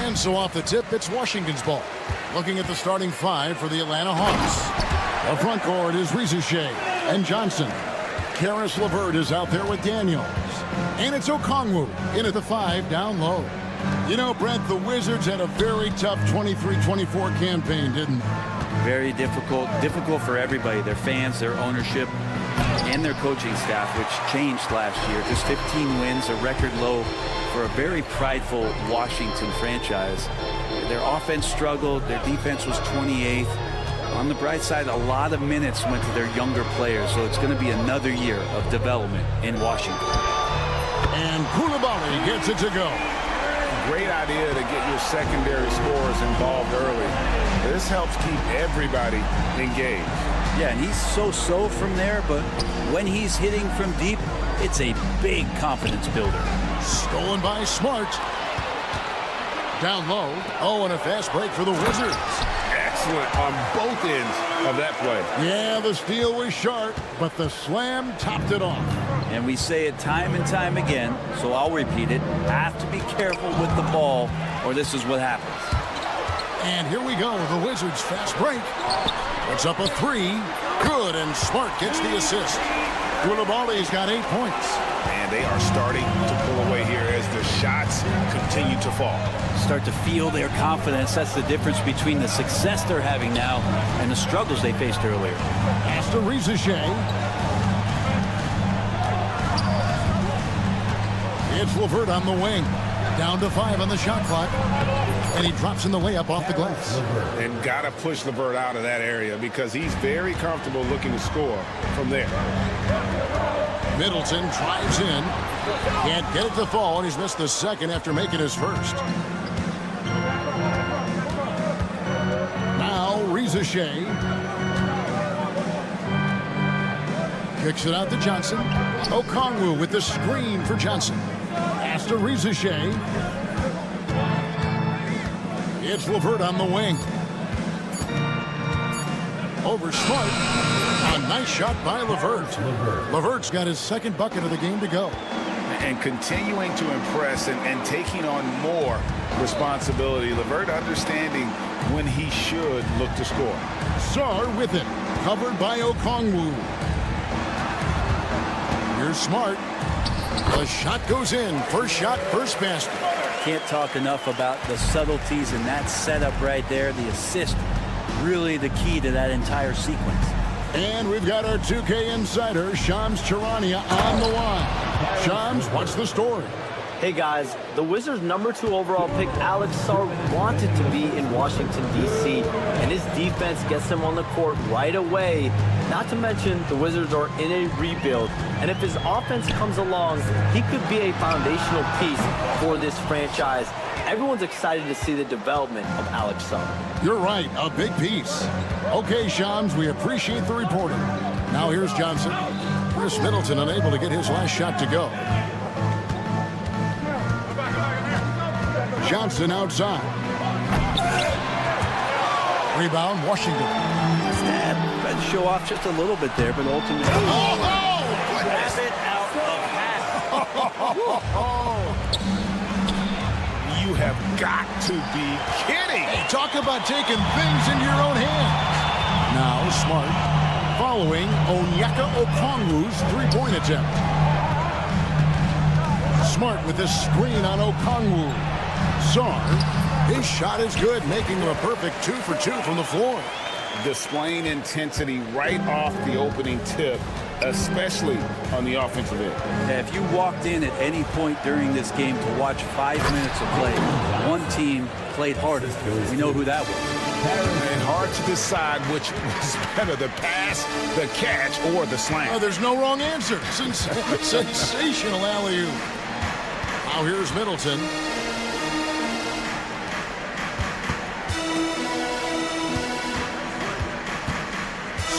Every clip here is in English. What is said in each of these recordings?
And so off the tip, it's Washington's ball. Looking at the starting five for the Atlanta Hawks. The front court is Rizushea and Johnson. Karis LeVert is out there with Daniels. And it's Okongwu in at the 5 down low. You know, Brent, the Wizards had a very tough 23-24 campaign, didn't they? Very difficult for everybody, their fans, their ownership, and their coaching staff, which changed last year. Just 15 wins, a record low for a very prideful Washington franchise. Their offense struggled, their defense was 28th. On the bright side, a lot of minutes went to their younger players, so it's going to be another year of development in Washington. And Koulibaly gets it to go. Great idea to get your secondary scorers involved early. This helps keep everybody engaged. Yeah, and he's so-so from there, but when he's hitting from deep, it's a big confidence builder. Stolen by Smart. Down low. Oh, and a fast break for the Wizards. Excellent on both ends of that play. Yeah, the steal was sharp, but the slam topped it off. And we say it time and time again, so I'll repeat it. Have to be careful with the ball, or this is what happens. And here we go, the Wizards fast break. It's up a 3. Good, and Smart gets the assist. Koulibaly's got 8 points. And they are starting to pull away here as the shots continue to fall. Start to feel their confidence. That's the difference between the success they're having now and the struggles they faced earlier. Pass to Rizushea. It's LeVert on the wing. Down to 5 on the shot clock. And he drops in the layup off the glass. And got to push LeVert out of that area because he's very comfortable looking to score from there. Middleton drives in. Can't get it to fall, and he's missed the second after making his first. Now Rizushea. Kicks it out to Johnson. Okongwu with the screen for Johnson. Pass to Rizushea. It's LeVert on the wing. Over Smart. A nice shot by LeVert. LeVert's got his second bucket of the game to go. And continuing to impress and taking on more responsibility. LeVert understanding when he should look to score. Sarr with it. Covered by Okongwu. Here's Smart. The shot goes in. First shot, first basket. Can't talk enough about the subtleties in that setup right there. The assist, really the key to that entire sequence. And we've got our 2K insider, Shams Charania, on the line. Shams, what's the story? Hey guys, the Wizards' #2 overall pick, Alex Sarr, wanted to be in Washington, D.C., and his defense gets him on the court right away. Not to mention, the Wizards are in a rebuild, and if his offense comes along, he could be a foundational piece for this franchise. Everyone's excited to see the development of Alex Sarr. You're right, a big piece. Okay, Shams, we appreciate the reporting. Now here's Johnson. Chris Middleton unable to get his last shot to go. Johnson outside. Rebound, Washington. Snap, tried to show off just a little bit there, but ultimately... Oh, no! Grab it out of half. You have got to be kidding. Hey, talk about taking things into your own hands. Now Smart following Onyeka Okongwu's three-point attempt. Smart with the screen on Okongwu. Sarr, his shot is good, making him a perfect 2 for 2 from the floor. Displaying intensity right off the opening tip, especially on the offensive end. Yeah, if you walked in at any point during this game to watch 5 minutes of play, one team played harder. We know who that was. And hard to decide which was better, the pass, the catch, or the slam. Oh, there's no wrong answer. Sensational alley-oop. Now here's Middleton.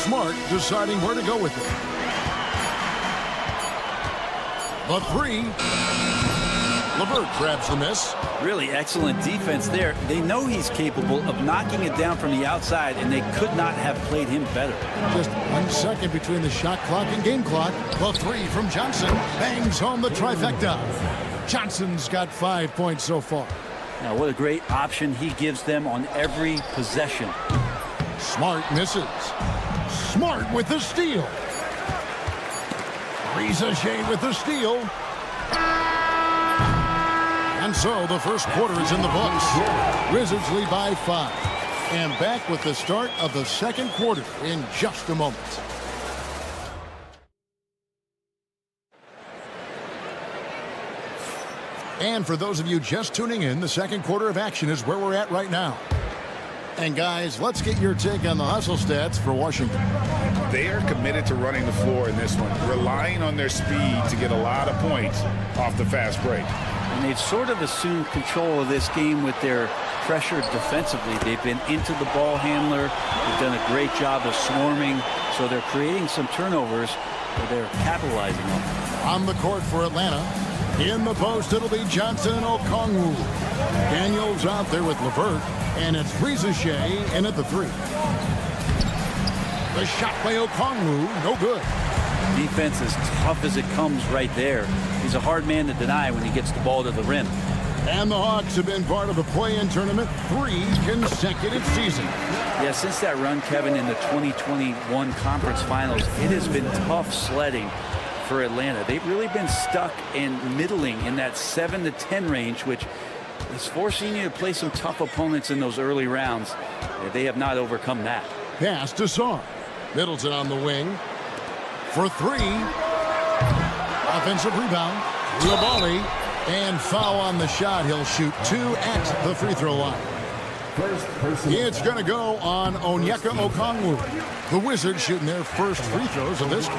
Smart deciding where to go with it. The 3. LeVert grabs the miss. Really excellent defense there. They know he's capable of knocking it down from the outside, and they could not have played him better. Just 1 second between the shot clock and game clock. The 3 from Johnson bangs home the trifecta. Johnson's got 5 points so far. Now, what a great option he gives them on every possession. Smart misses. Smart with the steal. Rizachet with the steal. And so the first quarter is in the books. Wizards lead by 5. And back with the start of the second quarter in just a moment. And for those of you just tuning in, the second quarter of action is where we're at right now. And guys, let's get your take on the hustle stats for Washington. They are committed to running the floor in this one, relying on their speed to get a lot of points off the fast break. And they've sort of assumed control of this game with their pressure defensively. They've been into the ball handler. They've done a great job of swarming. So they're creating some turnovers that they're capitalizing on. On the court for Atlanta. In the post, it'll be Johnson and Okongwu. Daniels out there with LeVert. And it's Rizachet in at the 3. The shot by Okongwu, no good. Defense as tough as it comes right there. He's a hard man to deny when he gets the ball to the rim. And the Hawks have been part of the play-in tournament 3 consecutive seasons. Yeah, since that run, Kevin, in the 2021 conference finals, it has been tough sledding for Atlanta. They've really been stuck in middling in that 7 to 10 range, which is forcing you to play some tough opponents in those early rounds. They have not overcome that. Pass to Sarr. Middleton on the wing. For 3. Offensive rebound. Labali. And foul on the shot. He'll shoot 2 at the free throw line. It's going to go on Onyeka Okongwu. The Wizards shooting their first free throws of this game.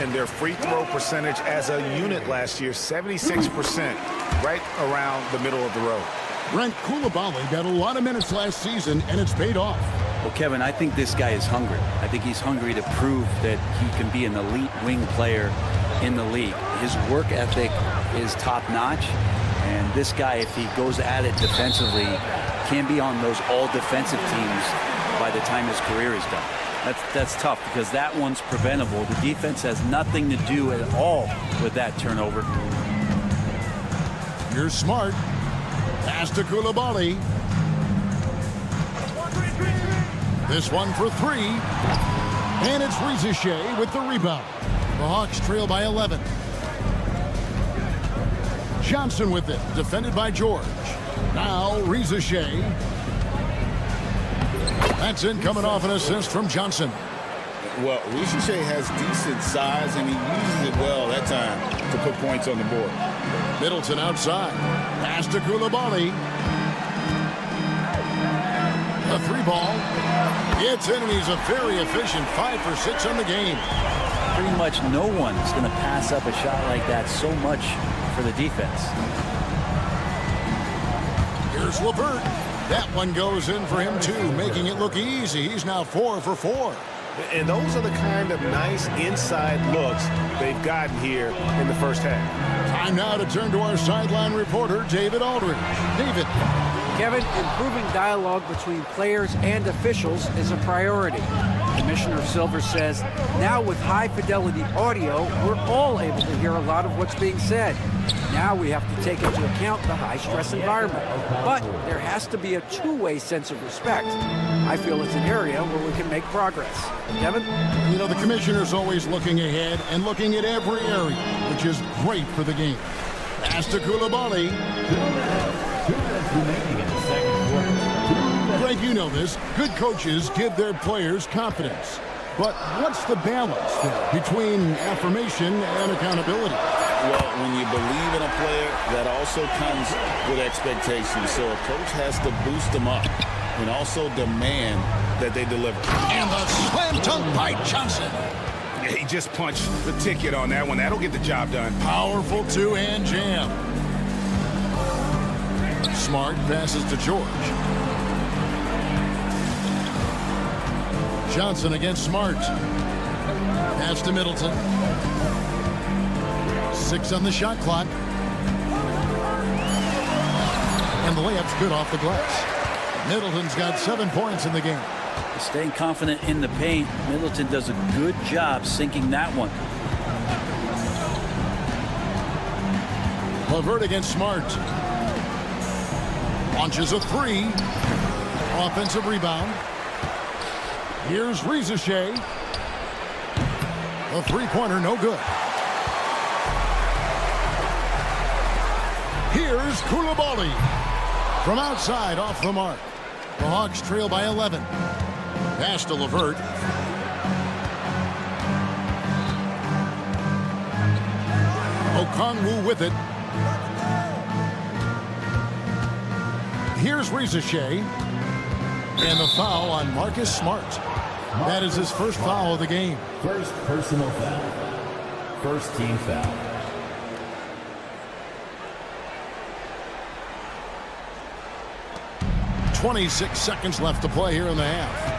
And their free throw percentage as a unit last year, 76%, right around the middle of the road. Brent Coulibaly got a lot of minutes last season, and it's paid off. Well, Kevin, I think this guy is hungry. I think he's hungry to prove that he can be an elite wing player in the league. His work ethic is top-notch, and this guy, if he goes at it defensively, can be on those all-defensive teams by the time his career is done. That's tough because that one's preventable. The defense has nothing to do at all with that turnover. You're smart. Pass to Coulibaly. This one for 3. And it's Rizachet with the rebound. The Hawks trail by 11. Johnson with it, defended by George. Now Rizachet. That's in, coming off an assist from Johnson. Well, Rizachet has decent size, and he uses it well that time to put points on the board. Middleton outside. Pass to Coulibaly. The 3 ball. It's in, and he's a very efficient 5 for 6 on the game. Pretty much no one is going to pass up a shot like that so much for the defense. Here's LeVert. That one goes in for him, too, making it look easy. He's now 4 for 4. And those are the kind of nice inside looks they've gotten here in the first half. Time now to turn to our sideline reporter, David Aldridge. David. Kevin, improving dialogue between players and officials is a priority. Commissioner Silver says, now with high-fidelity audio, we're all able to hear a lot of what's being said. Now we have to take into account the high-stress environment. But there has to be a two-way sense of respect. I feel it's an area where we can make progress. Kevin? You know, the commissioner's always looking ahead and looking at every area, which is great for the game. Pass to Coulibaly. Greg, you know this. Good coaches give their players confidence. But what's the balance there between affirmation and accountability? Well, when you believe in a player, that also comes with expectations. So a coach has to boost them up and also demand that they deliver. And the slam dunk by Johnson. He just punched the ticket on that one. That'll get the job done. Powerful two-hand jam. Smart passes to George. Johnson against Smart. Pass to Middleton. 6 on the shot clock. And the layup's good off the glass. Middleton's got 7 points in the game. Staying confident in the paint, Middleton does a good job sinking that one. LeVert against Smart. Launches a three. Offensive rebound. Here's Rizachet. The three-pointer, no good. Here's Koulibaly. From outside, off the mark. The Hawks trail by 11. Pass to LeVert. Okongwu with it. Here's Rizachet. And the foul on Marcus Smart. That is his first foul of the game. First personal foul. First team foul. .26 seconds left to play here in the half.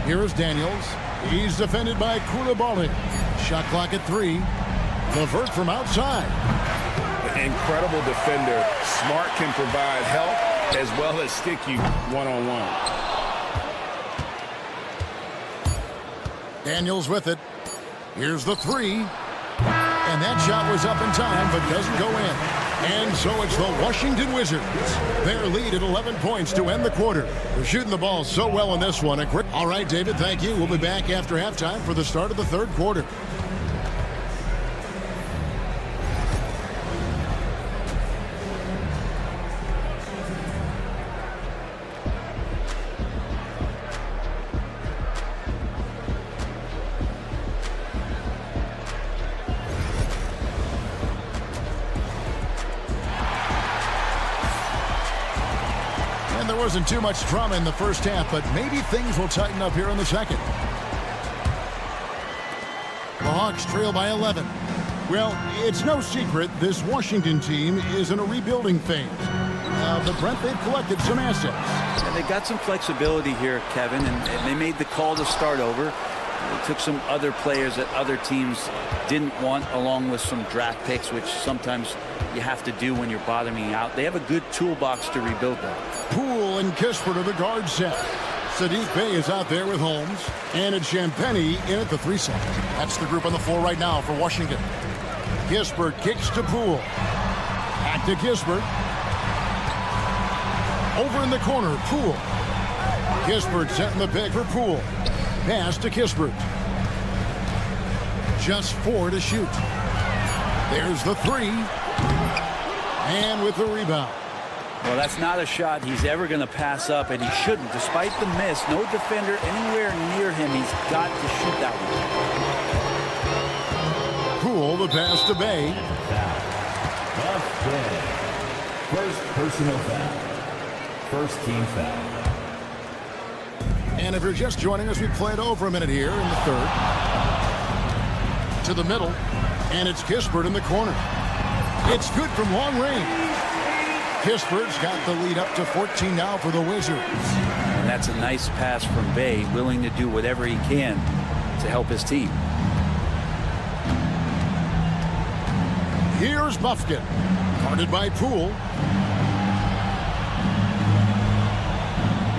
Here is Daniels. He's defended by Koulibaly. Shot clock at 3. LeVert from outside. Incredible defender. Smart can provide help as well as stick you one-on-one. Daniels with it. Here's the 3. And that shot was up in time, but doesn't go in. And so it's the Washington Wizards. Their lead at 11 points to end the quarter. They're shooting the ball so well in this one. All right, David, thank you. We'll be back after halftime for the start of the third quarter. There wasn't too much drama in the first half, but maybe things will tighten up here in the second. The Hawks trail by 11. Well, it's no secret this Washington team is in a rebuilding phase. But Brent, they've collected some assets. And they got some flexibility here, Kevin, and they made the call to start over. They took some other players that other teams didn't want, along with some draft picks, which sometimes you have to do when you're bottoming out. They have a good toolbox to rebuild that. Poole and Kispert are the guard set. Sadiq Bey is out there with Holmes. And it's Champagny in at the 3 set. That's the group on the floor right now for Washington. Kispert kicks to Poole. Back to Kispert. Over in the corner, Poole. Kispert setting the pick for Poole. Pass to Kispert. Just 4 to shoot. There's the 3. And with the rebound. Well, that's not a shot he's ever going to pass up, and he shouldn't. Despite the miss, no defender anywhere near him. He's got to shoot that one. Poole, the pass to Bey. First personal foul. First team foul. And if you're just joining us, we played over a minute here in the third. To the middle, and it's Kispert in the corner. It's good from long range. Kispert's got the lead up to 14 now for the Wizards. And that's a nice pass from Bey, willing to do whatever he can to help his team. Here's Bufkin, guarded by Poole.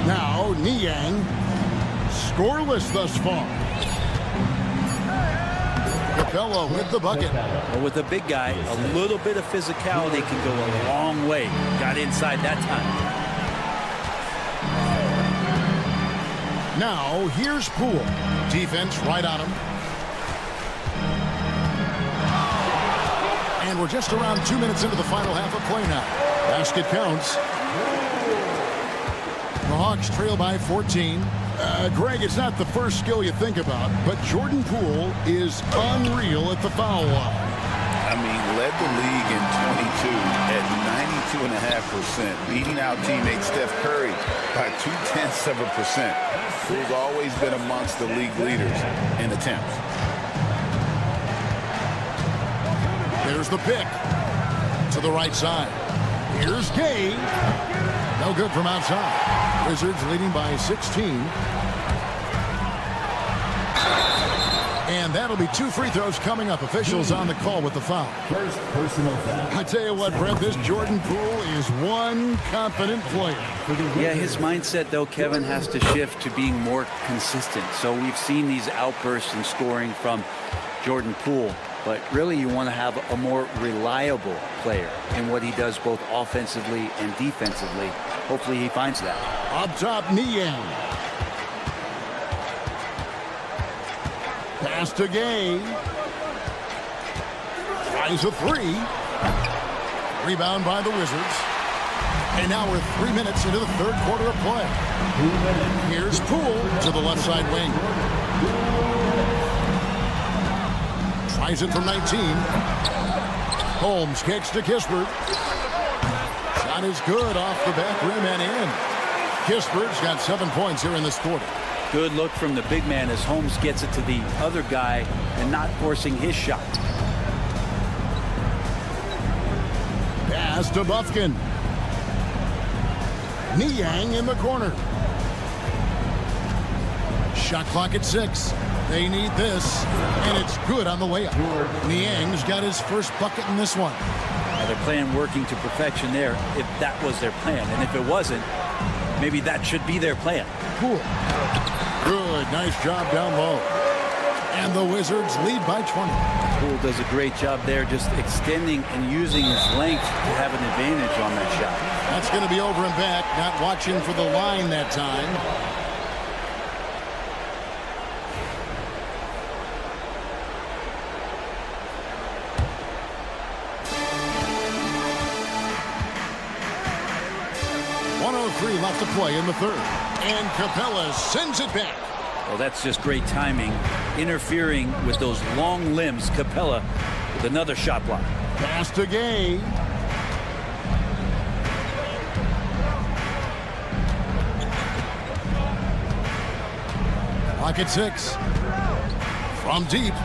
Now Niang, scoreless thus far. Capella with the bucket. Well, with a big guy, a little bit of physicality can go a long way. Got inside that time. Now here's Poole. Defense right on him. And we're just around 2 minutes into the final half of play now. Basket counts. The Hawks trail by 14. Greg, it's not the first skill you think about, but Jordan Poole is unreal at the foul line. I mean, led the league in 22 at 92.5%, beating out teammate Steph Curry by 0.2%. Poole's always been amongst the league leaders in attempts. There's the pick to the right side. Here's Gay. No good from outside. Wizards leading by 16. And that'll be 2 free throws coming up. Officials on the call with the foul. First personal foul. I tell you what, Brett, this Jordan Poole is one confident player. Yeah, his mindset, though, Kevin, has to shift to being more consistent. So we've seen these outbursts in scoring from Jordan Poole. But really, you want to have a more reliable player in what he does both offensively and defensively. Hopefully he finds that. Up top, Niang. Pass to Gay. Tries a three. Rebound by the Wizards. And now we're 3 minutes into the third quarter of play. Here's Poole to the left side wing. Tries it from 19. Holmes kicks to Kispert. Shot is good off the back rim and in. Kispert's got 7 points here in this quarter. Good look from the big man as Holmes gets it to the other guy and not forcing his shot. Pass to Bufkin. Niang in the corner. Shot clock at 6. They need this, and it's good on the way up. Niang's got his first bucket in this one. They're playing working to perfection there if that was their plan. And if it wasn't, maybe that should be their plan. Cool. Good, nice job down low. And the Wizards lead by 20. Poole does a great job there, just extending and using his length to have an advantage on that shot. That's going to be over and back, not watching for the line that time. Left to play in the third. And Capella sends it back. Well, that's just great timing. Interfering with those long limbs. Capella with another shot block. Pass to Gay. Clock at 6. From deep.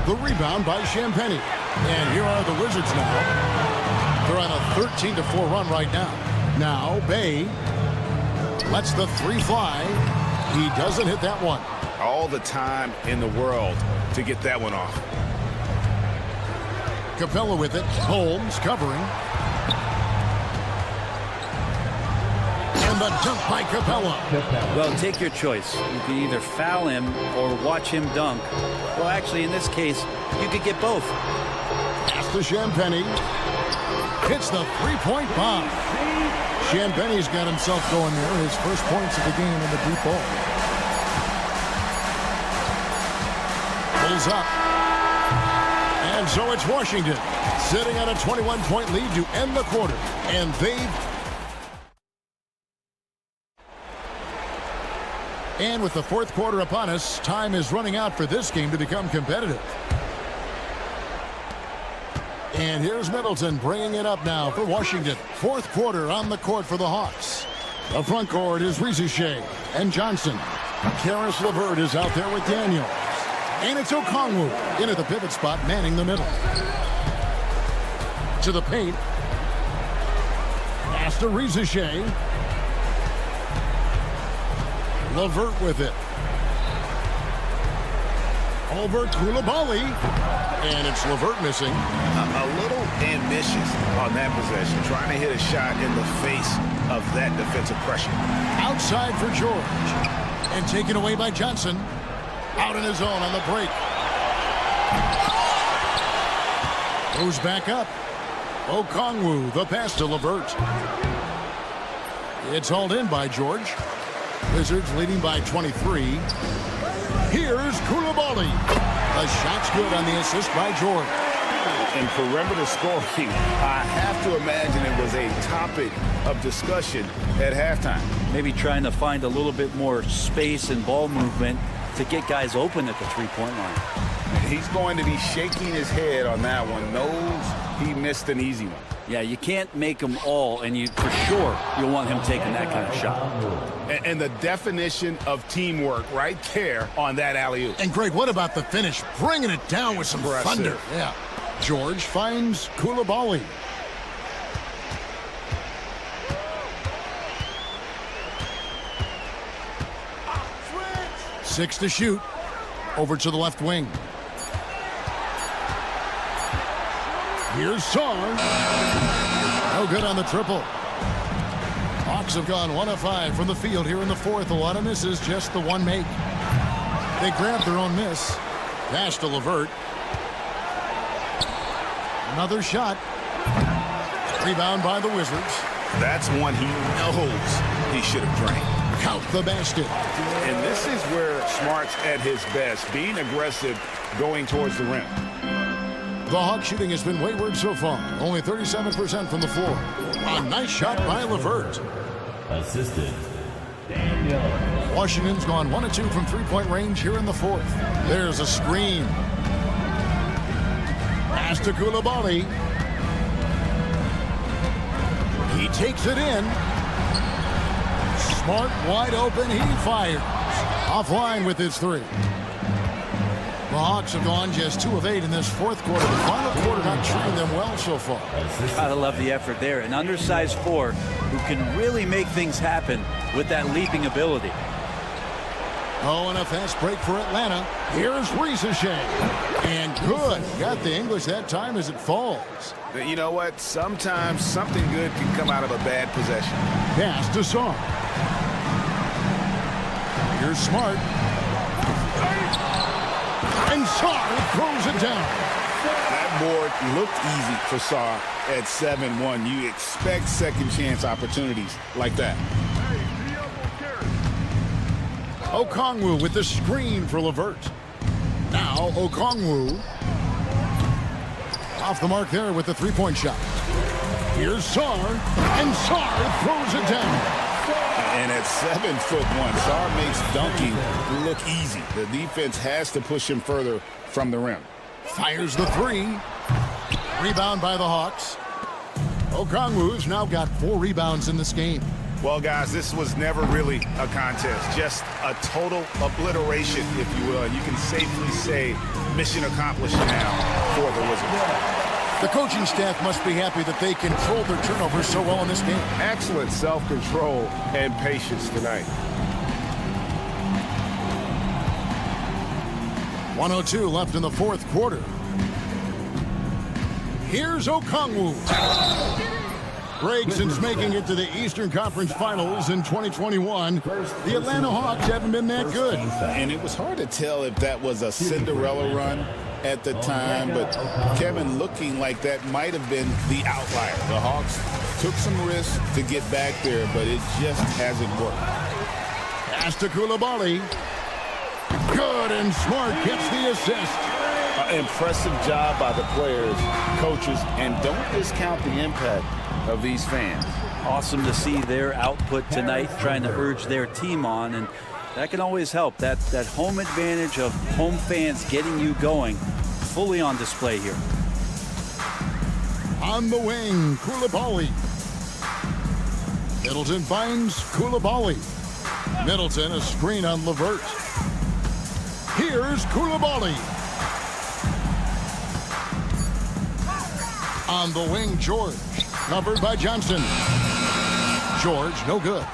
The rebound by Champagny. And here are the Wizards now. They're on a 13-4 run right now. Now, Bay lets the three fly. He doesn't hit that one. All the time in the world to get that one off. Capella with it. Holmes covering. And the dunk by Capella. Well, take your choice. You can either foul him or watch him dunk. Well, actually, in this case, you could get both. Pass to Champagny. Hits the three-point bomb. Champagny's got himself going there. His first points of the game in the deep ball. Pulls up. And so it's Washington sitting on a 21-point lead to end the quarter. And with the fourth quarter upon us, time is running out for this game to become competitive. And here's Middleton bringing it up now for Washington. Fourth quarter on the court for the Hawks. The front court is Rizushea and Johnson. Karis LeVert is out there with Daniels. And it's Okongwu in at the pivot spot, manning the middle. To the paint. Pass to Rizushea. LeVert with it. Over Koulibaly. And it's LeVert missing. A little ambitious on that possession, trying to hit a shot in the face of that defensive pressure. Outside for George. And taken away by Johnson. Out in his own on the break. Goes back up. Okongwu, the pass to LeVert. It's hauled in by George. Wizards leading by 23. Here's Koulibaly. The shot's good on the assist by George. In perimeter scoring, I have to imagine it was a topic of discussion at halftime. Maybe trying to find a little bit more space and ball movement to get guys open at the three-point line. He's going to be shaking his head on that one. Knows he missed an easy one. Yeah, you can't make them all, and for sure you'll want him taking that kind of shot. And the definition of teamwork right there on that alley-oop. And Greg, what about the finish? Bringing it down with some thunder. Yeah. George finds Koulibaly. Six to shoot. Over to the left wing. Here's Song. No good on the triple. Hawks have gone 1 of 5 from the field here in the fourth. A lot of misses, just the one make. They grabbed their own miss. Pass to LeVert. Another shot. Rebound by the Wizards. That's one he knows he should have drained. Count the basket. And this is where Smart's at his best, being aggressive, going towards the rim. The Hawk shooting has been wayward so far. Only 37% from the floor. A nice shot by LeVert. Assistant, Daniel. Washington's gone 1 of 2 from three-point range here in the fourth. There's a screen. Pass to Coulibaly. He takes it in. Smart wide open. He fires. Offline with his three. The Hawks have gone just 2 of 8 in this fourth quarter. The final quarter not treating them well so far. Gotta love the effort there. An undersized 4 who can really make things happen with that leaping ability. Oh, and a fast break for Atlanta. Here's Risacher. And good. Got the English that time as it falls. You know what? Sometimes something good can come out of a bad possession. Pass to Sarr. Here's Smart. And Sarr throws it down. That board looked easy for Sarr at 7-1. You expect second chance opportunities like that. Okongwu with the screen for LeVert. Now Okongwu. Off the mark there with the three-point shot. Here's Sarr. And Sarr throws it down. And at 7'1", Sarr makes dunking look easy. The defense has to push him further from the rim. Fires the three. Rebound by the Hawks. Okongwu's now got 4 rebounds in this game. Well, guys, this was never really a contest. Just a total obliteration, if you will. And you can safely say mission accomplished now for the Wizards. The coaching staff must be happy that they controlled their turnovers so well in this game. Excellent self-control and patience tonight. 1:02 left in the fourth quarter. Here's Okongwu. Greg, since making it to the Eastern Conference Finals in 2021, the Atlanta Hawks haven't been that good. And it was hard to tell if that was a Cinderella run at the time, but Kevin looking like that might have been the outlier. The Hawks took some risks to get back there, but it just hasn't worked. Pass to Coulibaly. Good, and Smart gets the assist. Impressive job by the players, coaches, and don't discount the impact of these fans. Awesome to see their output tonight, trying to urge their team on, and that can always help. That home advantage of home fans getting you going, fully on display here. On the wing, Coulibaly. Middleton finds Coulibaly. Middleton, a screen on LeVert. Here's Coulibaly. On the wing, George. Covered by Johnson. George, no good.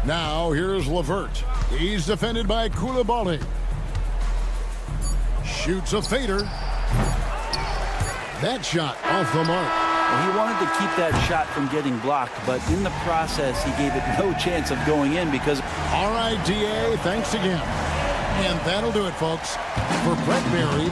Now, here's LeVert. He's defended by Coulibaly. Shoots a fader. That shot off the mark. Well, he wanted to keep that shot from getting blocked, but in the process, he gave it no chance of going in because... All right, DA, thanks again. And that'll do it, folks. For Brett Berry.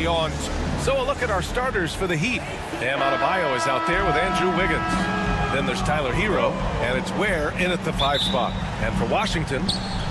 yawns. So a look at our starters for the Heat. Bam Adebayo is out there with Andrew Wiggins. Then there's Tyler Hero, and it's Ware in at the 5 spot. And for Washington,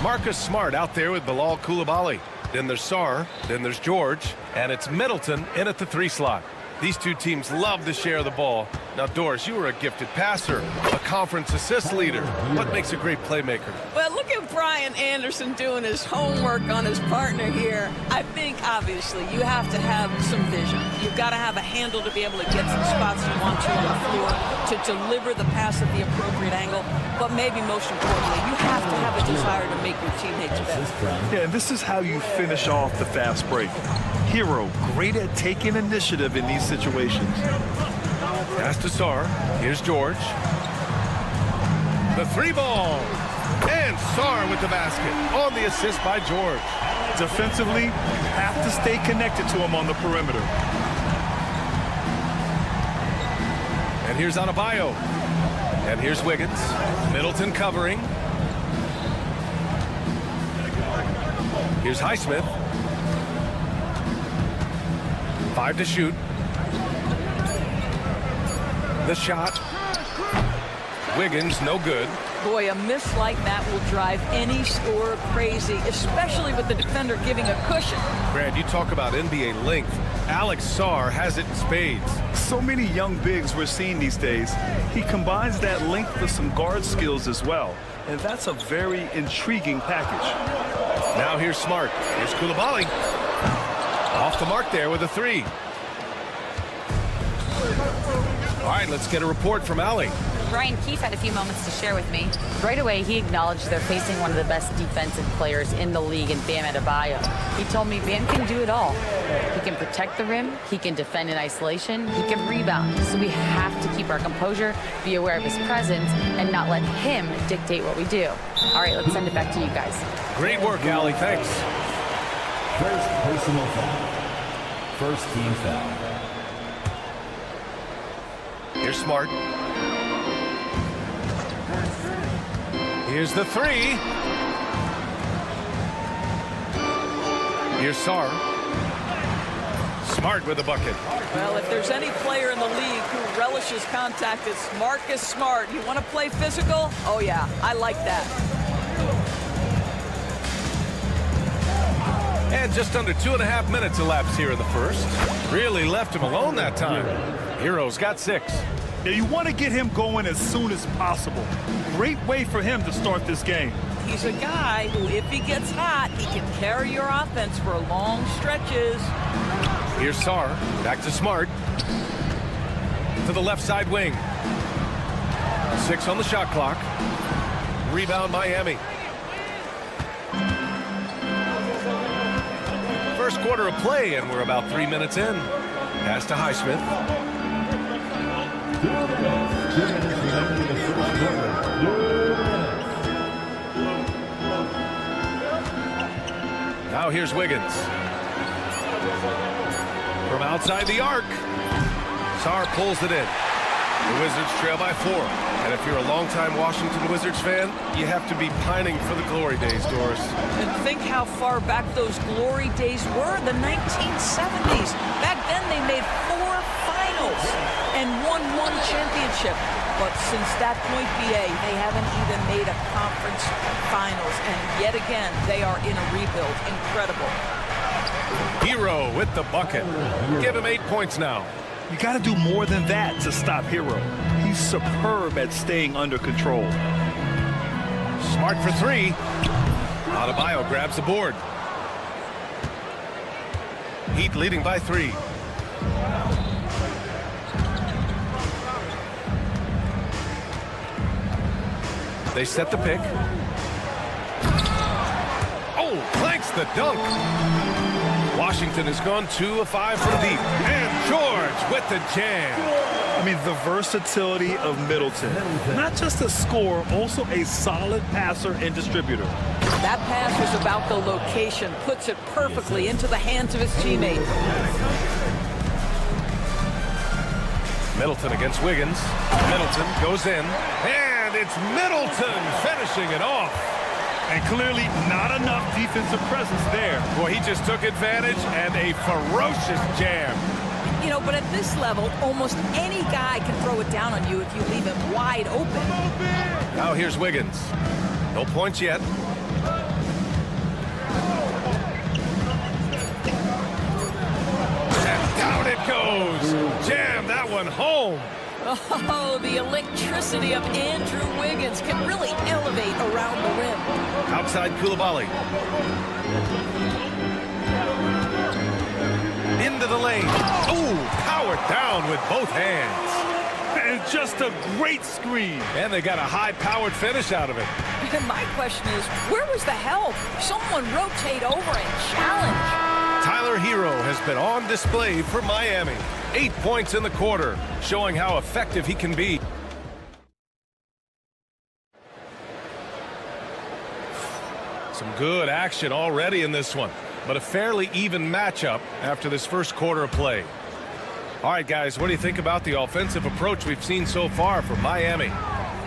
Marcus Smart out there with Bilal Coulibaly. Then there's Sarr, then there's George, and it's Middleton in at the 3 slot. These two teams love to share the ball. Now, Doris, you were a gifted passer, a conference assist leader. What makes a great playmaker? Well, look at Brian Anderson doing his homework on his partner here. I think, obviously, you have to have some vision. You've got to have a handle to be able to get to the spots you want to on the floor, to deliver the pass at the appropriate angle. But maybe most importantly, you have to have a desire to make your teammates better. Yeah, and this is how you finish off the fast break. Hero, great at taking initiative in these situations. Pass to Sarr. Here's George. The 3 ball. And Sarr with the basket on the assist by George. Defensively, have to stay connected to him on the perimeter. And here's Adebayo. And here's Wiggins. Middleton covering. Here's Highsmith. 5 to shoot. The shot. Wiggins, no good. Boy, a miss like that will drive any scorer crazy, especially with the defender giving a cushion. Brad, you talk about NBA length. Alex Sarr has it in spades. So many young bigs we're seeing these days. He combines that length with some guard skills as well. And that's a very intriguing package. Now here's Smart. Here's Coulibaly. Off the mark there with a 3. All right, let's get a report from Allie. Brian Keefe had a few moments to share with me. Right away, he acknowledged they're facing one of the best defensive players in the league in Bam Adebayo. He told me Bam can do it all. He can protect the rim, he can defend in isolation, he can rebound. So we have to keep our composure, be aware of his presence, and not let him dictate what we do. All right, let's send it back to you guys. Great work, Allie. Thanks. First personal foul. First team foul. Here's Smart. Here's the 3. Here's Sarr. Smart with the bucket. Well, if there's any player in the league who relishes contact, it's Marcus Smart. You want to play physical? Oh, yeah, I like that. And just under 2.5 minutes elapsed here in the first. Really left him alone that time. Hero's got 6. Now you want to get him going as soon as possible. Great way for him to start this game. He's a guy who, if he gets hot, he can carry your offense for long stretches. Here's Sarr. Back to Smart. To the left side wing. 6 on the shot clock. Rebound Miami. First quarter of play, and we're about 3 minutes in. Pass to Highsmith. Now here's Wiggins. From outside the arc. Sarr pulls it in. The Wizards trail by 4. And if you're a longtime Washington Wizards fan, you have to be pining for the glory days, Doris. And think how far back those glory days were, the 1970s. Back then they made 4 finals and won 1 championship. But since that point, BA, they haven't even made a conference finals. And yet again, they are in a rebuild. Incredible. Hero with the bucket. Give him 8 points now. You got to do more than that to stop Hero. He's superb at staying under control. Smart for 3. Adebayo grabs the board. Heat leading by 3. They set the pick. Oh, clanks the dunk. Washington has gone 2 of 5 from deep. And George with the jam. I mean, the versatility of Middleton. Not just a scorer, also a solid passer and distributor. That pass was about the location. Puts it perfectly into the hands of his teammate. Middleton against Wiggins. Middleton goes in. And it's Middleton finishing it off. And clearly not enough defensive presence there. Well, he just took advantage and a ferocious jam. You know, but at this level, almost any guy can throw it down on you if you leave him wide open. Now here's Wiggins. No points yet. And down it goes. Jam that one home. Oh, the electricity of Andrew Wiggins can really elevate around the rim. Outside Koulibaly. Into the lane. Ooh, powered down with both hands. And just a great screen. And they got a high-powered finish out of it. And my question is, where was the help? Someone rotate over and challenge. Tyler Hero has been on display for Miami. 8 points in the quarter, showing how effective he can be. Some good action already in this one, but a fairly even matchup after this first quarter of play. All right, guys, what do you think about the offensive approach we've seen so far from Miami?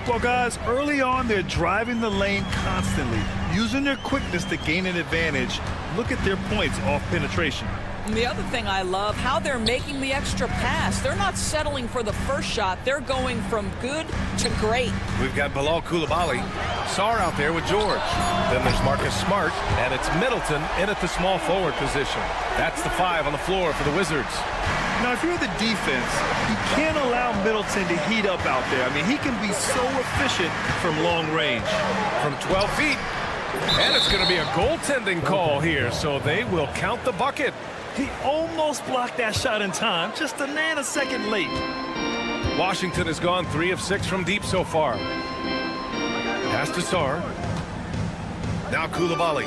Well, guys, early on, they're driving the lane constantly, using their quickness to gain an advantage. Look at their points off penetration. And the other thing I love, how they're making the extra pass. They're not settling for the first shot. They're going from good to great. We've got Bilal Koulibaly, Sarr out there with George. Then there's Marcus Smart, and it's Middleton in at the small forward position. That's the 5 on the floor for the Wizards. Now, if you're the defense, you can't allow Middleton to heat up out there. I mean, he can be so efficient from long range. From 12 feet. And it's going to be a goaltending call here, so they will count the bucket. He almost blocked that shot in time, just a nanosecond late. Washington has gone 3 of 6 from deep so far. Pass to Sarr. Now Koulibaly.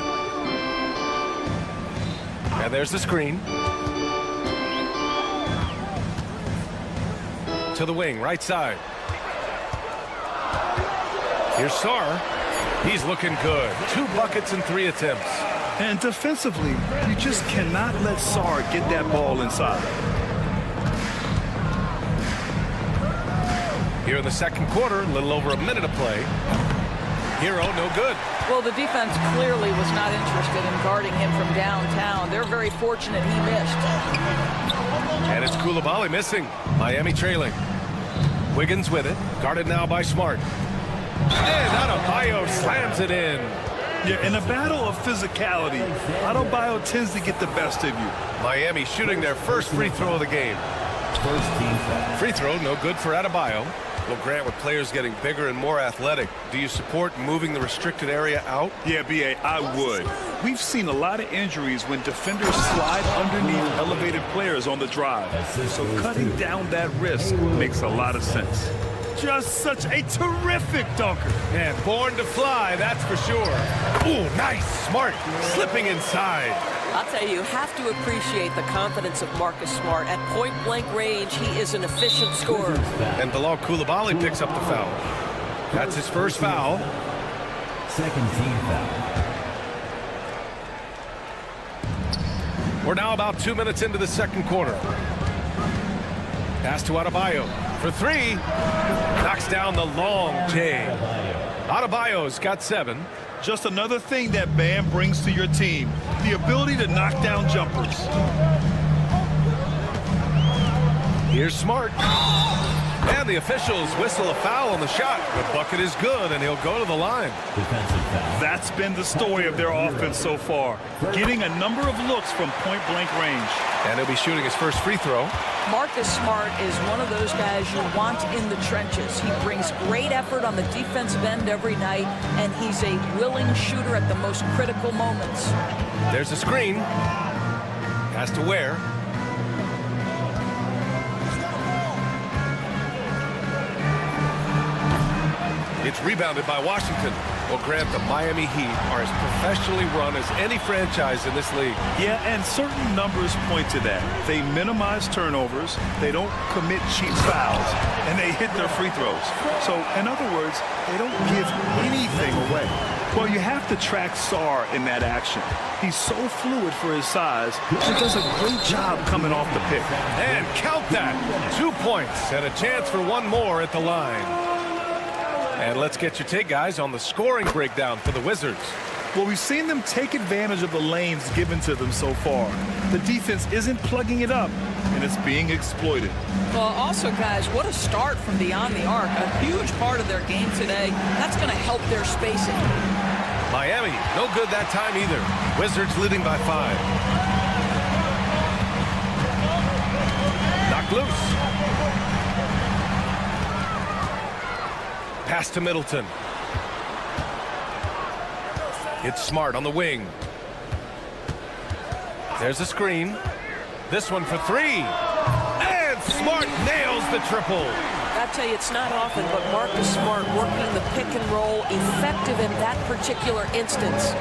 And there's the screen. To the wing, right side. Here's Sarr. He's looking good. 2 buckets in 3 attempts. And defensively, you just cannot let Sarr get that ball inside. Here in the second quarter, a little over a minute of play. Hero, no good. Well, the defense clearly was not interested in guarding him from downtown. They're very fortunate he missed. And it's Koulibaly missing. Miami trailing. Wiggins with it. Guarded now by Smart. And Adebayo slams it in. Yeah, in a battle of physicality, Adebayo tends to get the best of you. Miami shooting their first free throw of the game. First team foul. Free throw, no good for Adebayo. Well, Grant, with players getting bigger and more athletic, do you support moving the restricted area out? Yeah, B.A., I would. We've seen a lot of injuries when defenders slide underneath elevated players on the drive. So cutting down that risk makes a lot of sense. Just such a terrific dunker. And born to fly, that's for sure. Ooh, nice. Smart. Slipping inside. I'll tell you have to appreciate the confidence of Marcus Smart. At point-blank range, he is an efficient scorer. And Bilal Koulibaly picks up the foul. That's his first foul. Second team foul. We're now about 2 minutes into the second quarter. Pass to Adebayo for 3. Knocks down the long J. Adebayo's got 7. Just another thing that Bam brings to your team, the ability to knock down jumpers. Here's Smart. And the officials whistle a foul on the shot. The bucket is good, and he'll go to the line. Defensive foul. That's been the story of their offense so far, getting a number of looks from point-blank range. And he'll be shooting his first free throw. Marcus Smart is one of those guys you want in the trenches. He brings great effort on the defensive end every night, and he's a willing shooter at the most critical moments. There's a screen. Has to Ware. It's rebounded by Washington. Well, Grant, the Miami Heat are as professionally run as any franchise in this league. Yeah, and certain numbers point to that. They minimize turnovers, they don't commit cheap fouls, and they hit their free throws. So, in other words, they don't give anything away. Well, you have to track Sarr in that action. He's so fluid for his size, and does a great job coming off the pick. And count that. 2 points and a chance for one more at the line. And let's get your take, guys, on the scoring breakdown for the Wizards. Well, we've seen them take advantage of the lanes given to them so far. The defense isn't plugging it up, and it's being exploited. Well, also, guys, what a start from beyond the arc. A huge part of their game today. That's going to help their spacing. Miami, no good that time either. Wizards leading by 5. Knocked loose. Pass to Middleton. It's Smart on the wing. There's a screen. This one for 3. And Smart nails the triple. I tell you, it's not often, but Marcus Smart working the pick and roll, effective in that particular instance.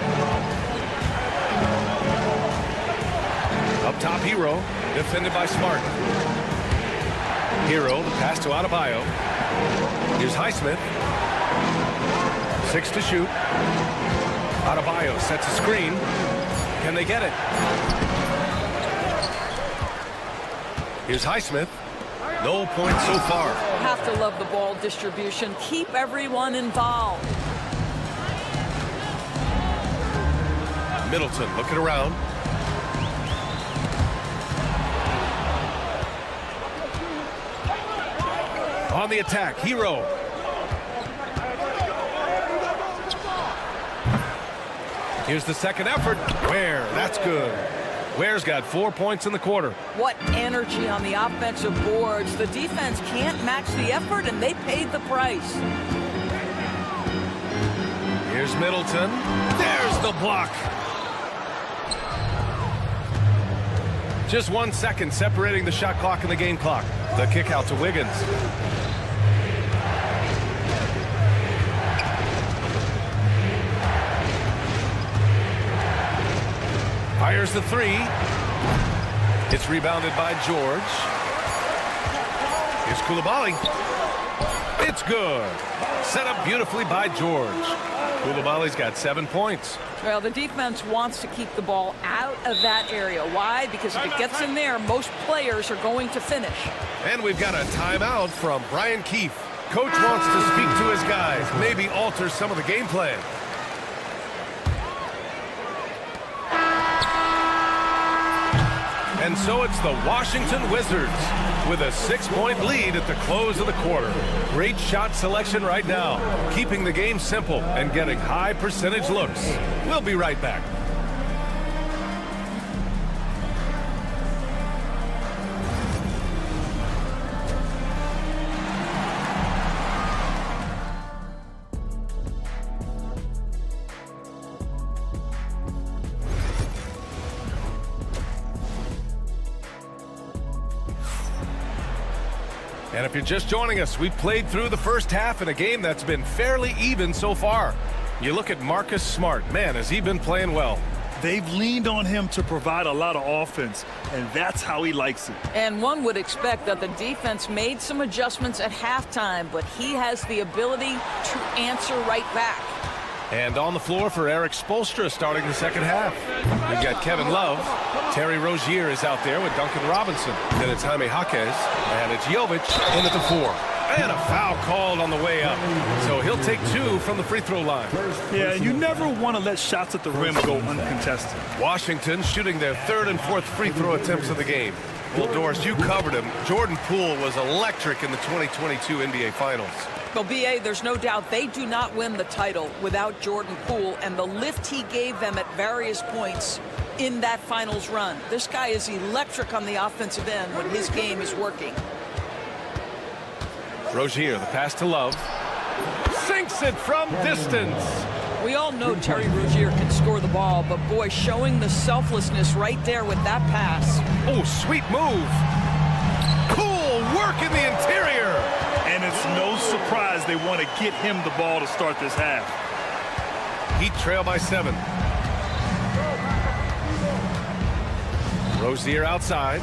Up top, Hero, defended by Smart. Hero, the pass to Adebayo. Here's Highsmith. 6 to shoot. Adebayo sets a screen. Can they get it? Here's Highsmith. No points so far. Have to love the ball distribution. Keep everyone involved. Middleton looking around. On the attack, Hero. Here's the second effort. Ware, that's good. Ware's got 4 points in the quarter. What energy on the offensive boards. The defense can't match the effort, and they paid the price. Here's Middleton. There's the block. Just 1 second separating the shot clock and the game clock. The kick out to Wiggins. Fires the 3. It's rebounded by George. Here's Coulibaly. It's good. Set up beautifully by George. Coulibaly's got 7 points. Well, the defense wants to keep the ball out of that area. Why? Because if it gets in there, most players are going to finish. And we've got a timeout from Brian Keefe. Coach wants to speak to his guys, maybe alter some of the game plan. And so it's the Washington Wizards with a 6-point lead at the close of the quarter. Great shot selection right now, keeping the game simple and getting high percentage looks. We'll be right back. And if you're just joining us, we've played through the first half in a game that's been fairly even so far. You look at Marcus Smart. Man, has he been playing well. They've leaned on him to provide a lot of offense, and that's how he likes it. And one would expect that the defense made some adjustments at halftime, but he has the ability to answer right back. And on the floor for Eric Spoelstra starting the second half. We've got Kevin Love. Terry Rozier is out there with Duncan Robinson. Then it's Jaime Jaquez. And it's Jovic in at the 4. And a foul called on the way up. So he'll take 2 from the free throw line. Yeah, you never want to let shots at the rim go uncontested. Washington shooting their 3rd and 4th free throw attempts of the game. Well, Doris, you covered him. Jordan Poole was electric in the 2022 NBA Finals. Well, B.A., there's no doubt they do not win the title without Jordan Poole and the lift he gave them at various points in that finals run. This guy is electric on the offensive end when his game is working. Rozier, the pass to Love. Sinks it from distance. We all know Terry Rozier can score the ball, but boy, showing the selflessness right there with that pass. Oh, sweet move. Cool work in the interior. And it's no surprise they want to get him the ball to start this half. Heat trail by 7. Rozier outside.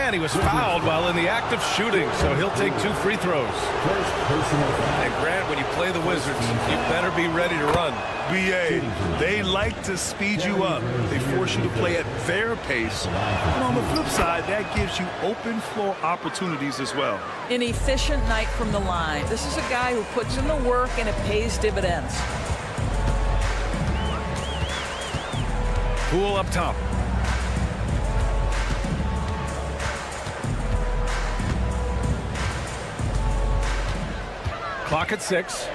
And he was fouled while in the act of shooting, so he'll take 2 free throws. And Grant, when you play the Wizards, you better be ready to run. BA, they like to speed you up. They force you to play at their pace. And on the flip side, that gives you open floor opportunities as well. An efficient night from the line. This is a guy who puts in the work and it pays dividends. Poole up top. Clock at 6.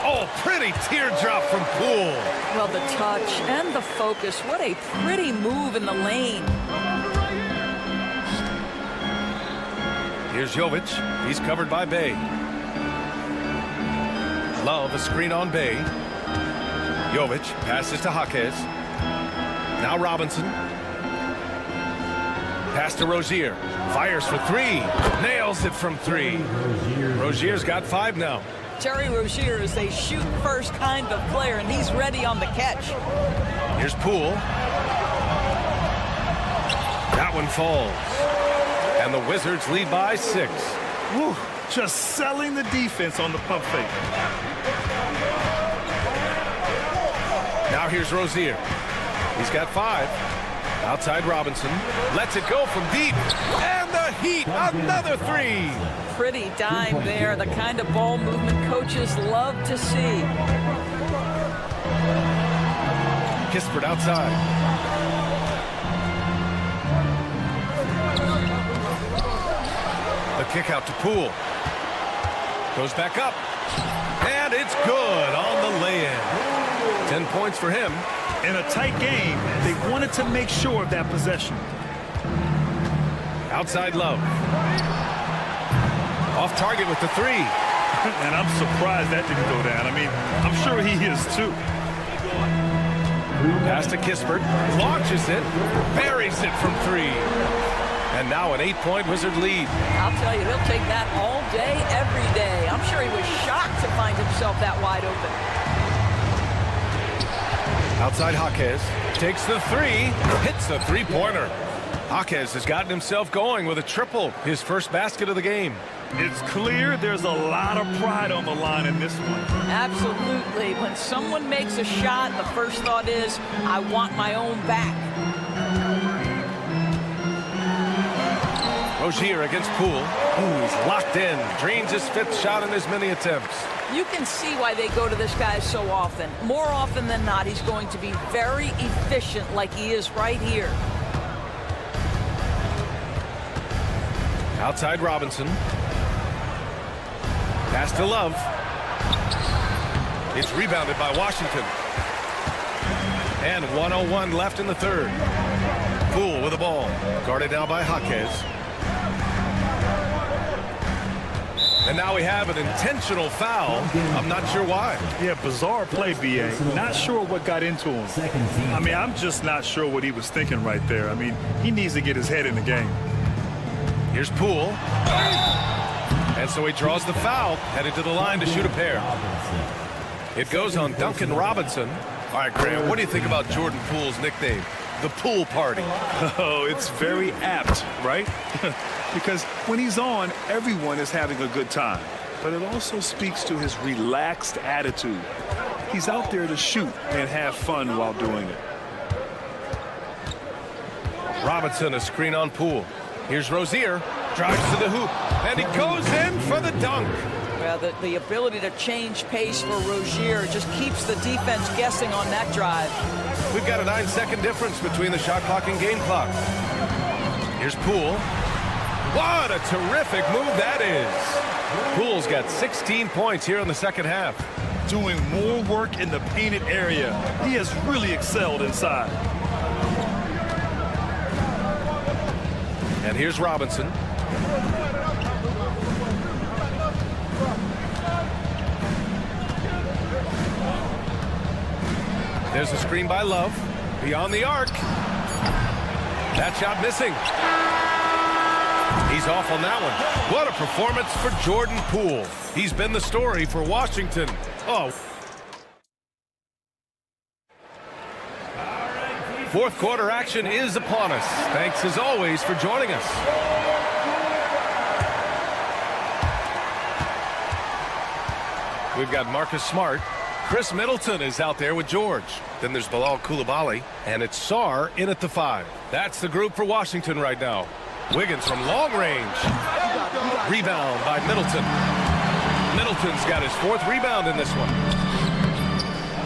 Oh, pretty teardrop from Poole. Well, the touch and the focus. What a pretty move in the lane. Here's Jovic. He's covered by Bay. Love, a screen on Bay. Jovic passes to Jaquez. Now Robinson. Pass to Rozier. Fires for 3. Nails it from 3. Rozier's got 5 now. Terry Rozier is a shoot-first kind of player, and he's ready on the catch. Here's Poole. That one falls. And the Wizards lead by 6. Woo, just selling the defense on the pump fake. Now here's Rozier. He's got 5. Outside Robinson. Lets it go from deep. And the Heat, another 3. Pretty dime there, the kind of ball movement coaches love to see. Kispert outside. The kick out to Poole. Goes back up. And it's good on the lay-in. 10 points for him. In a tight game, they wanted to make sure of that possession. Outside Love. Off target with the 3. And I'm surprised that didn't go down. I mean, I'm sure he is too. Pass to Kispert. Launches it. Buries it from 3. And now an 8-point Wizard lead. I'll tell you, he'll take that all day, every day. I'm sure he was shocked to find himself that wide open. Outside Jaquez. Takes the 3. Hits the 3-pointer. Jaquez has gotten himself going with a triple. His first basket of the game. It's clear there's a lot of pride on the line in this one. Absolutely. When someone makes a shot, the first thought is, I want my own back. Rozier against Poole. Ooh, he's locked in. Dreams his 5th shot in as many attempts. You can see why they go to this guy so often. More often than not, he's going to be very efficient like he is right here. Outside Robinson. Pass to Love. It's rebounded by Washington. And 1:01 left in the 3rd. Poole with the ball. Guarded now by Jaquez. And now we have an intentional foul. I'm not sure why. Yeah, bizarre play, BA. Not sure what got into him. I mean, I'm just not sure what he was thinking right there. I mean, he needs to get his head in the game. Here's Poole. And so he draws the foul, headed to the line to shoot a pair. It goes on Duncan Robinson. All right, Graham, what do you think about Jordan Poole's nickname? The Pool Party. Oh, it's very apt, right? Because when he's on, everyone is having a good time. But it also speaks to his relaxed attitude. He's out there to shoot and have fun while doing it. Robinson, a screen on Poole. Here's Rozier. Drives to the hoop. And he goes in for the dunk. Well, the ability to change pace for Rozier just keeps the defense guessing on that drive. We've got a 9-second difference between the shot clock and game clock. Here's Poole. What a terrific move that is. Poole's got 16 points here in the second half. Doing more work in the painted area. He has really excelled inside. And here's Robinson. There's a screen by Love. Beyond the arc. That shot missing. He's off on that one. What a performance for Jordan Poole. He's been the story for Washington. Oh. Fourth quarter action is upon us. Thanks as always for joining us. We've got Marcus Smart. Chris Middleton is out there with George. Then there's Bilal Coulibaly, and it's Sarr in at the 5. That's the group for Washington right now. Wiggins from long range. Rebound by Middleton. Middleton's got his 4th rebound in this one.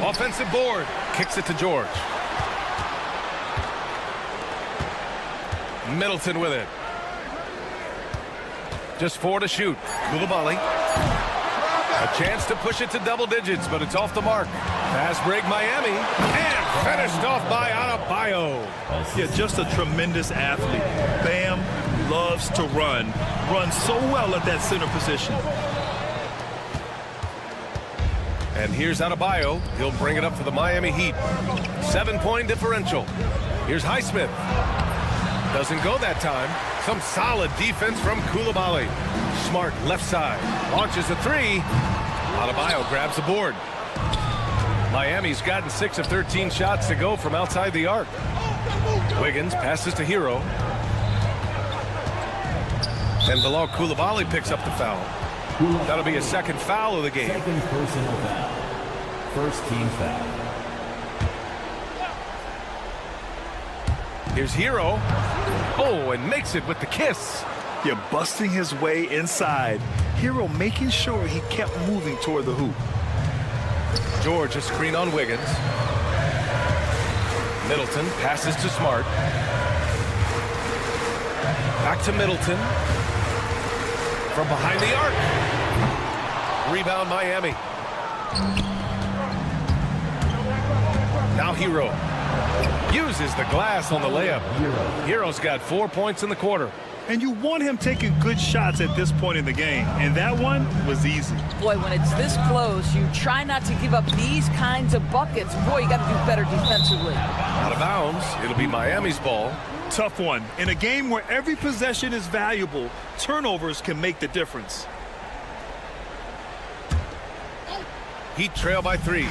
Offensive board. Kicks it to George. Middleton with it. Just 4 to shoot. Coulibaly. A chance to push it to double digits, but it's off the mark. Fast break Miami. And finished off by Adebayo. Yeah, just a tremendous athlete. Bam loves to run. Runs so well at that center position. And here's Adebayo. He'll bring it up for the Miami Heat. 7-point differential. Here's Highsmith. Doesn't go that time. Some solid defense from Coulibaly. Smart left side. Launches a 3. Adebayo grabs the board. Miami's gotten 6 of 13 shots to go from outside the arc. Wiggins passes to Hero. And Bilal Coulibaly picks up the foul. That'll be a 2nd foul of the game. 2nd personal foul. 1st team foul. Here's Hero. Oh, and makes it with the kiss. Yeah, busting his way inside. Hero making sure he kept moving toward the hoop. George a screen on Wiggins. Middleton passes to Smart. Back to Middleton. From behind the arc. Rebound Miami. Now Hero. Uses the glass on the layup. Hero's got 4 points in the quarter. And you want him taking good shots at this point in the game. And that one was easy. Boy, when it's this close, you try not to give up these kinds of buckets. Boy, you got to do better defensively. Out of bounds. It'll be Miami's ball. Tough one. In a game where every possession is valuable, turnovers can make the difference. Heat trail by 3.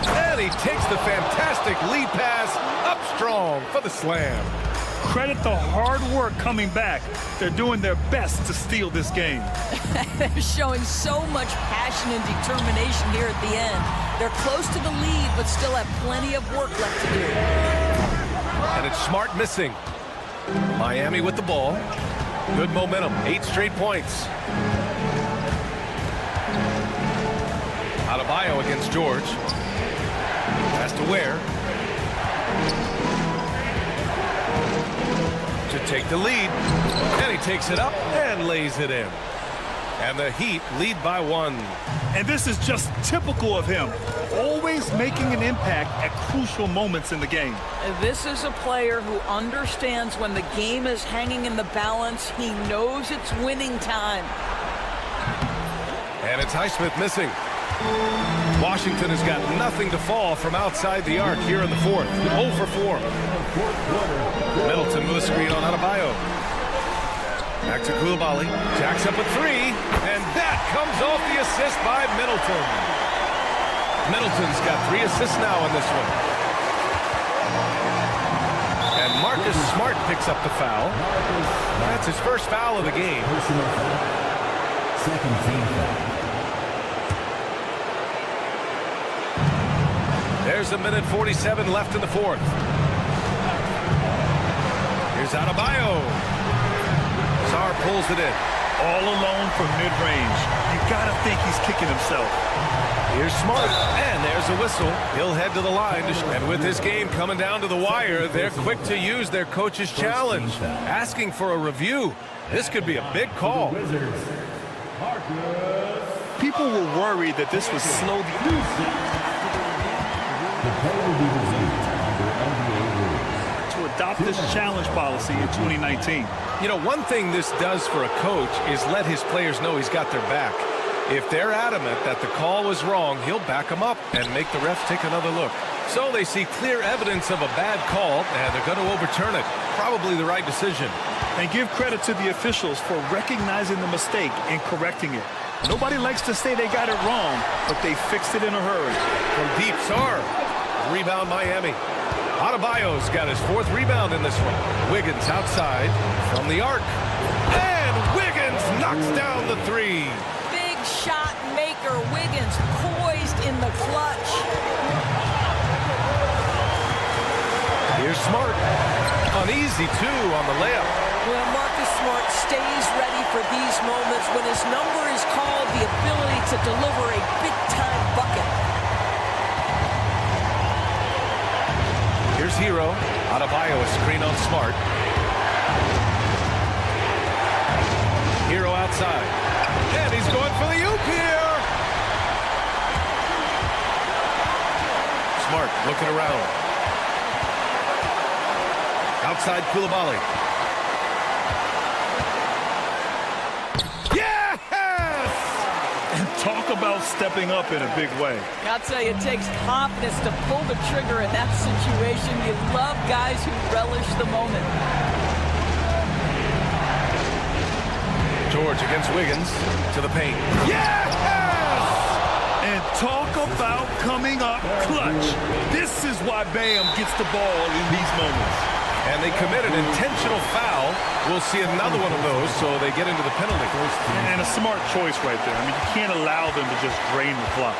And he takes the fantastic lead pass up strong for the slam. Credit the hard work coming back. They're doing their best to steal this game. They're showing so much passion and determination here at the end. They're close to the lead, but still have plenty of work left to do. And it's Smart missing. Miami with the ball. Good momentum. 8 straight points. Adebayo against George. Has to Ware. To take the lead. And he takes it up and lays it in. And the Heat lead by 1. And this is just typical of him. Always making an impact at crucial moments in the game. This is a player who understands when the game is hanging in the balance. He knows it's winning time. And it's Highsmith missing. Washington has got nothing to fall from outside the arc here in the 4th. 0 for 4. Middleton with a screen on Adebayo. Back to Coulibaly. Jacks up a 3. And that comes off the assist by Middleton. Middleton's got 3 assists now in this one. And Marcus Smart picks up the foul. That's his 1st foul of the game. 2nd team foul. There's a minute 47 left in the 4th. Here's Adebayo. Sarr pulls it in. All alone from mid-range. You gotta think he's kicking himself. Here's Smart, and there's a whistle. He'll head to the line. And with this game coming down to the wire, they're quick to use their coach's challenge, asking for a review. This could be a big call. People were worried that this would slow the... to adopt this challenge policy in 2019. You know, one thing this does for a coach is let his players know he's got their back. If they're adamant that the call was wrong, he'll back them up and make the refs take another look. So they see clear evidence of a bad call, and they're going to overturn it. Probably the right decision. And give credit to the officials for recognizing the mistake and correcting it. Nobody likes to say they got it wrong, but they fixed it in a hurry. From deep, Sarr Rebound Miami. Adebayo's got his 4th rebound in this one. Wiggins outside from the arc. And Wiggins knocks down the 3. Big shot maker. Wiggins poised in the clutch. Here's Smart. An easy 2 on the layup. Well, Marcus Smart stays ready for these moments when his number is called, the ability to deliver a big-time bucket. Here's Hero. Adebayo a screen on Smart. Hero outside. And he's going for the oop here. Smart looking around. Outside Koulibaly. Yes! And talk about stepping up in a big way. I'll tell you, it takes confidence to pull the trigger in that situation. You love guys who relish the moment. George against Wiggins to the paint. Yes! And talk about coming up clutch. This is why Bam gets the ball in these moments. And they commit an intentional foul. We'll see another one of those, so they get into the penalty. And a smart choice right there. I mean, you can't allow them to just drain the clock.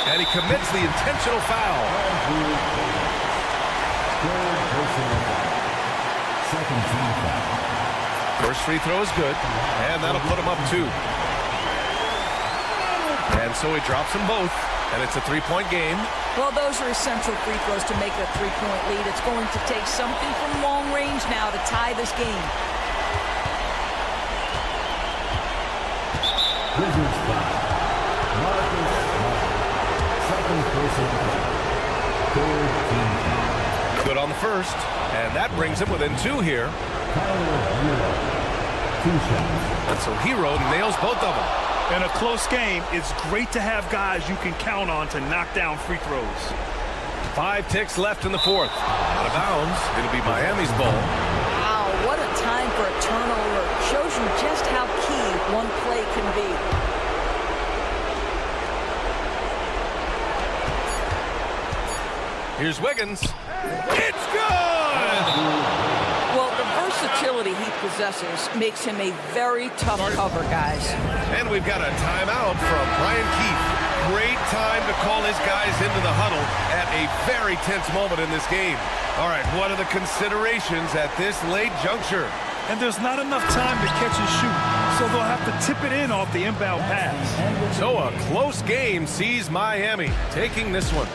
And he commits the intentional foul. Second team foul. First free throw is good, and that'll put him up 2. And so he drops them both, and it's a 3-point game. Well, those are essential free throws to make a 3-point lead. It's going to take something from long range now to tie this game. Wizards foul. Marcus Smart. Second personal foul. Third team foul. Good on the first, and that brings him within 2 here. Tyler Hero. 2 shots. And so Hero nails both of them. In a close game, it's great to have guys you can count on to knock down free throws. 5 ticks left in the 4th. Out of bounds. It'll be Miami's ball. Wow, what a time for a turnover. Shows you just how key one play can be. Here's Wiggins. It's good! Well, the versatility he possesses makes him a very tough cover, guys. And we've got a timeout from Brian Keefe. Great time to call his guys into the huddle at a very tense moment in this game. All right, what are the considerations at this late juncture? And there's not enough time to catch and shoot, so they'll have to tip it in off the inbound pass. So a close game sees Miami taking this one.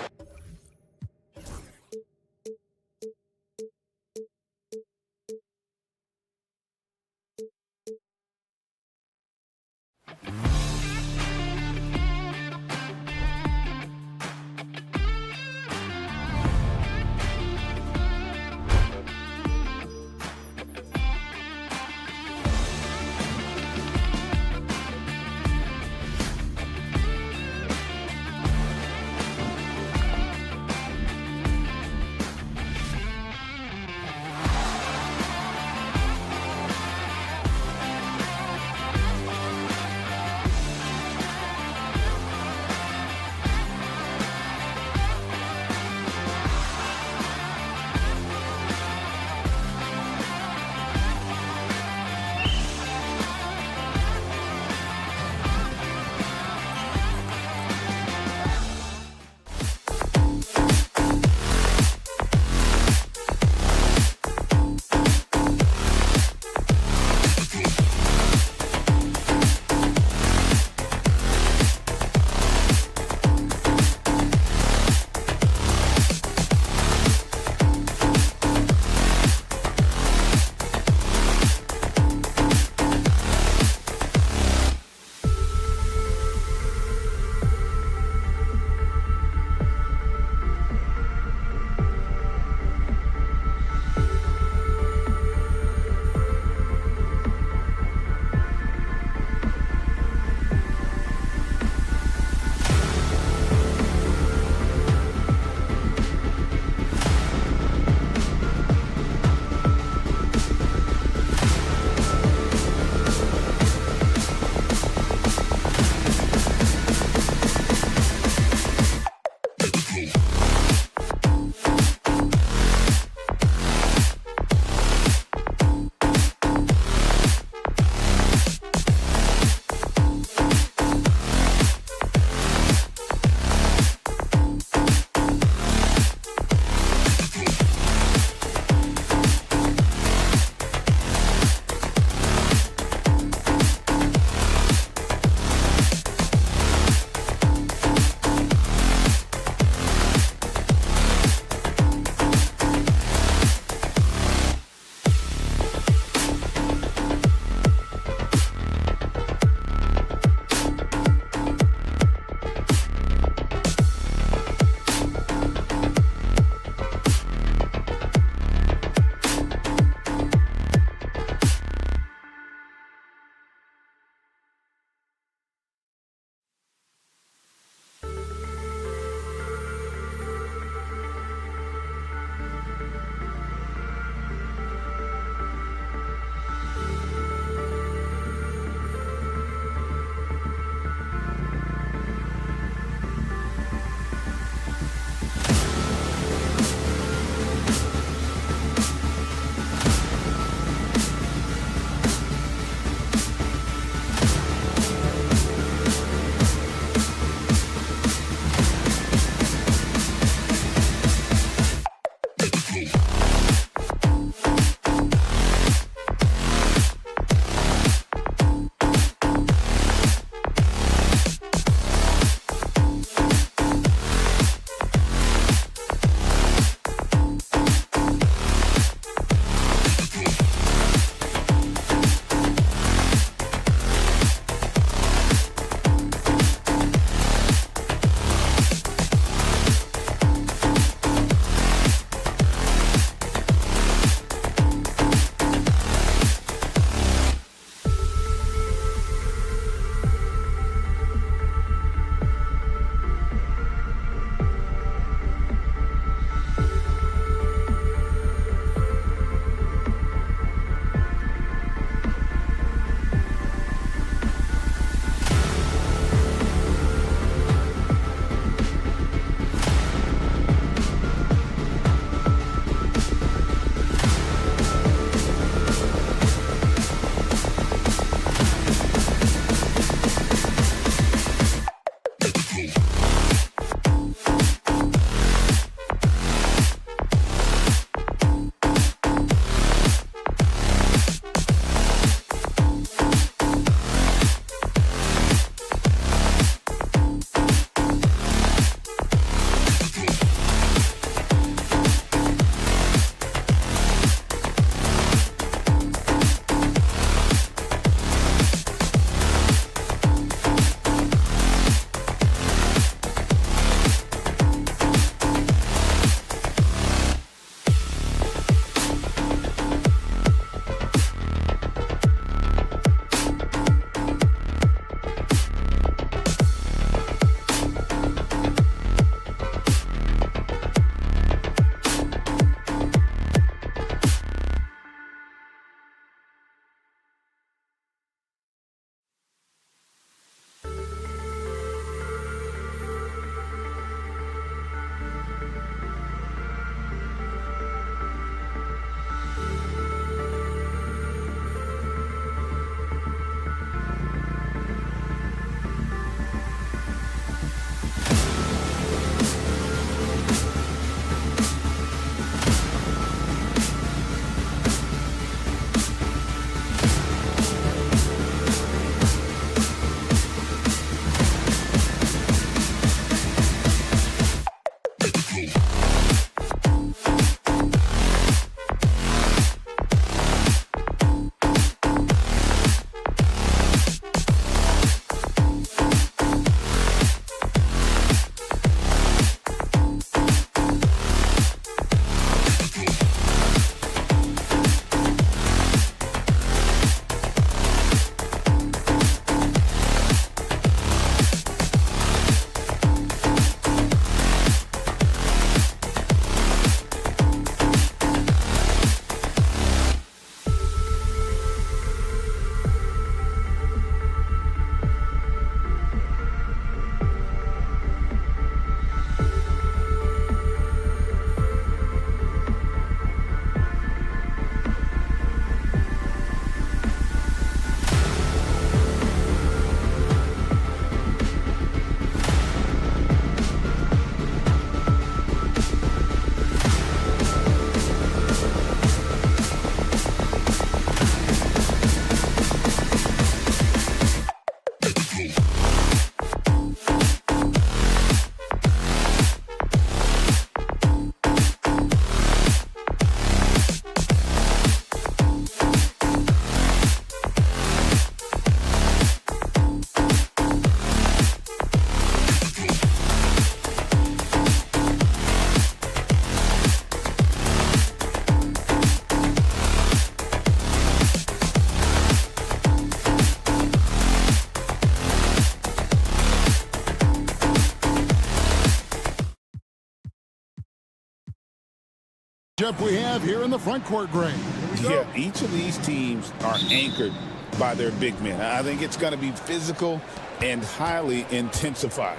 Up we have here in the front court, Greg. Yeah, each of these teams are anchored by their big men. I think it's going to be physical and highly intensified.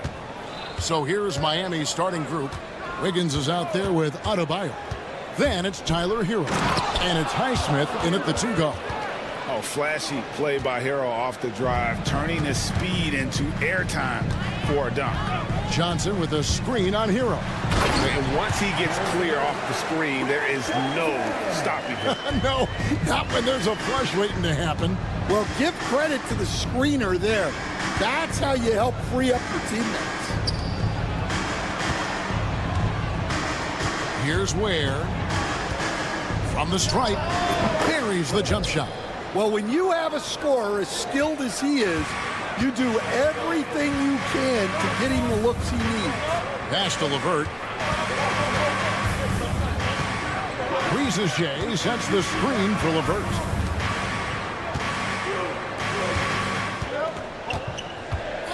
So here's Miami's starting group. Wiggins is out there with Adebayo. Then it's Tyler Hero. And it's Highsmith in at the 2-guard. Oh, flashy play by Hero off the drive, turning his speed into airtime for a dunk. Johnson with a screen on Hero. And once he gets clear off the screen, there is no stopping him. No, not when there's a flush waiting to happen. Well, give credit to the screener there. That's how you help free up your teammates. Here's Ware. From the stripe, buries the jump shot. Well, when you have a scorer as skilled as he is, you do everything you can to get him the looks he needs. Pass to LeVert. Rizachet sets the screen for LeVert.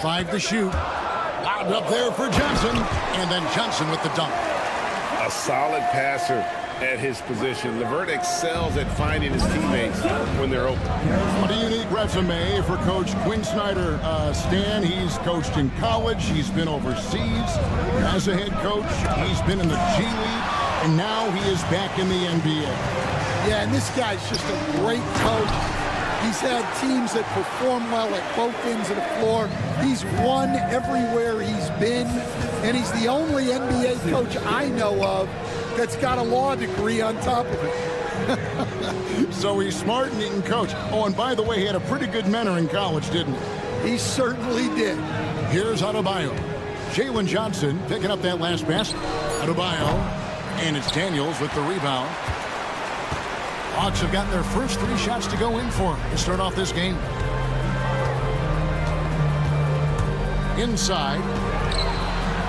Five to shoot. Lobbed up there for Johnson. And then Johnson with the dunk. A solid passer at his position. LeVert excels at finding his teammates when they're open. What a unique resume for Coach Quinn Snyder. Stan, he's coached in college. He's been overseas as a head coach. He's been in the G League. And now he is back in the NBA. Yeah, and this guy's just a great coach. He's had teams that perform well at both ends of the floor. He's won everywhere he's been. And he's the only NBA coach I know of that's got a law degree on top of it. So he's smart and he can coach. Oh, and by the way, he had a pretty good mentor in college, didn't he? He certainly did. Here's Adebayo. Jalen Johnson picking up that last basket. Adebayo. And it's Daniels with the rebound. Hawks have gotten their first 3 shots to go in for to start off this game. Inside.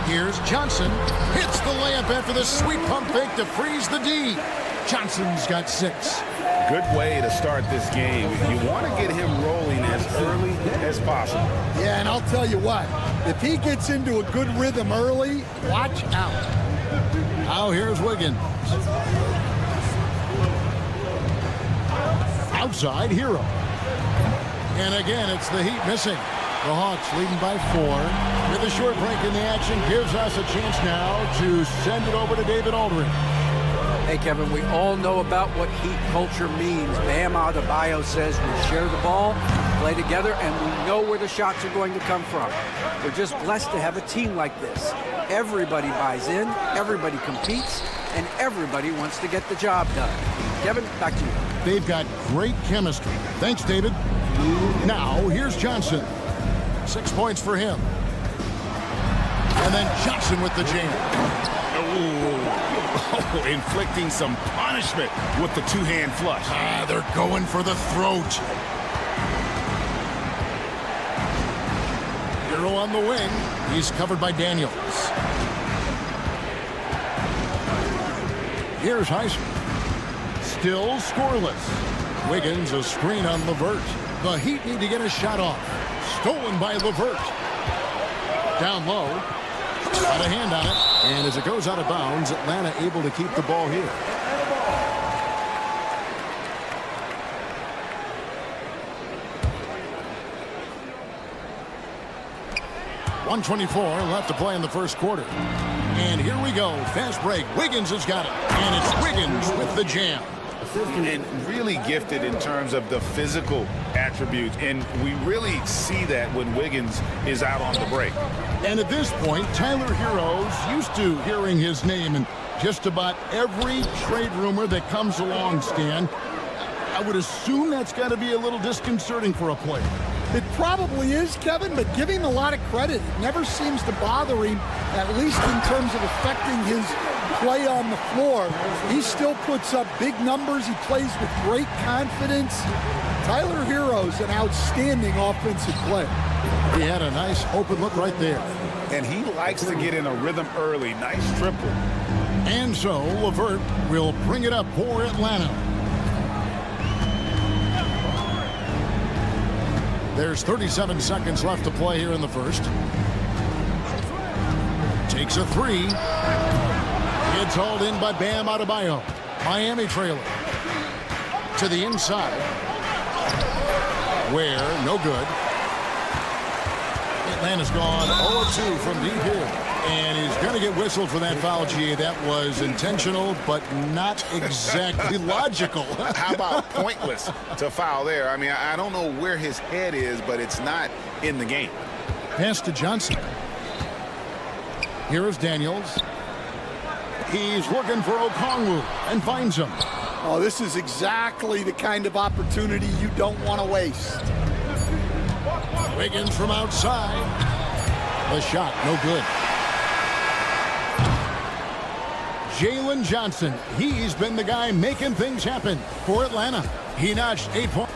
Here's Johnson. Hits the layup after the sweet pump fake to freeze the D. Johnson's got 6. Good way to start this game. You want to get him rolling as early as possible. Yeah, and I'll tell you what. If he gets into a good rhythm early, watch out. Now here's Wiggins. Outside, Hero. And again, it's the Heat missing. The Hawks leading by 4. With a short break in the action, gives us a chance now to send it over to David Aldridge. Hey, Kevin, we all know about what Heat culture means. Bam Adebayo says we share the ball, play together, and we know where the shots are going to come from. We're just blessed to have a team like this. Everybody buys in, everybody competes, and everybody wants to get the job done. Kevin, back to you. They've got great chemistry. Thanks, David. Now, here's Johnson. 6 points for him. And then Johnson with the jam. Oh, inflicting some punishment with the 2-hand flush. They're going for the throat. Hero on the wing. He's covered by Daniels. Here's Highsmith. Still scoreless. Wiggins a screen on LeVert. The Heat need to get a shot off. Stolen by LeVert. Down low. Got a hand on it. And as it goes out of bounds, Atlanta able to keep the ball here. .124 left to play in the first quarter. And here we go. Fast break. Wiggins has got it. And it's Wiggins with the jam. And really gifted in terms of the physical attributes. And we really see that when Wiggins is out on the break. And at this point, Tyler Hero's used to hearing his name in just about every trade rumor that comes along, Stan. I would assume that's got to be a little disconcerting for a player. It probably is, Kevin, but give him a lot of credit. It never seems to bother him, at least in terms of affecting his play on the floor. He still puts up big numbers. He plays with great confidence. Tyler Hero's an outstanding offensive player. He had a nice open look right there. And he likes to get in a rhythm early. Nice triple. And so LeVert will bring it up for Atlanta. There's 37 seconds left to play here in the first. Takes a three. It's hauled in by Bam Adebayo. Miami trailer. To the inside. Where, no good. Atlanta's gone 0-2 from deep here. And he's going to get whistled for that foul, G. That was intentional, but not exactly logical. How about pointless to foul there? I mean, I don't know where his head is, but it's not in the game. Pass to Johnson. Here is Daniels. He's looking for Okongwu and finds him. Oh, this is exactly the kind of opportunity you don't want to waste. Wiggins from outside. The shot, no good. Jalen Johnson, he's been the guy making things happen for Atlanta. He notched 8 points.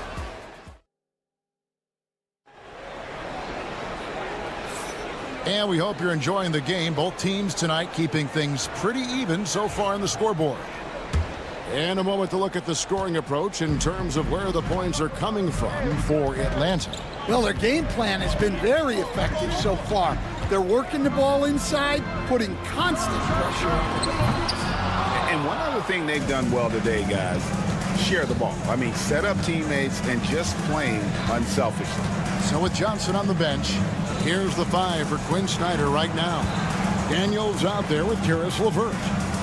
And we hope you're enjoying the game. Both teams tonight keeping things pretty even so far in the scoreboard. And a moment to look at the scoring approach in terms of where the points are coming from for Atlanta. Well, their game plan has been very effective so far. They're working the ball inside, putting constant pressure on the defense. And one other thing they've done well today, guys, share the ball. I mean, set up teammates and just playing unselfishly. So with Johnson on the bench, here's the 5 for Quinn Snyder right now. Daniels out there with Karis LeVert.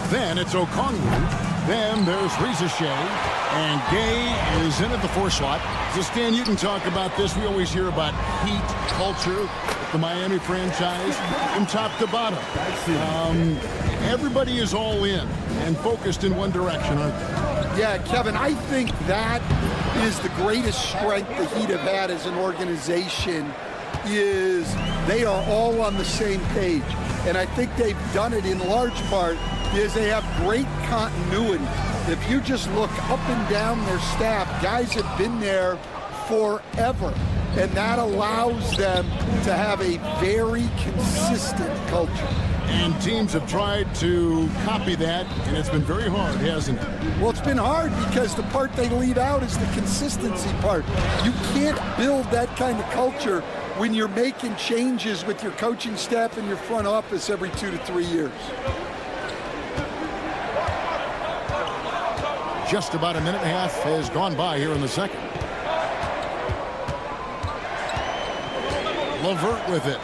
Then it's Okongwu. Then there's Rizachet, and Gay is in at the 4 slot. So, Stan, you can talk about this. We always hear about heat culture, the Miami franchise, from top to bottom. Everybody is all in and focused in one direction, aren't they? Yeah, Kevin, I think that is the greatest strength the Heat have had as an organization, is they are all on the same page. And I think they've done it in large part because they have great continuity. If you just look up and down their staff, guys have been there forever. And that allows them to have a very consistent culture. And teams have tried to copy that, and it's been very hard, hasn't it? Well, it's been hard because the part they leave out is the consistency part. You can't build that kind of culture when you're making changes with your coaching staff and your front office every 2 to 3 years. Just about a minute and a half has gone by here in the second. LeVert with it.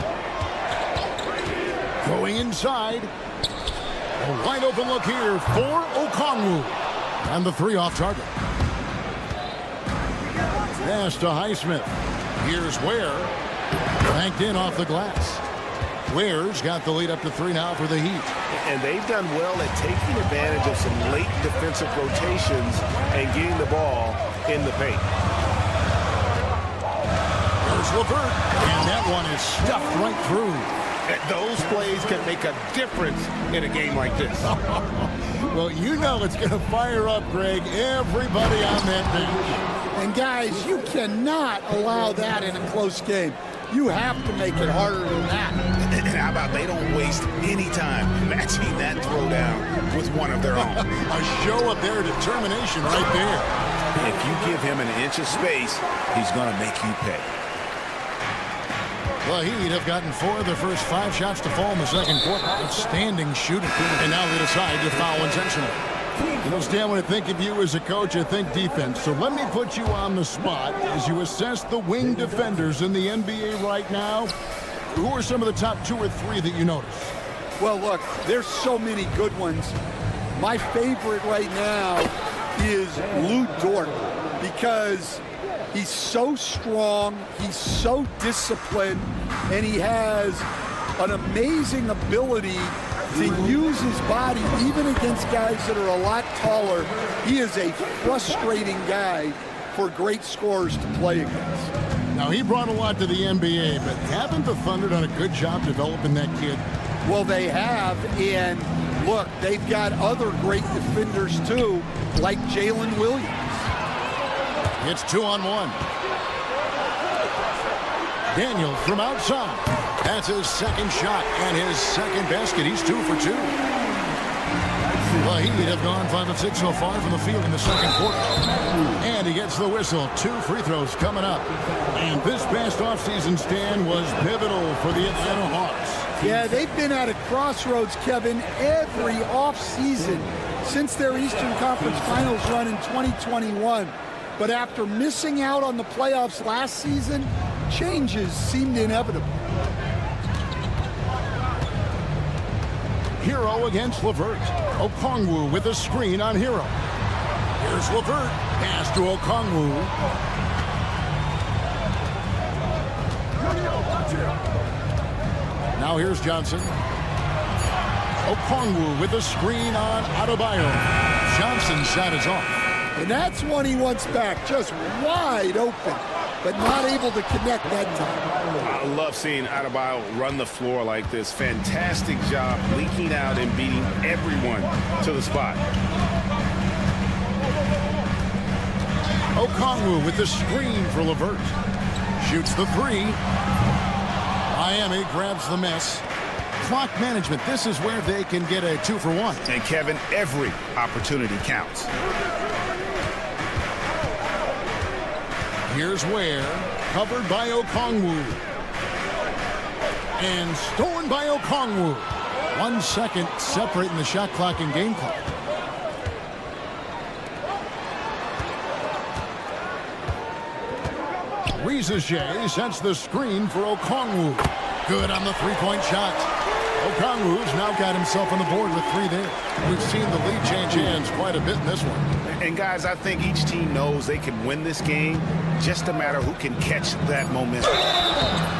Going inside. A wide open look here for Okongwu. And the 3 off target. Pass to Highsmith. Here's Ware. Banked in off the glass. Ware's got the lead up to 3 now for the Heat. And they've done well at taking advantage of some late defensive rotations and getting the ball in the paint. There's LeVert, and that one is stuffed right through. Those plays can make a difference in a game like this. Well, you know it's going to fire up, Greg, everybody on that bench. And guys, you cannot allow that in a close game. You have to make it harder than that. And how about they don't waste any time matching that throwdown with one of their own? A show of their determination right there. If you give him an inch of space, he's going to make you pay. The Heat have gotten 4 of their first 5 shots to fall in the second quarter. Outstanding shooting. And now they decide to foul intentionally. You know, Stan, when I think of you as a coach, I think defense. So let me put you on the spot as you assess the wing defenders in the NBA right now. Who are some of the top 2 or 3 that you notice? Well, look, there's so many good ones. My favorite right now is Lou Dort because he's so strong, he's so disciplined, and he has an amazing ability to use his body even against guys that are a lot taller. He is a frustrating guy for great scorers to play against. Now, he brought a lot to the NBA, but haven't the Thunder done a good job developing that kid? Well, they have, and look, they've got other great defenders too, like Jalen Williams. It's 2-on-1. Daniel from outside. That's his second shot and his second basket. He's 2 for 2. The Heat have gone 5 of 6 so far from the field in the second quarter. And he gets the whistle. 2 free throws coming up. And this past offseason stand was pivotal for the Atlanta Hawks. Yeah, they've been at a crossroads, Kevin, every offseason since their Eastern Conference Finals run in 2021. But after missing out on the playoffs last season, changes seemed inevitable. Hero against LeVert. Okongwu with a screen on Hero. Here's LeVert. Pass to Okongwu. Now here's Johnson. Okongwu with a screen on Adebayo. Johnson's shot is off. And that's one he wants back, just wide open, but not able to connect that time. I love seeing Adebayo run the floor like this. Fantastic job leaking out and beating everyone to the spot. Okongwu with the screen for LeVert. Shoots the 3. Miami grabs the miss. Clock management. This is where they can get a 2 for 1. And Kevin, every opportunity counts. Here's Ware, covered by Okongwu. And stolen by Okongwu. 1 second separating the shot clock and game clock. Rizajay sets the screen for Okongwu. Good on the three-point shot. Okongwu's now got himself on the board with 3 there. We've seen the lead change hands quite a bit in this one. And guys, I think each team knows they can win this game. Just a matter who can catch that momentum.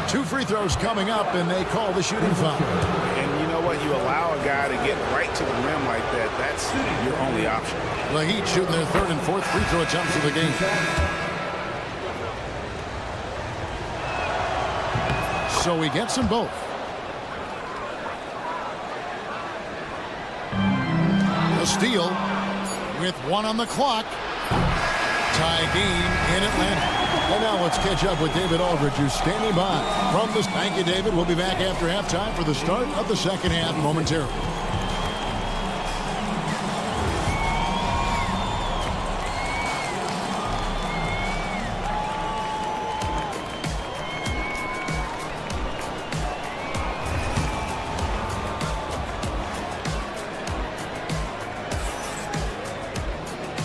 2 free throws coming up, and they call the shooting foul. And you know what? You allow a guy to get right to the rim like that. That's your only option. The Heat shooting their 3rd and 4th free throw attempts of the game. So he gets them both. The steal with 1 on the clock. Tie game in Atlanta. And now let's catch up with David Aldridge, who's standing by from the... Thank you, David. We'll be back after halftime for the start of the second half momentarily.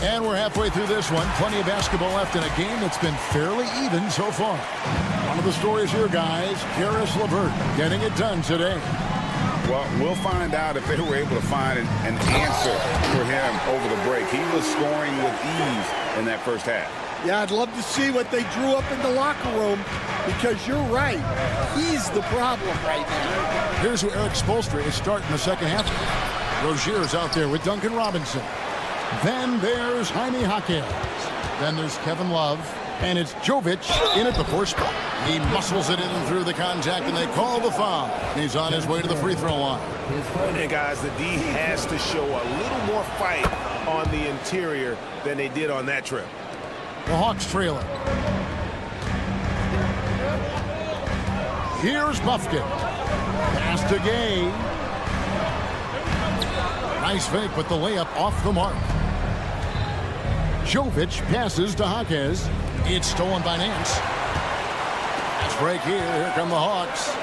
And we're halfway through this one. Plenty of basketball left in a game that's been fairly even so far. One of the stories here, guys, Caris LeVert getting it done today. Well, we'll find out if they were able to find an answer for him over the break. He was scoring with ease in that first half. Yeah, I'd love to see what they drew up in the locker room, because you're right. He's the problem right now. Here's who Eric Spoelstra is starting the second half. Rozier's out there with Duncan Robinson. Then there's Jaime Jaquez. Then there's Kevin Love. And it's Jovic in at the 4th spot. He muscles it in through the contact, and they call the foul. He's on his way to the free throw line. And guys, the D has to show a little more fight on the interior than they did on that trip. The Hawks trailing. Here's Buffkin. Pass to Gay. Nice fake, but the layup off the mark. Jovic passes to Jaquez. It's stolen by Nance. Let's break here. Here come the Hawks.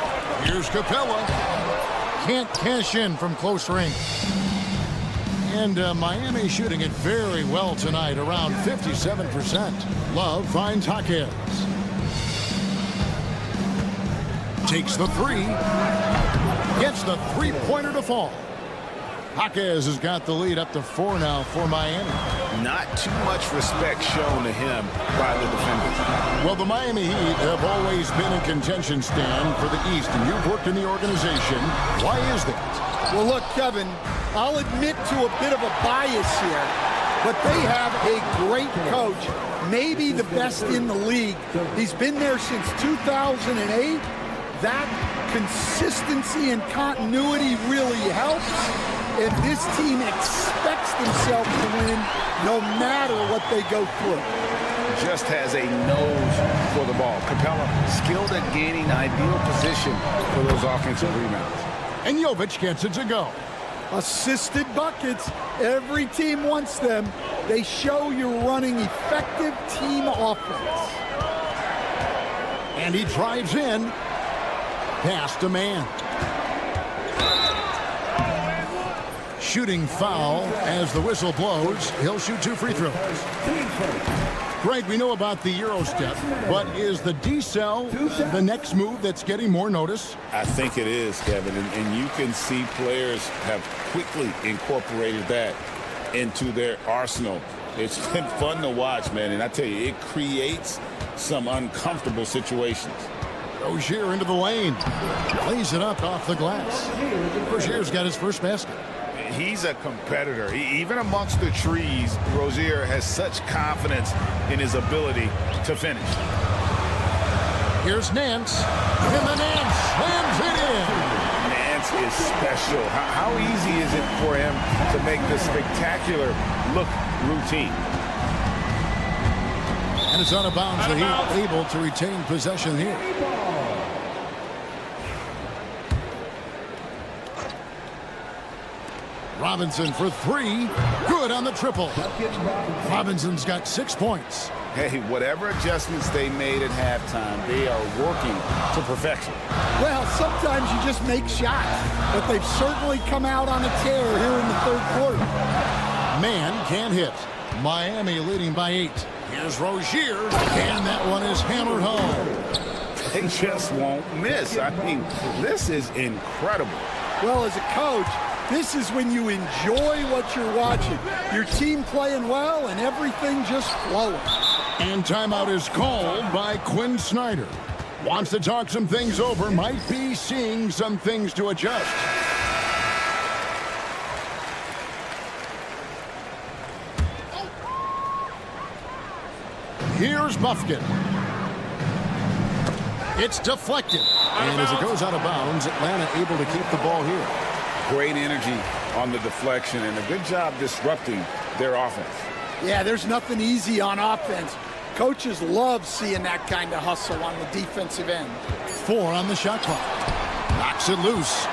Here's Capella. Can't cash in from close range. And Miami shooting it very well tonight, around 57%. Love finds Jaquez. Takes the 3. Gets the three-pointer to fall. Jaquez has got the lead up to 4 now for Miami. Not too much respect shown to him by the defenders. Well, the Miami Heat have always been a contention stand for the East, and you've worked in the organization. Why is that? Well, look, Kevin, I'll admit to a bit of a bias here. but they have a great coach, maybe the best in the league. He's been there since 2008. That consistency and continuity really helps, and this team expects themselves to win no matter what they go through. Just has a nose for the ball. Capella skilled at gaining ideal position for those offensive rebounds. And Jovic gets it to go. Assisted buckets. Every team wants them. They show you're running effective team offense. And he drives in. Pass to man. Shooting foul as the whistle blows. He'll shoot 2 free throws. Greg, we know about the Euro step, but is the decel the next move that's getting more notice? I think it is, Kevin, and you can see players have quickly incorporated that into their arsenal. It's been fun to watch, man, and I tell you, it creates some uncomfortable situations. Rozier into the lane. Lays it up off the glass. Rozier's got his first basket. He's a competitor. Even amongst the trees, Rozier has such confidence in his ability to finish. Here's Nance. And the Nance slams it in. Nance is special. How easy is it for him to make the spectacular look routine? And it's out of bounds, so he's able to retain possession here. Robinson for 3. Good on the triple. Robinson's got 6 points. Hey, whatever adjustments they made at halftime, they are working to perfection. Well, sometimes you just make shots, but they've certainly come out on a tear here in the third quarter. Man can't hit. Miami leading by 8. Here's Rozier, and that one is hammered home. They just won't miss. I mean, this is incredible. Well, as a coach, this is when you enjoy what you're watching. Your team playing well and everything just flowing. And timeout is called by Quinn Snyder. Wants to talk some things over, might be seeing some things to adjust. Here's Buffkin. It's deflected. And as it goes out of bounds, Atlanta able to keep the ball here. Great energy on the deflection and a good job disrupting their offense. Yeah, there's nothing easy on offense. Coaches love seeing that kind of hustle on the defensive end. 4 on the shot clock. Knocks it loose.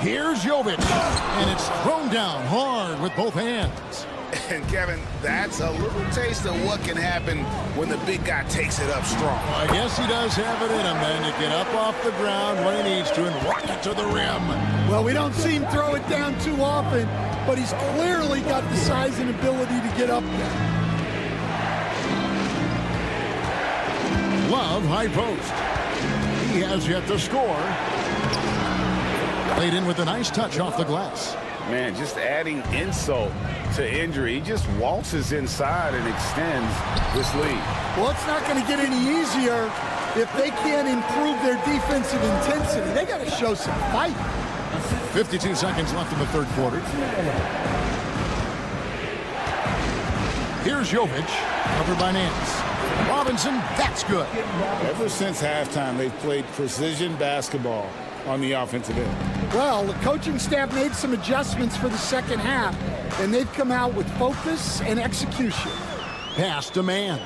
Here's Jovic. And it's thrown down hard with both hands. And, Kevin, that's a little taste of what can happen when the big guy takes it up strong. I guess he does have it in him, man, to get up off the ground when he needs to and rock it to the rim. Well, we don't see him throw it down too often, but he's clearly got the size and ability to get up there. Love high post. He has yet to score. Played in with a nice touch off the glass. Man, just adding insult to injury. He just waltzes inside and extends this lead. Well, it's not going to get any easier if they can't improve their defensive intensity. They got to show some fight. 52 seconds left in the third quarter. Here's Jovic, covered by Nance. Robinson, that's good. Ever since halftime, they've played precision basketball on the offensive end. Well, the coaching staff made some adjustments for the second half, and they've come out with focus and execution. Pass to man.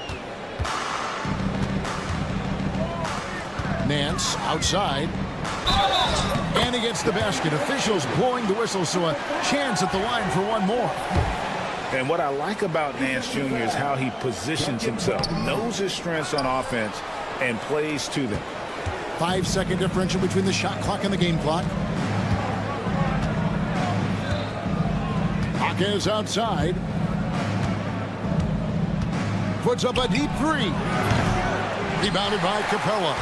Nance outside. And he gets the basket. Officials blowing the whistle, so a chance at the line for one more. And what I like about Nance Jr. is how he positions himself, knows his strengths on offense, and plays to them. 5-second differential between the shot clock and the game clock. Hawkins outside. Puts up a deep 3. Rebounded by Capella.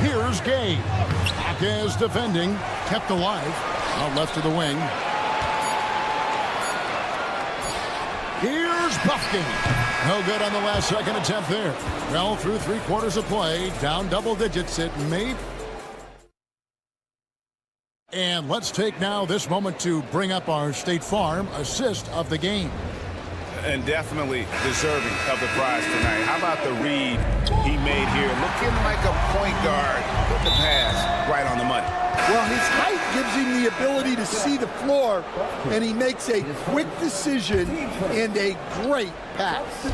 Here's Gay. Hawkins defending. Kept alive. Out left to the wing. Here's Buffkin. No good on the last second attempt there. Well, through 3 quarters of play, down double digits, it may And let's take now this moment to bring up our State Farm assist of the game. And definitely deserving of the prize tonight. How about the read he made here? Looking like a point guard. Put the pass right on the money. Well, his height gives him the ability to see the floor, and he makes a quick decision and a great pass.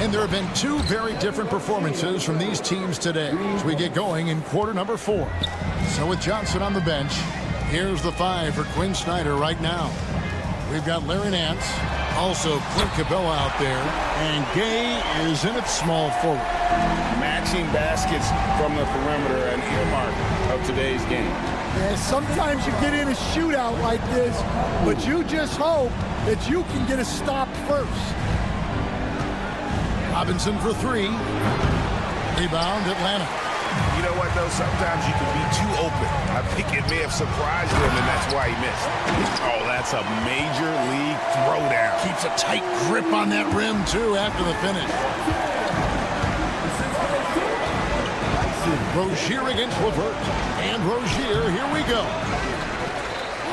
And there have been two very different performances from these teams today as we get going in quarter number 4. So with Johnson on the bench, here's the 5 for Quinn Snyder right now. We've got Larry Nance, also Clint Cabela out there, and Gay is in at small forward. Matching baskets from the perimeter, an earmark of today's game. And sometimes you get in a shootout like this, but you just hope that you can get a stop first. Robinson for 3. Rebound, Atlanta. You know what, though? Sometimes you can be too open. I think it may have surprised him, and that's why he missed. Oh, that's a major league throwdown. Keeps a tight grip on that rim, too, after the finish. Rozier against Levert. And Rozier, here we go.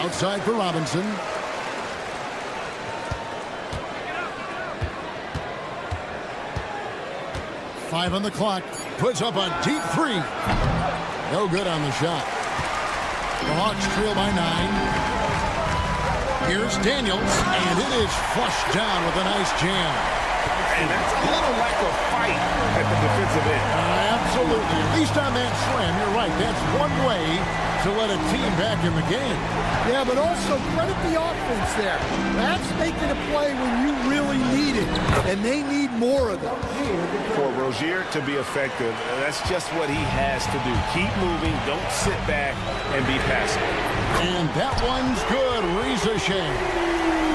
Outside for Robinson. Five on the clock. Puts up a deep 3. No good on the shot. The Hawks trail by 9. Here's Daniels, and it is flushed down with a nice jam. And that's a little lack of fight at the defensive end. Absolutely. At least on that slam, you're right. That's one way to let a team back in the game. Yeah, but also credit the offense there. That's making a play when you really need it, and they need more of them. For Rozier to be effective, that's just what he has to do. Keep moving, don't sit back and be passive. And that one's good. Ricochet.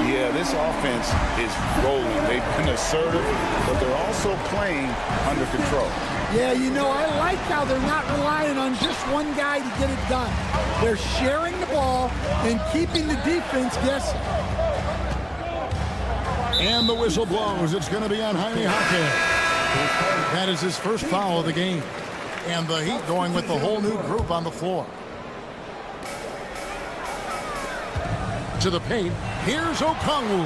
Yeah, this offense is rolling. They've been assertive, but they're also playing under control. Yeah, you know, I like how they're not relying on just one guy to get it done. They're sharing the ball and keeping the defense guessing. And the whistle blows. It's going to be on Jaime Jaquez. That is his first foul of the game. And the Heat going with the whole new group on the floor. To the paint. Here's Okongwu.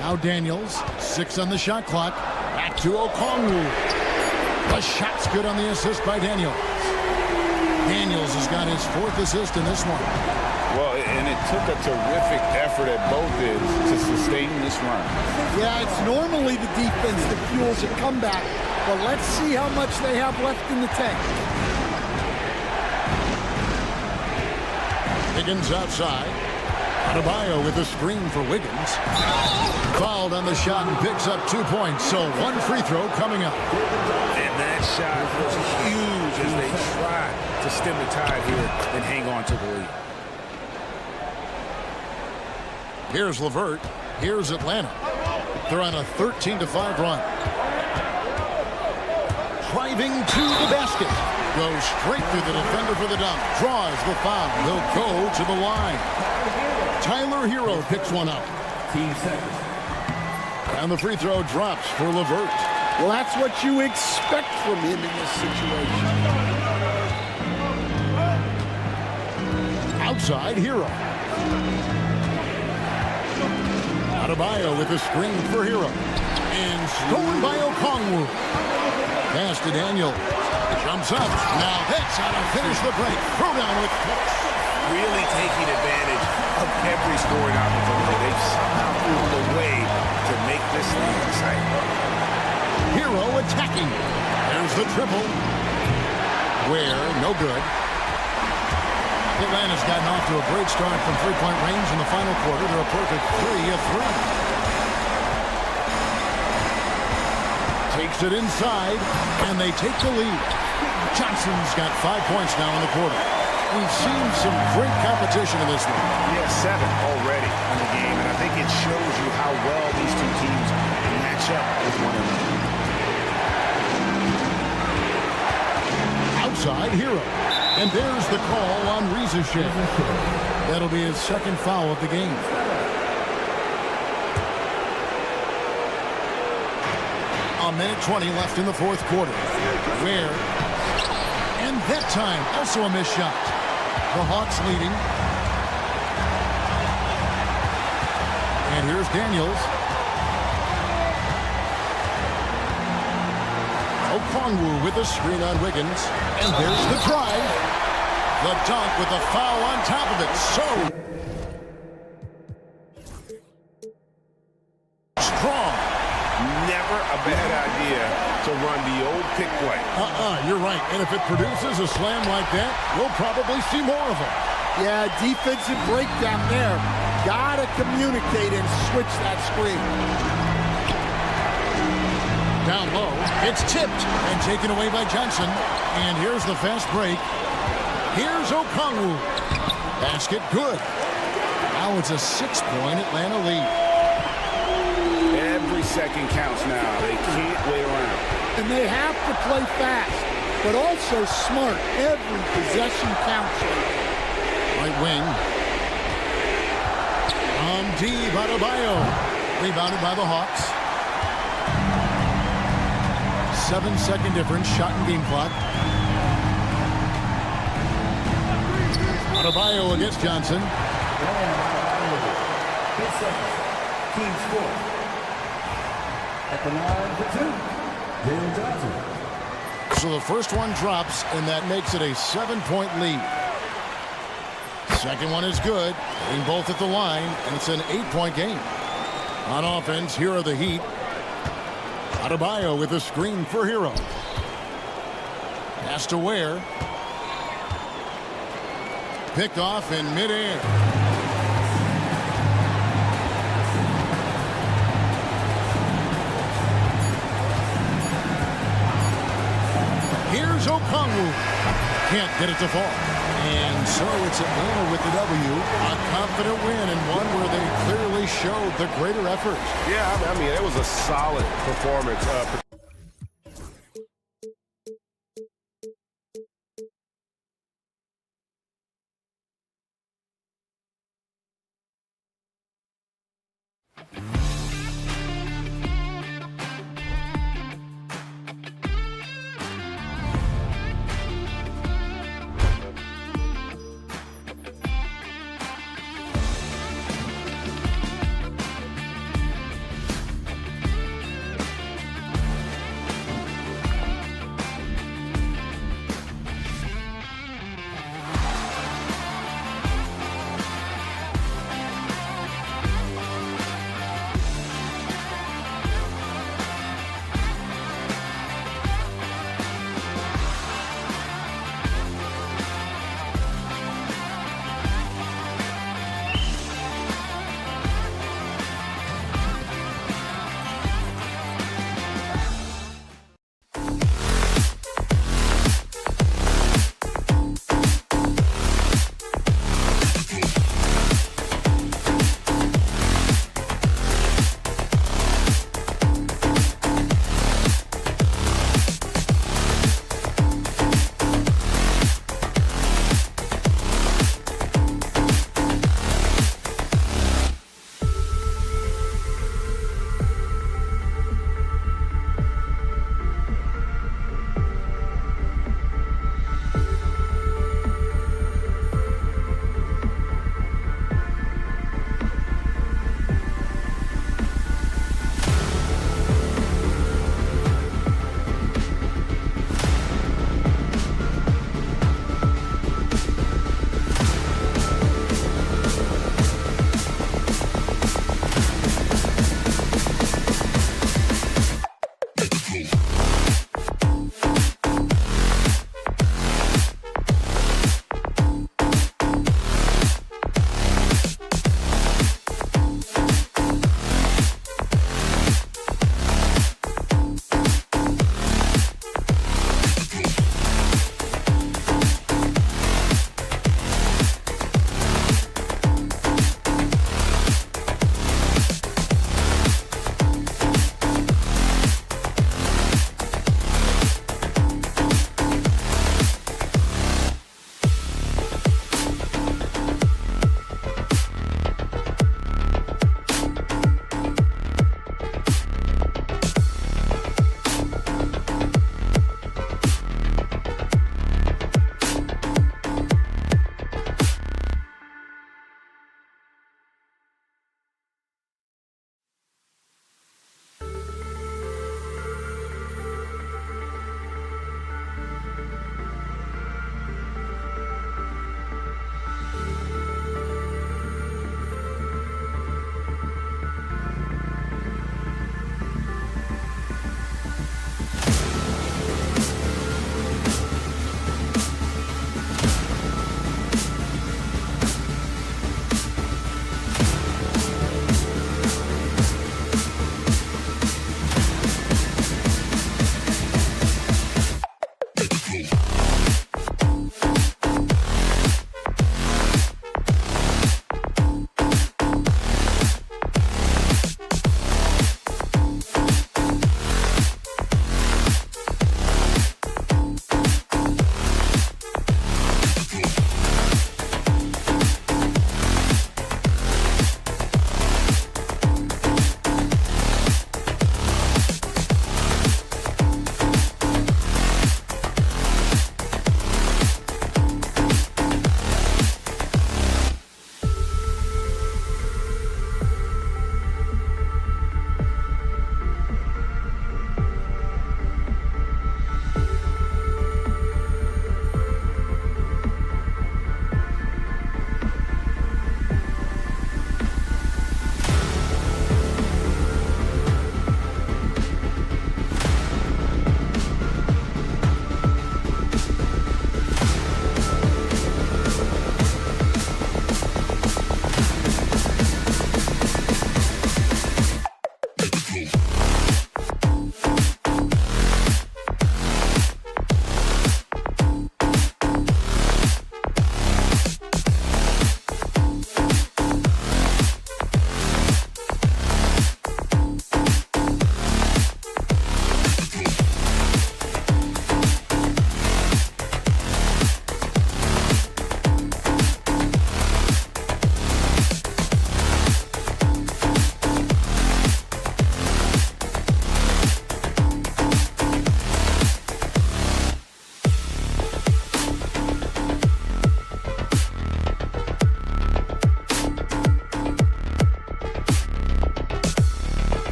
Now Daniels. 6 on the shot clock. Back to Okongwu. The shot's good on the assist by Daniels. Daniels has got his 4th assist in this one. Well, and it took a terrific effort at both ends to sustain this run. Yeah, it's normally the defense that fuels a comeback, but let's see how much they have left in the tank. Wiggins outside. Adebayo with a screen for Wiggins. Fouled on the shot and picks up 2 points. So 1 free throw coming up. And that shot was huge as they tried to stem the tide here and hang on to the lead. Here's Levert. Here's Atlanta. They're on a 13-5 run. Driving to the basket. Goes straight through the defender for the dunk. Draws the foul. He'll go to the line. Tyler Hero picks one up. And the free throw drops for Levert. Well, that's what you expect from him in this situation. Outside, Hero. Adebayo with a screen for Hero. And stolen by Okongwu. Pass to Daniel. Jumps up. Now that's how to finish the break. Throw down with force. Really taking advantage of every scoring opportunity. They've somehow found a way to make this league exciting. Hero attacking. There's the triple. Where, no good. Atlanta's gotten off to a great start from three-point range in the final quarter. They're a perfect 3 of 3. Takes it inside, and they take the lead. Johnson's got 5 points now in the quarter. We've seen some great competition in this one. Yeah, 7 already in the game, and I think it shows you how well these two teams match up with one another. Outside, Hero. And there's the call on Ricochet. That'll be his 2nd foul of the game. A A minute 20 left in the fourth quarter. Ware. And that time, also a missed shot. The Hawks leading. And here's Daniels. Okongwu with the screen on Wiggins. And there's the drive. The dunk with the foul on top of it. So strong. Never a bad idea to run the old pick play. You're right. And if it produces a slam like that, we'll probably see more of them. Yeah, defensive breakdown there. Gotta communicate and switch that screen. Down low, it's tipped and taken away by Johnson. And here's the fast break. Here's Okongwu. Basket good. Now it's a 6-point Atlanta lead. Every second counts now. They can't wait around. And they have to play fast, but also smart. Every possession counts. Right wing. Deep Adebayo. Rebounded by the Hawks. 7-second difference. Shot and game clock. Adebayo against Johnson. Team score. At the line for two, Jalen Johnson. So the first one drops, and that makes it a 7-point lead. Second one is good. Getting both at the line, and it's an 8-point game. On offense, here are the Heat. Adebayo with a screen for Hero. Pass to Ware. Picked off in midair. Here's Okongwu. Can't get it to fall. And so it's Atlanta with the W. A confident win and one where they clearly showed the greater effort. Yeah, I mean, it was a solid performance.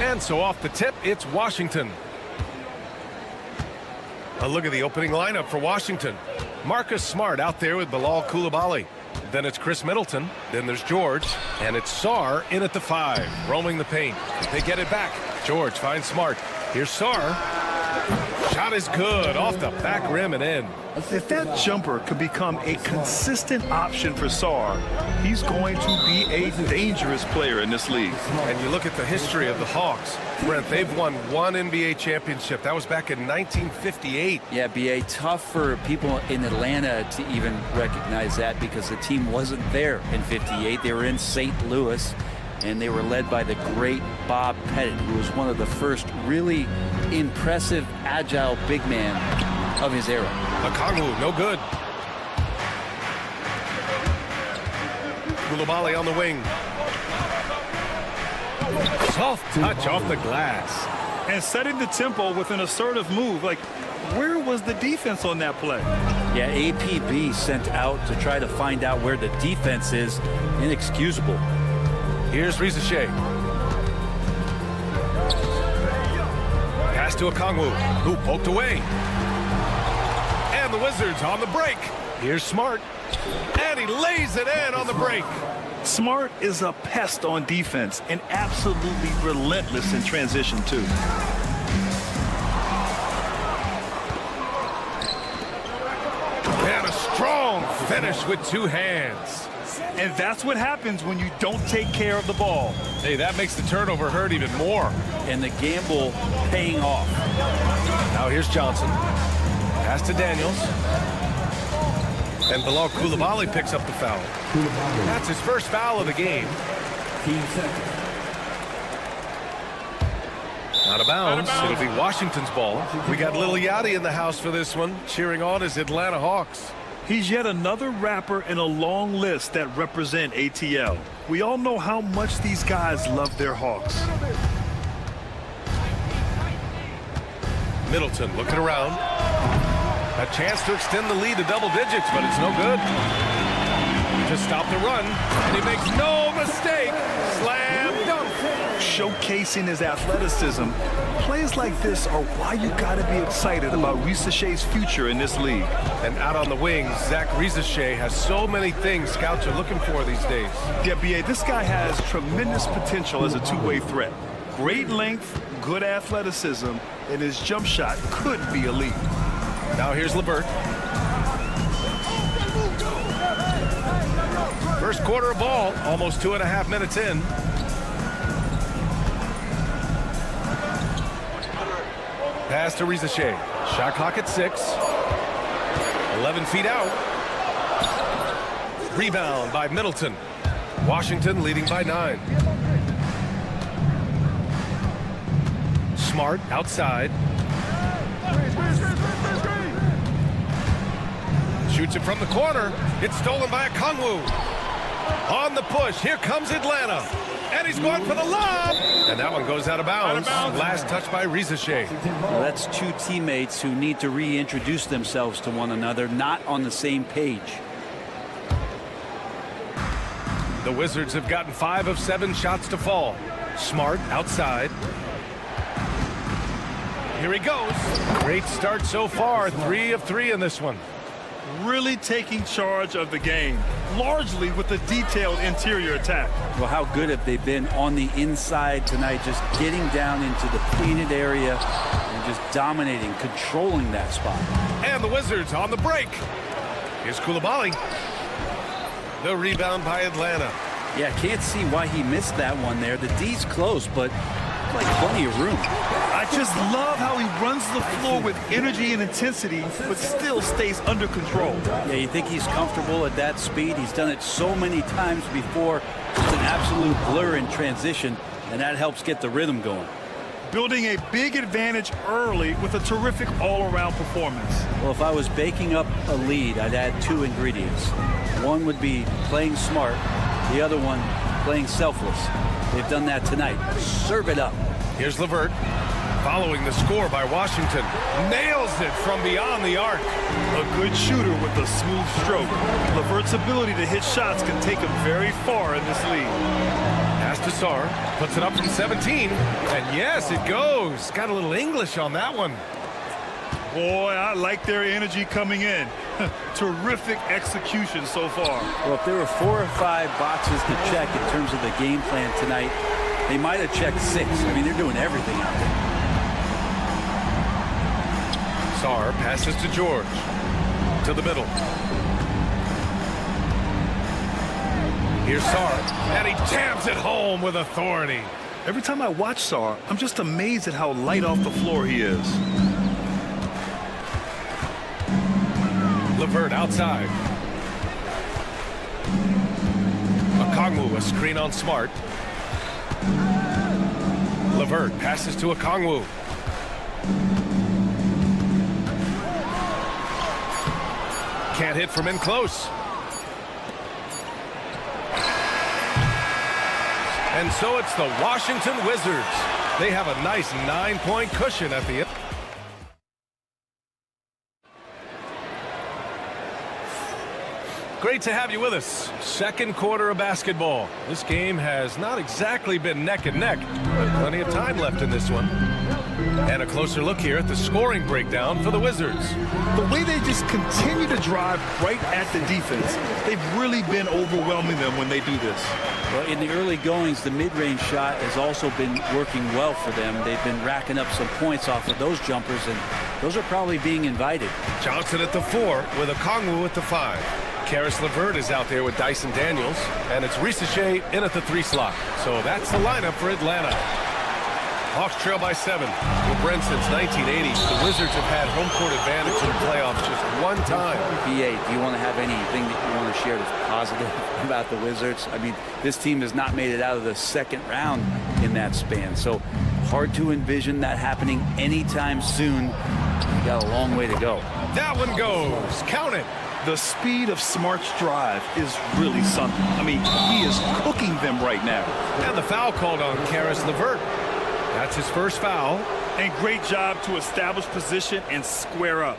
And so off the tip, it's Washington. A look at the opening lineup for Washington. Marcus Smart out there with Bilal Coulibaly. Then it's Chris Middleton. Then there's George. And it's Sarr in at the 5, roaming the paint. They get it back. George finds Smart. Here's Sarr. Shot is good off the back rim and in. If that jumper could become a consistent option for Sarr, he's going to be a dangerous player in this league. And you look at the history of the Hawks. Brent, they've won 1 NBA championship. That was back in 1958. Yeah, B.A., tough for people in Atlanta to even recognize that because the team wasn't there in 58. They were in St. Louis, and they were led by the great Bob Pettit, who was one of the first really impressive, agile big man of his era. Okongwu, no good. Coulibaly on the wing. Soft touch off the glass. And setting the tempo with an assertive move. Like, where was the defense on that play? Yeah, APB sent out to try to find out where the defense is. Inexcusable. Here's Riza. Pass to Okongwu, who poked away. And the Wizards on the break. Here's Smart. And he lays it in on the break. Smart is a pest on defense and absolutely relentless in transition, too. And a strong finish with 2 hands. And that's what happens when you don't take care of the ball. Hey, that makes the turnover hurt even more. And the gamble paying off. Now here's Johnson. Pass to Daniels. And Bilal Coulibaly picks up the foul. That's his first foul of the game. Out of bounds. It'll be Washington's ball. We got Lil Yachty in the house for this one, cheering on his Atlanta Hawks. He's yet another rapper in a long list that represent ATL. We all know how much these guys love their Hawks. Middleton looking around. A chance to extend the lead to double digits, but it's no good. To stop the run, and he makes no mistake. Slam dunk. Showcasing his athleticism. Plays like this are why you gotta be excited about Riza-Shay's future in this league. And out on the wings, Zach Riza-Shay has so many things scouts are looking for these days. Yeah, B.A., this guy has tremendous potential as a two-way threat. Great length, good athleticism, and his jump shot could be elite. Now here's LeVert. First quarter of ball, almost 2.5 minutes in. Pass to Riza-Shay. Shot clock at 6. 11 feet out. Rebound by Middleton. Washington leading by 9. Smart outside. Shoots it from the corner. It's stolen by Okongwu. On the push, here comes Atlanta. And he's going for the lob. And that one goes out of bounds. Last touch by Riza-Shay. Well, that's 2 teammates who need to reintroduce themselves to one another, not on the same page. The Wizards have gotten 5 of 7 shots to fall. Smart outside. Here he goes. Great start so far. 3 of 3 in this one. Really taking charge of the game, largely with a detailed interior attack. Well, how good have they been on the inside tonight, just getting down into the painted area and just dominating, controlling that spot. And the Wizards on the break. Here's Coulibaly. The rebound by Atlanta. Yeah, can't see why he missed that one there. The D's close, but like plenty of room. I just love how he runs the floor with energy and intensity, but still stays under control. Yeah, you think he's comfortable at that speed? He's done it so many times before. It's an absolute blur in transition, and that helps get the rhythm going. Building a big advantage early with a terrific all-around performance. Well, if I was baking up a lead, I'd add 2 ingredients. One would be playing smart. The other one, playing selfless. They've done that tonight. Serve it up. Here's LeVert. Following the score by Washington. Nails it from beyond the arc. A good shooter with a smooth stroke. LeVert's ability to hit shots can take him very far in this league. Pass to Sarr. Puts it up from 17. And yes, it goes. Got a little English on that one. Boy, I like their energy coming in. Terrific execution so far. Well, if there were 4 or 5 boxes to check in terms of the game plan tonight, they might have checked 6. I mean, they're doing everything out there. Sarr passes to George. To the middle. Here's Sarr, and he jams it home with authority. Every time I watch Sarr, I'm just amazed at how light off the floor he is. LeVert outside. Okongwu, a screen on Smart. LeVert passes to Okongwu. Can't hit from in close. And so it's the Washington Wizards. They have a nice 9-point cushion at the end. Great to have you with us. Second quarter of basketball. This game has not exactly been neck and neck, but plenty of time left in this one. And a closer look here at the scoring breakdown for the Wizards. The way they just continue to drive right at the defense, they've really been overwhelming them when they do this. Well, in the early goings, the mid-range shot has also been working well for them. They've been racking up some points off of those jumpers, and those are probably being invited. Johnson at the 4 with Okongwu at the 5. Caris LeVert is out there with Dyson Daniels, and it's Risacher in at the 3 slot. So that's the lineup for Atlanta. Hawks trail by 7. Well, Brent, since 1980, the Wizards have had home court advantage in the playoffs just one time. BA, do you want to have anything that you want to share that's positive about the Wizards? I mean, this team has not made it out of the second round in that span. So hard to envision that happening anytime soon. You got a long way to go. That one goes. Count it. The speed of Smart's drive is really something. I mean, he is cooking them right now. And the foul called on Caris LeVert. That's his first foul. And great job to establish position and square up.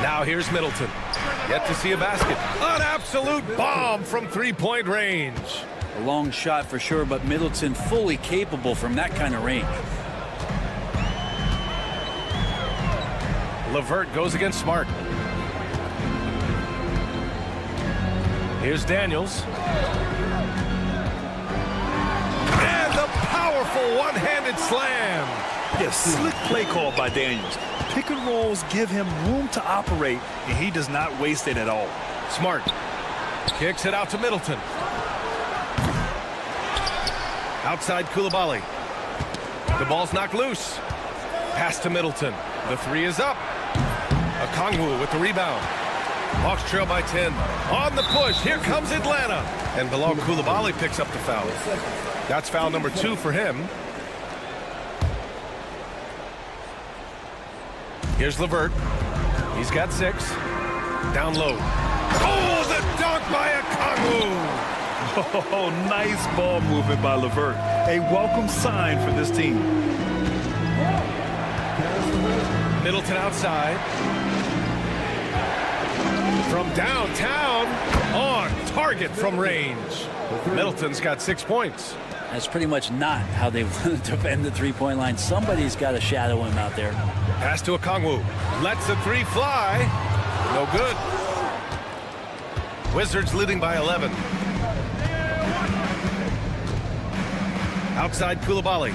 Now here's Middleton. Yet to see a basket. An absolute bomb from three-point range. A long shot for sure, but Middleton fully capable from that kind of range. LeVert goes against Smart. Here's Daniels. And the powerful one-handed slam. Yes, slick play call by Daniels. Pick and rolls give him room to operate, and he does not waste it at all. Smart kicks it out to Middleton. Outside Koulibaly. The ball's knocked loose. Pass to Middleton. The 3 is up. Okongwu with the rebound. Hawks trail by 10. On the push, here comes Atlanta. And Bilal Koulibaly picks up the foul. That's foul number 2 for him. Here's LeVert. He's got 6. Down low. Oh, the dunk by Okongwu. Oh, nice ball movement by LeVert. A welcome sign for this team. Middleton outside. From downtown, on target from range. Middleton's got 6 points. That's pretty much not how they want to defend the three-point line. Somebody's got to shadow him out there. Pass to Okongwu. Lets the 3 fly. No good. Wizards leading by 11. Outside Koulibaly.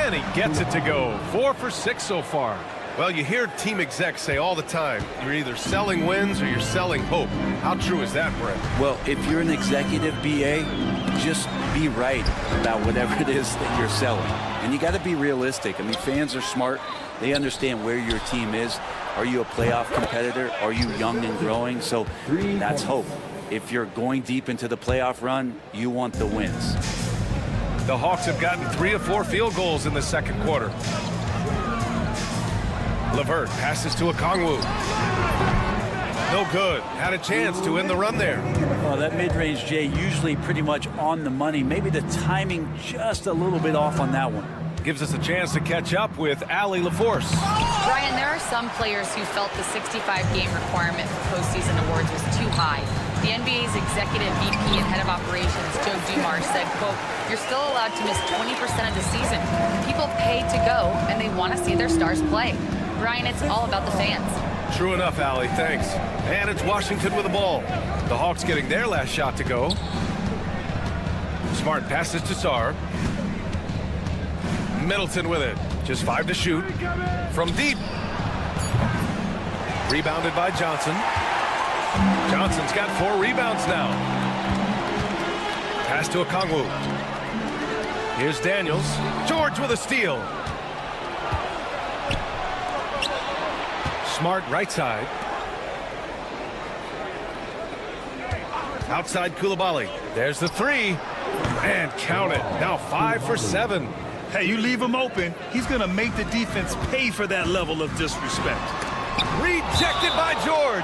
And he gets it to go. 4 for 6 so far. Well, you hear team execs say all the time, you're either selling wins or you're selling hope. How true is that, Brent? Well, if you're an executive BA, just be right about whatever it is that you're selling. And you got to be realistic. I mean, fans are smart. They understand where your team is. Are you a playoff competitor? Are you young and growing? So that's hope. If you're going deep into the playoff run, you want the wins. The Hawks have gotten 3 of 4 field goals in the second quarter. LeVert passes to Okongwu. No good. Had a chance to end the run there. Well, that mid-range, Jay, usually pretty much on the money. Maybe the timing just a little bit off on that one. Gives us a chance to catch up with Allie LaForce. Brian, there are some players who felt the 65-game requirement for postseason awards was too high. The NBA's executive VP and head of operations, Joe Dumars, said, quote, "You're still allowed to miss 20% of the season. People pay to go, and they want to see their stars play." Brian, it's all about the fans. True enough, Allie. Thanks. And it's Washington with the ball. The Hawks getting their last shot to go. Smart passes to Sarr. Middleton with it. Just 5 to shoot. From deep. Rebounded by Johnson. Johnson's got 4 rebounds now. Pass to Okongwu. Here's Daniels. George with a steal. Smart right side. Outside Koulibaly. There's the 3. And count it. Now 5 for 7. Hey, you leave him open, he's going to make the defense pay for that level of disrespect. Rejected by George.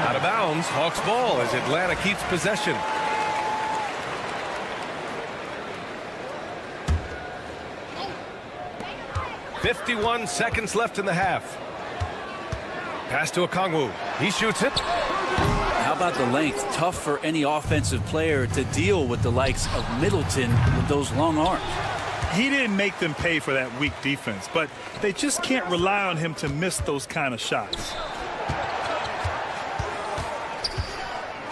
Out of bounds. Hawks ball as Atlanta keeps possession. .51 seconds left in the half. Pass to Okongwu. He shoots it. How about the length? Tough for any offensive player to deal with the likes of Middleton with those long arms. He didn't make them pay for that weak defense, but they just can't rely on him to miss those kind of shots.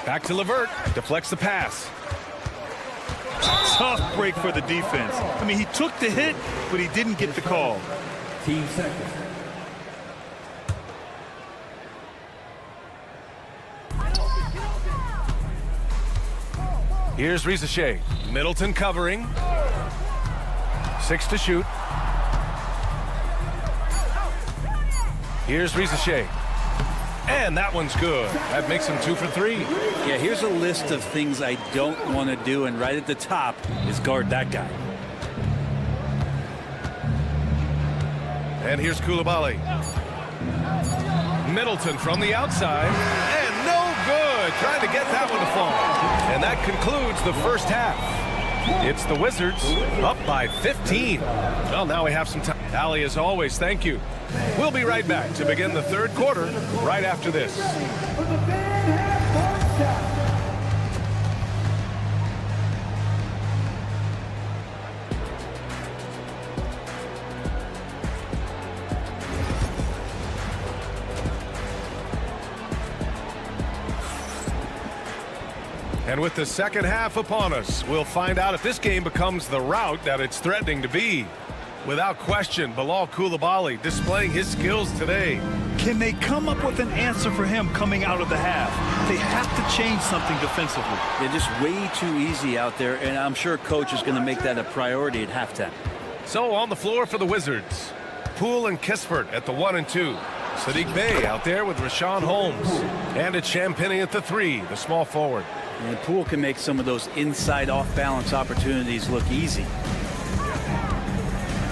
Back to LeVert. Deflects the pass. Tough break for the defense. I mean, he took the hit, but he didn't get the call. Team second. Here's Rizachet. Middleton covering. 6 to shoot. Here's Rizachet. And that one's good. That makes him 2 for 3. Yeah, here's a list of things I don't want to do, and right at the top is guard that guy. And here's Koulibaly. Middleton from the outside. And no good. Trying to get that one to fall. And that concludes the first half. It's the Wizards up by 15. Well, now we have some time. Allie, as always, thank you. We'll be right back to begin the third quarter right after this. And with the second half upon us, we'll find out if this game becomes the rout that it's threatening to be. Without question, Bilal Koulibaly displaying his skills today. Can they come up with an answer for him coming out of the half? They have to change something defensively. They're just way too easy out there, and I'm sure coach is going to make that a priority at halftime. So on the floor for the Wizards, Poole and Kispert at the 1 and 2. Sadiq Bey out there with Rashawn Holmes. And it's Champagnie at the 3, the small forward. And Poole can make some of those inside off-balance opportunities look easy.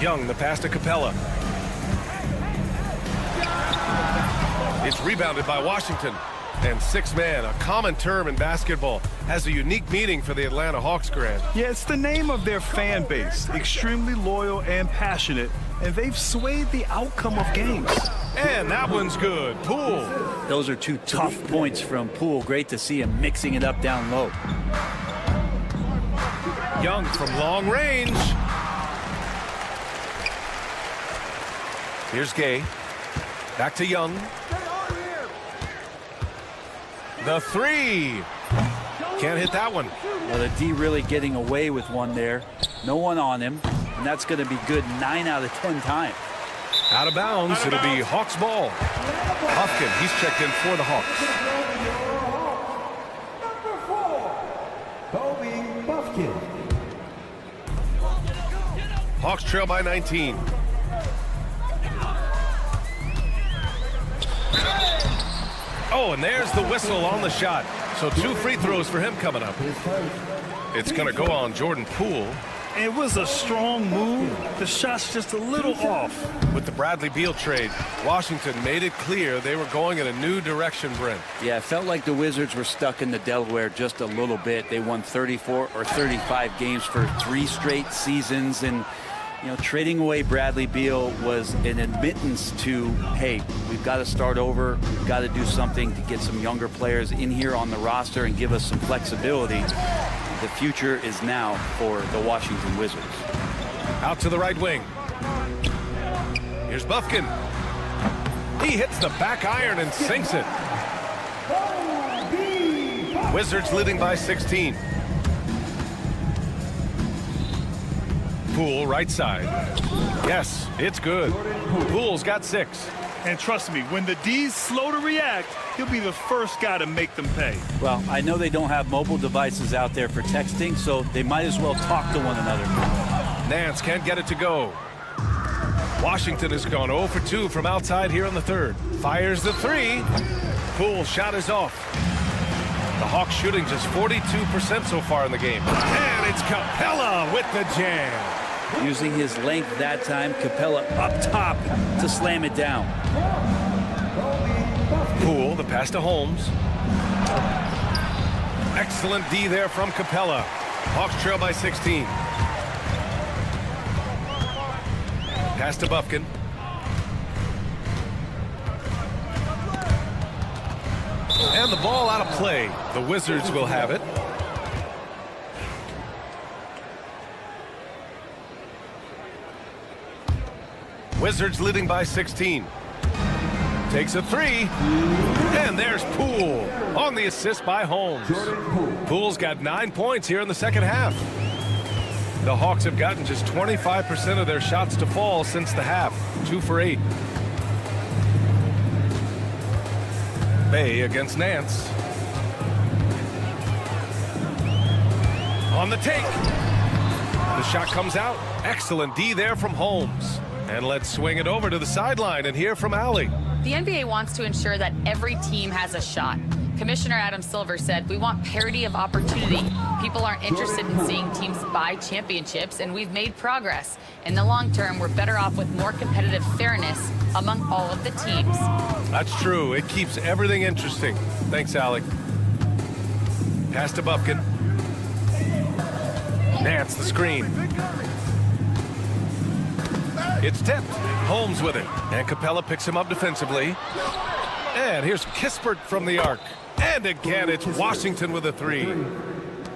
Young, the pass to Capella. It's rebounded by Washington. And 6-man, a common term in basketball, has a unique meaning for the Atlanta Hawks, Grant. Yeah, it's the name of their fan base. Extremely loyal and passionate, and they've swayed the outcome of games. And that one's good. Poole. Those are 2 tough points from Poole. Great to see him mixing it up down low. Young from long range. Here's Gay. Back to Young. The 3. Can't hit that one. Well, the D really getting away with one there. No one on him. And that's going to be good 9 out of 10 times. Out of bounds. It'll be Hawks ball. Huffkin, he's checked in for the Hawks. Hawks trail by 19. Oh, and there's the whistle on the shot. So 2 free throws for him coming up. It's going to go on Jordan Poole. It was a strong move. The shot's just a little off. With the Bradley Beal trade, Washington made it clear they were going in a new direction, Brent. Yeah, it felt like the Wizards were stuck in the Delaware just a little bit. They won 34 or 35 games for 3 straight seasons, and You know, trading away Bradley Beal was an admittance to, hey, we've got to start over. We've got to do something to get some younger players in here on the roster and give us some flexibility. The future is now for the Washington Wizards. Out to the right wing. Here's Bufkin. He hits the back iron and sinks it. Wizards leading by 16. Poole right side. Yes, it's good. Poole's got 6. And trust me, when the D's slow to react, he'll be the first guy to make them pay. Well, I know they don't have mobile devices out there for texting, so they might as well talk to one another. Nance can't get it to go. Washington has gone 0 for 2 from outside here in the third. Fires the 3. Poole's shot is off. The Hawks shooting just 42% so far in the game. And it's Capella with the jam. Using his length that time, Capella up top to slam it down. Poole, the pass to Holmes. Excellent D there from Capella. Hawks trail by 16. Pass to Bufkin. And the ball out of play. The Wizards will have it. Wizards leading by 16. Takes a 3. And there's Poole on the assist by Holmes. Poole's got 9 points here in the second half. The Hawks have gotten just 25% of their shots to fall since the half. 2 for 8. Bay against Nance. On the take. The shot comes out. Excellent D there from Holmes. And let's swing it over to the sideline and hear from Allie. The NBA wants to ensure that every team has a shot. Commissioner Adam Silver said, we want parity of opportunity. People aren't interested in seeing teams buy championships, and we've made progress. In the long term, we're better off with more competitive fairness among all of the teams. That's true. It keeps everything interesting. Thanks, Allie. Pass to Bufkin. Nance the screen. It's tipped. Holmes with it. And Capella picks him up defensively. And here's Kispert from the arc. And again, it's Washington with a 3.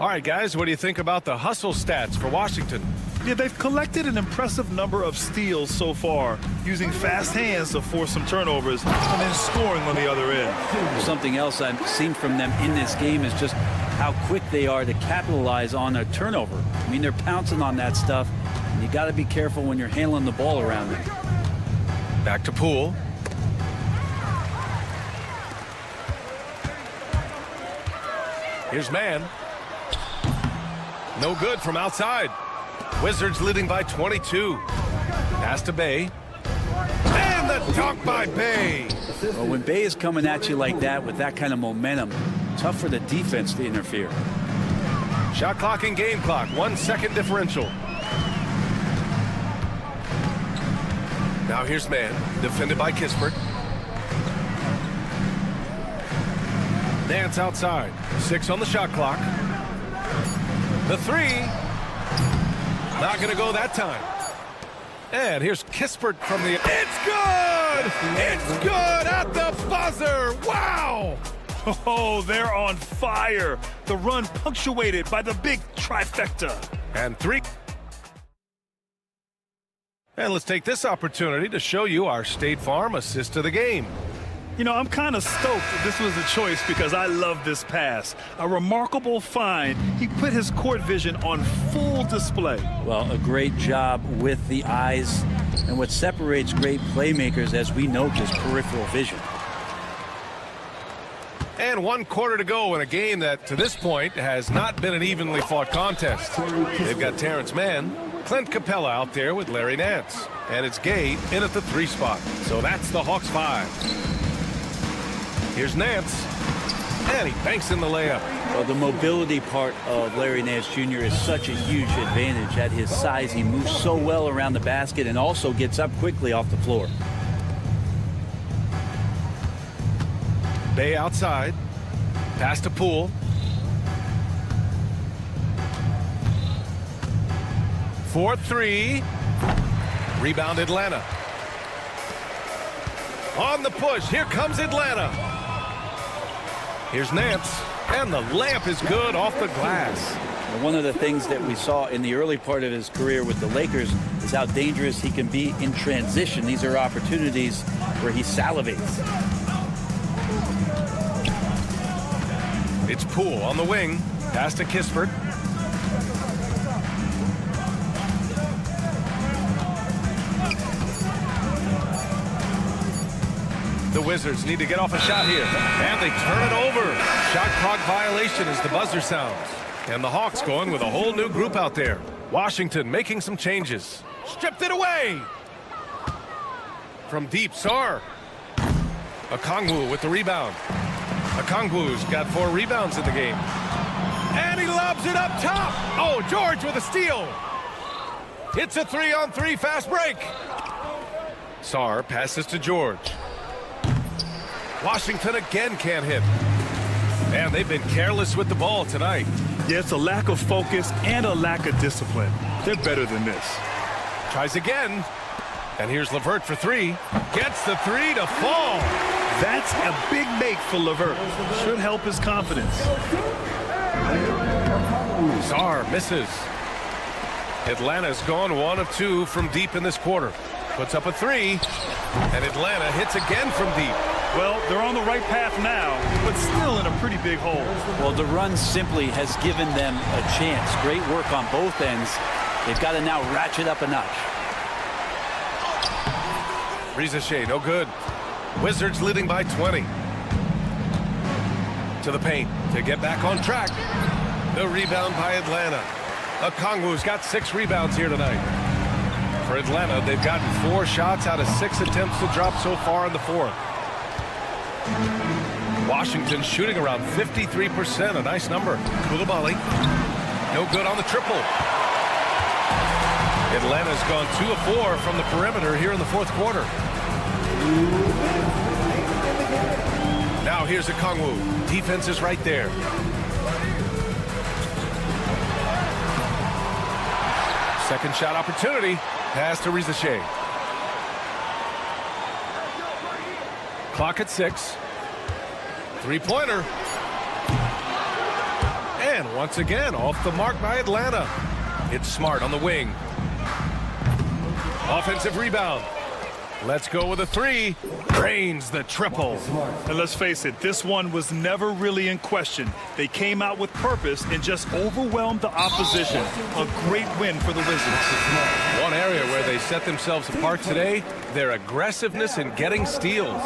All right, guys, what do you think about the hustle stats for Washington? Yeah, they've collected an impressive number of steals so far, using fast hands to force some turnovers and then scoring on the other end. Something else I've seen from them in this game is just how quick they are to capitalize on a turnover. I mean, they're pouncing on that stuff, and you got to be careful when you're handling the ball around them. Back to Poole. Here's Mann. No good from outside. Wizards leading by 22. Pass to Bay. And the dunk by Bay. Well, when Bay is coming at you like that with that kind of momentum, tough for the defense to interfere. Shot clock and game clock. 1 second differential. Now here's Mann. Defended by Kispert. Nance outside. 6 on the shot clock. The 3. Not going to go that time. And here's Kispert from the... It's good! It's good at the buzzer! Wow! Oh, they're on fire. The run punctuated by the big trifecta. And 3. And let's take this opportunity to show you our State Farm assist to the game. You know, I'm kind of stoked that this was a choice because I love this pass. A remarkable find. He put his court vision on full display. Well, a great job with the eyes. And what separates great playmakers, as we know, is peripheral vision. And 1 quarter to go in a game that, to this point, has not been an evenly fought contest. They've got Terrence Mann, Clint Capella out there with Larry Nance. And it's Gay in at the 3 spot. So that's the Hawks 5. Here's Nance, and he banks in the layup. Well, the mobility part of Larry Nance Jr. is such a huge advantage. At his size, he moves so well around the basket and also gets up quickly off the floor. Bay outside. Pass to Poole. For 3. Rebound Atlanta. On the push, here comes Atlanta. Here's Nance, and the layup is good off the glass. One of the things that we saw in the early part of his career with the Lakers is how dangerous he can be in transition. These are opportunities where he salivates. It's Poole on the wing. Pass to Kispert. The Wizards need to get off a shot here. And they turn it over. Shot clock violation as the buzzer sounds. And the Hawks going with a whole new group out there. Washington making some changes. Stripped it away. From deep, Sarr. Okongwu with the rebound. Okongwu's got 4 rebounds in the game. And he lobs it up top. Oh, George with a steal. It's a 3-on-3 fast break. Sarr passes to George. Washington again can't hit. And they've been careless with the ball tonight. Yeah, it's a lack of focus and a lack of discipline. They're better than this. Tries again. And here's LeVert for 3. Gets the 3 to fall. That's a big make for LeVert. Should help his confidence. Sarr misses. Atlanta's gone 1 of 2 from deep in this quarter. Puts up a 3. And Atlanta hits again from deep. Well, they're on the right path now, but still in a pretty big hole. Well, the run simply has given them a chance. Great work on both ends. They've got to now ratchet up a notch. Rizachet, no good. Wizards leading by 20. To the paint to get back on track. The rebound by Atlanta. Okongwu's got 6 rebounds here tonight. For Atlanta, they've gotten 4 shots out of 6 attempts to drop so far in the fourth. Washington shooting around 53%, a nice number. Koulibaly, no good on the triple. Atlanta's gone 2 of 4 from the perimeter here in the fourth quarter. Now here's Okongwu. Defense is right there. Second shot opportunity. Pass to Rizachet. Clock at 6. 3-pointer. And once again, off the mark by Atlanta. It's Smart on the wing. Offensive rebound. Let's go with a 3. Drains the triple. And let's face it, this one was never really in question. They came out with purpose and just overwhelmed the opposition. A great win for the Wizards. One area where they set themselves apart today, their aggressiveness in getting steals.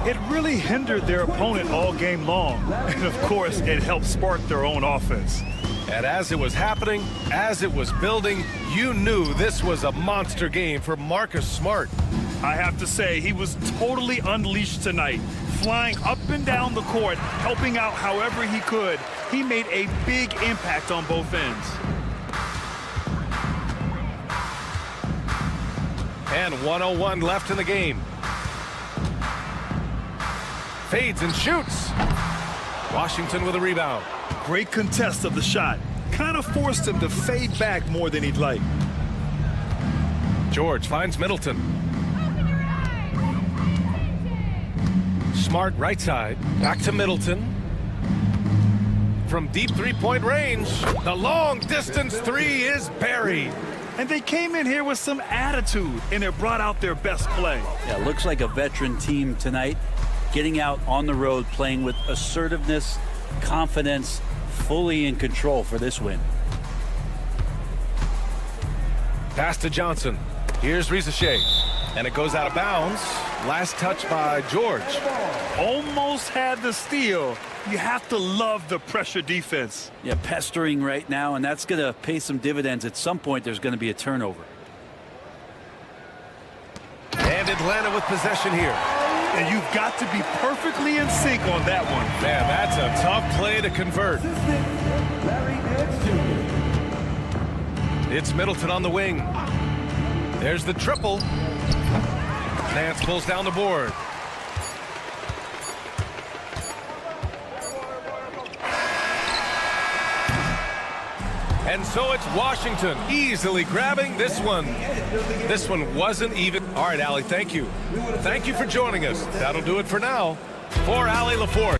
It really hindered their opponent all game long. And of course, it helped spark their own offense. And as it was happening, as it was building, you knew this was a monster game for Marcus Smart. I have to say, he was totally unleashed tonight, flying up and down the court, helping out however he could. He made a big impact on both ends. And 1:01 left in the game. Fades and shoots. Washington with a rebound. Great contest of the shot. Kind of forced him to fade back more than he'd like. George finds Middleton. Smart right side. Back to Middleton. From deep 3-point range, the long distance 3 is buried. And they came in here with some attitude, and it brought out their best play. Yeah, looks like a veteran team tonight. Getting out on the road, playing with assertiveness, confidence, fully in control for this win. Pass to Johnson. Here's Rizachet. And it goes out of bounds. Last touch by George. Almost had the steal. You have to love the pressure defense. Yeah, pestering right now, and that's going to pay some dividends. At some point, there's going to be a turnover. And Atlanta with possession here. And you've got to be perfectly in sync on that one. Man, that's a tough play to convert. It's Middleton on the wing. There's the triple. Nance pulls down the board. And so it's Washington easily grabbing this one. This one wasn't even. All right, Allie, thank you. Thank you for joining us. That'll do it for now. For Allie LaForce.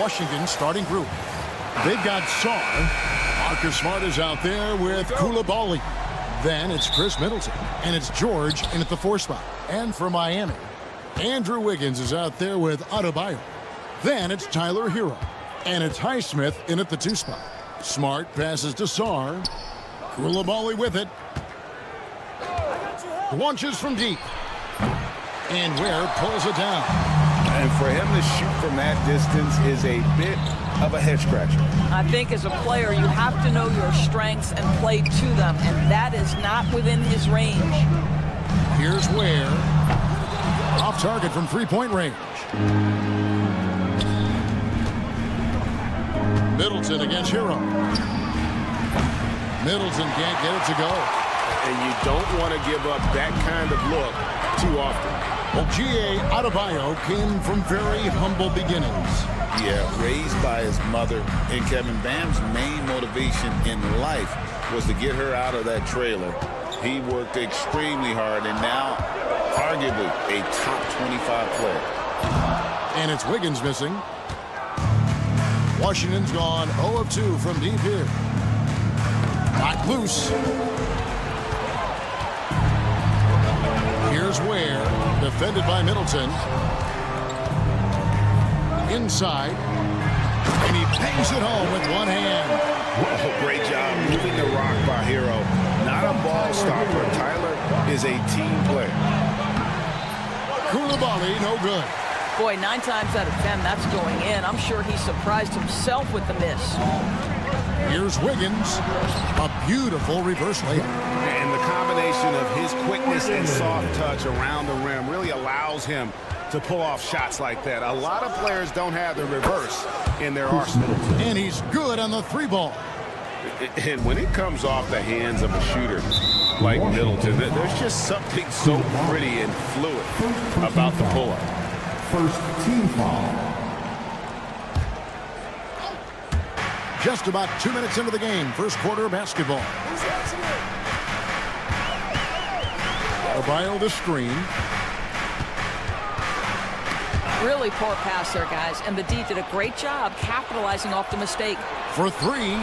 Washington's starting group. They've got Sarr. Marcus Smart is out there with Koulibaly. Then it's Chris Middleton. And it's George in at the 4 spot. And for Miami, Andrew Wiggins is out there with Adebayo. Then it's Tyler Hero. And it's Highsmith in at the 2 spot. Smart passes to Sarr. Koulibaly with it. Launches from deep. And Ware pulls it down. And for him to shoot from that distance is a bit of a head scratcher. I think as a player, you have to know your strengths and play to them, and that is not within his range. Here's Ware. Off target from 3-point range. Middleton against Hero. Middleton can't get it to go. And you don't want to give up that kind of look too often. Well, G.A. Adebayo came from very humble beginnings. Yeah, raised by his mother. And Kevin, Bam's main motivation in life was to get her out of that trailer. He worked extremely hard and now arguably a top 25 player. And it's Wiggins missing. Washington's gone 0 of 2 from deep here. Not loose. Here's Ware, defended by Middleton. Inside. And he bangs it home with one hand. Oh, great job moving the rock by Hero. Not a ball stopper. Tyler is a team player. Koulibaly, no good. Boy, 9 times out of 10, that's going in. I'm sure he surprised himself with the miss. Here's Wiggins. A beautiful reverse layup. And the combination of his quickness and soft touch around the rim really allows him to pull off shots like that. A lot of players don't have the reverse in their arsenal. And he's good on the 3-ball. And when it comes off the hands of a shooter like Middleton, there's just something so pretty and fluid about the pull-up. First team foul. Just about 2 minutes into the game. First quarter of basketball. Adebayo the screen. Really poor pass there, guys. And the D did a great job capitalizing off the mistake. For 3.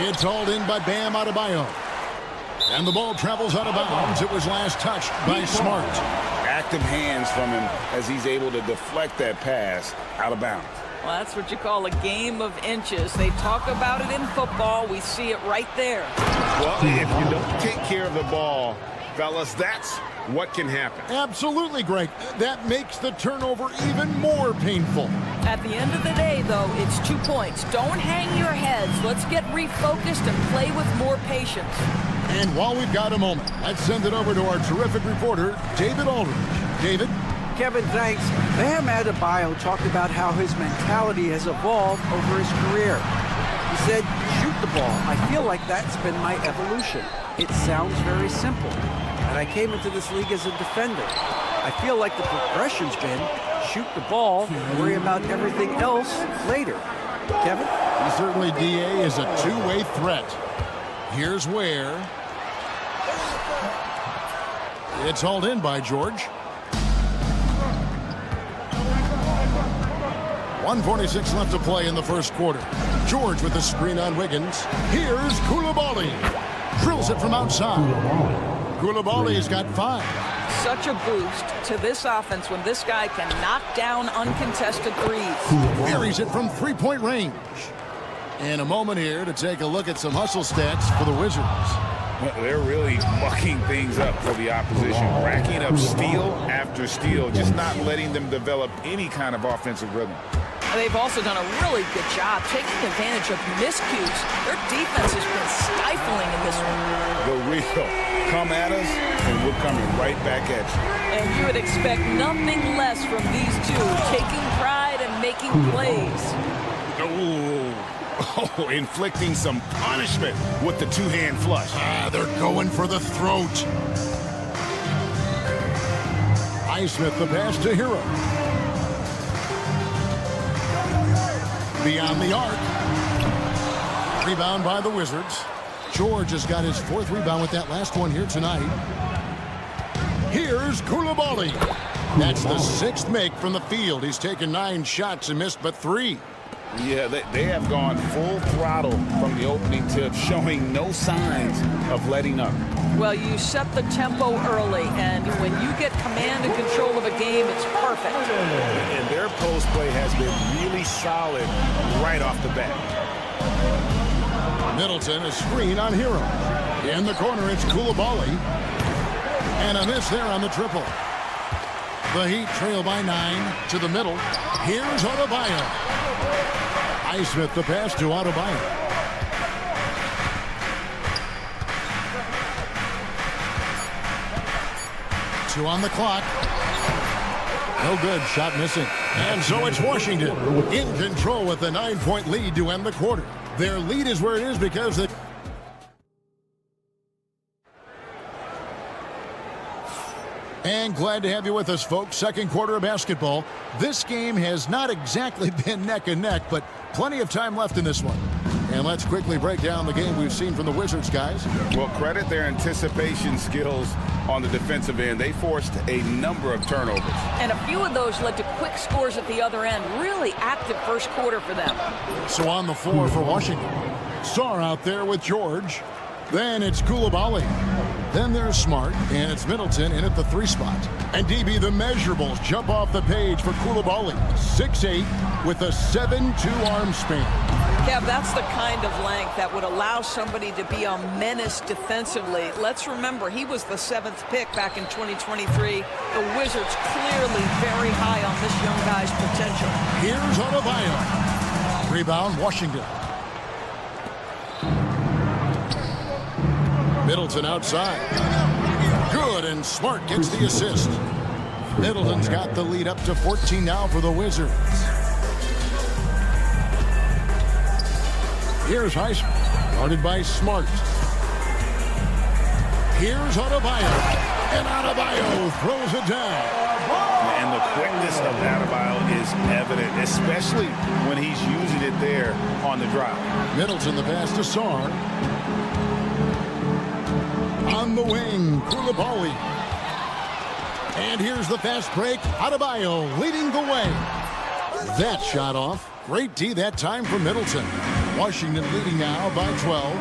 It's hauled in by Bam Adebayo. And the ball travels out of bounds. It was last touched by Smart. Active hands from him as he's able to deflect that pass out of bounds. Well, that's what you call a game of inches. They talk about it in football. We see it right there. Well, if you don't take care of the ball, fellas, that's what can happen. Absolutely, Greg. That makes the turnover even more painful. At the end of the day, though, it's 2 points. Don't hang your heads. Let's get refocused and play with more patience. And while we've got a moment, let's send it over to our terrific reporter, David Aldridge. David? Kevin, thanks. Bam Adebayo talked about how his mentality has evolved over his career. He said, shoot the ball. I feel like that's been my evolution. It sounds very simple. And I came into this league as a defender. I feel like the progression's been shoot the ball, worry about everything else later. Kevin? He certainly, DA, is a two-way threat. Here's Ware. It's hauled in by George. 1:46 left to play in the first quarter. George with the screen on Wiggins. Here's Koulibaly. Drills it from outside. Koulibaly's got 5. Such a boost to this offense when this guy can knock down uncontested threes. Buries it from 3-point range. And a moment here to take a look at some hustle stats for the Wizards. They're really mucking things up for the opposition, racking up steal after steal, just not letting them develop any kind of offensive rhythm. They've also done a really good job taking advantage of miscues. Their defense has been stifling in this one. The real come at us, and we're coming right back at you. And you would expect nothing less from these two, taking pride and making plays. Oh, inflicting some punishment with the two-hand flush. They're going for the throat. Highsmith the pass to Hero. Beyond the arc. Rebound by the Wizards. George has got his 4th rebound with that last one here tonight. Here's Koulibaly. That's the 6th make from the field. He's taken 9 shots and missed but 3. Yeah, they have gone full throttle from the opening tip, showing no signs of letting up. Well, you set the tempo early, and when you get command and control of a game, it's perfect. And their post play has been really solid right off the bat. Middleton, a screen on Hero. In the corner, it's Koulibaly. And a miss there on the triple. The Heat trail by 9 to the middle. Here's Adebayo. Highsmith the pass to Adebayo. Two on the clock. No good. Shot missing. And so it's Washington in control with a 9-point lead to end the quarter. Their lead is where it is because they... And glad to have you with us, folks. Second quarter of basketball. This game has not exactly been neck and neck, but plenty of time left in this one. And let's quickly break down the game we've seen from the Wizards, guys. Well, credit their anticipation skills on the defensive end. They forced a number of turnovers. And a few of those led to quick scores at the other end. Really active first quarter for them. So on the floor for Washington. Sarr out there with George. Then it's Koulibaly. Then there's Smart, and it's Middleton in at the 3 spot. And DB, the measurables jump off the page for Koulibaly. 6'8" with a 7'2" arm span. Kev, that's the kind of length that would allow somebody to be a menace defensively. Let's remember, he was the 7th pick back in 2023. The Wizards clearly very high on this young guy's potential. Here's Adebayo. Rebound, Washington. Middleton outside. Good, and Smart gets the assist. Middleton's got the lead up to 14 now for the Wizards. Here's Highsmith, guarded by Smart. Here's Adebayo, and Adebayo throws it down. And the quickness of Adebayo is evident, especially when he's using it there on the drive. Middleton the pass to Sarr. On the wing, Koulibaly. And here's the fast break. Adebayo leading the way. That shot off. Great D that time for Middleton. Washington leading now by 12.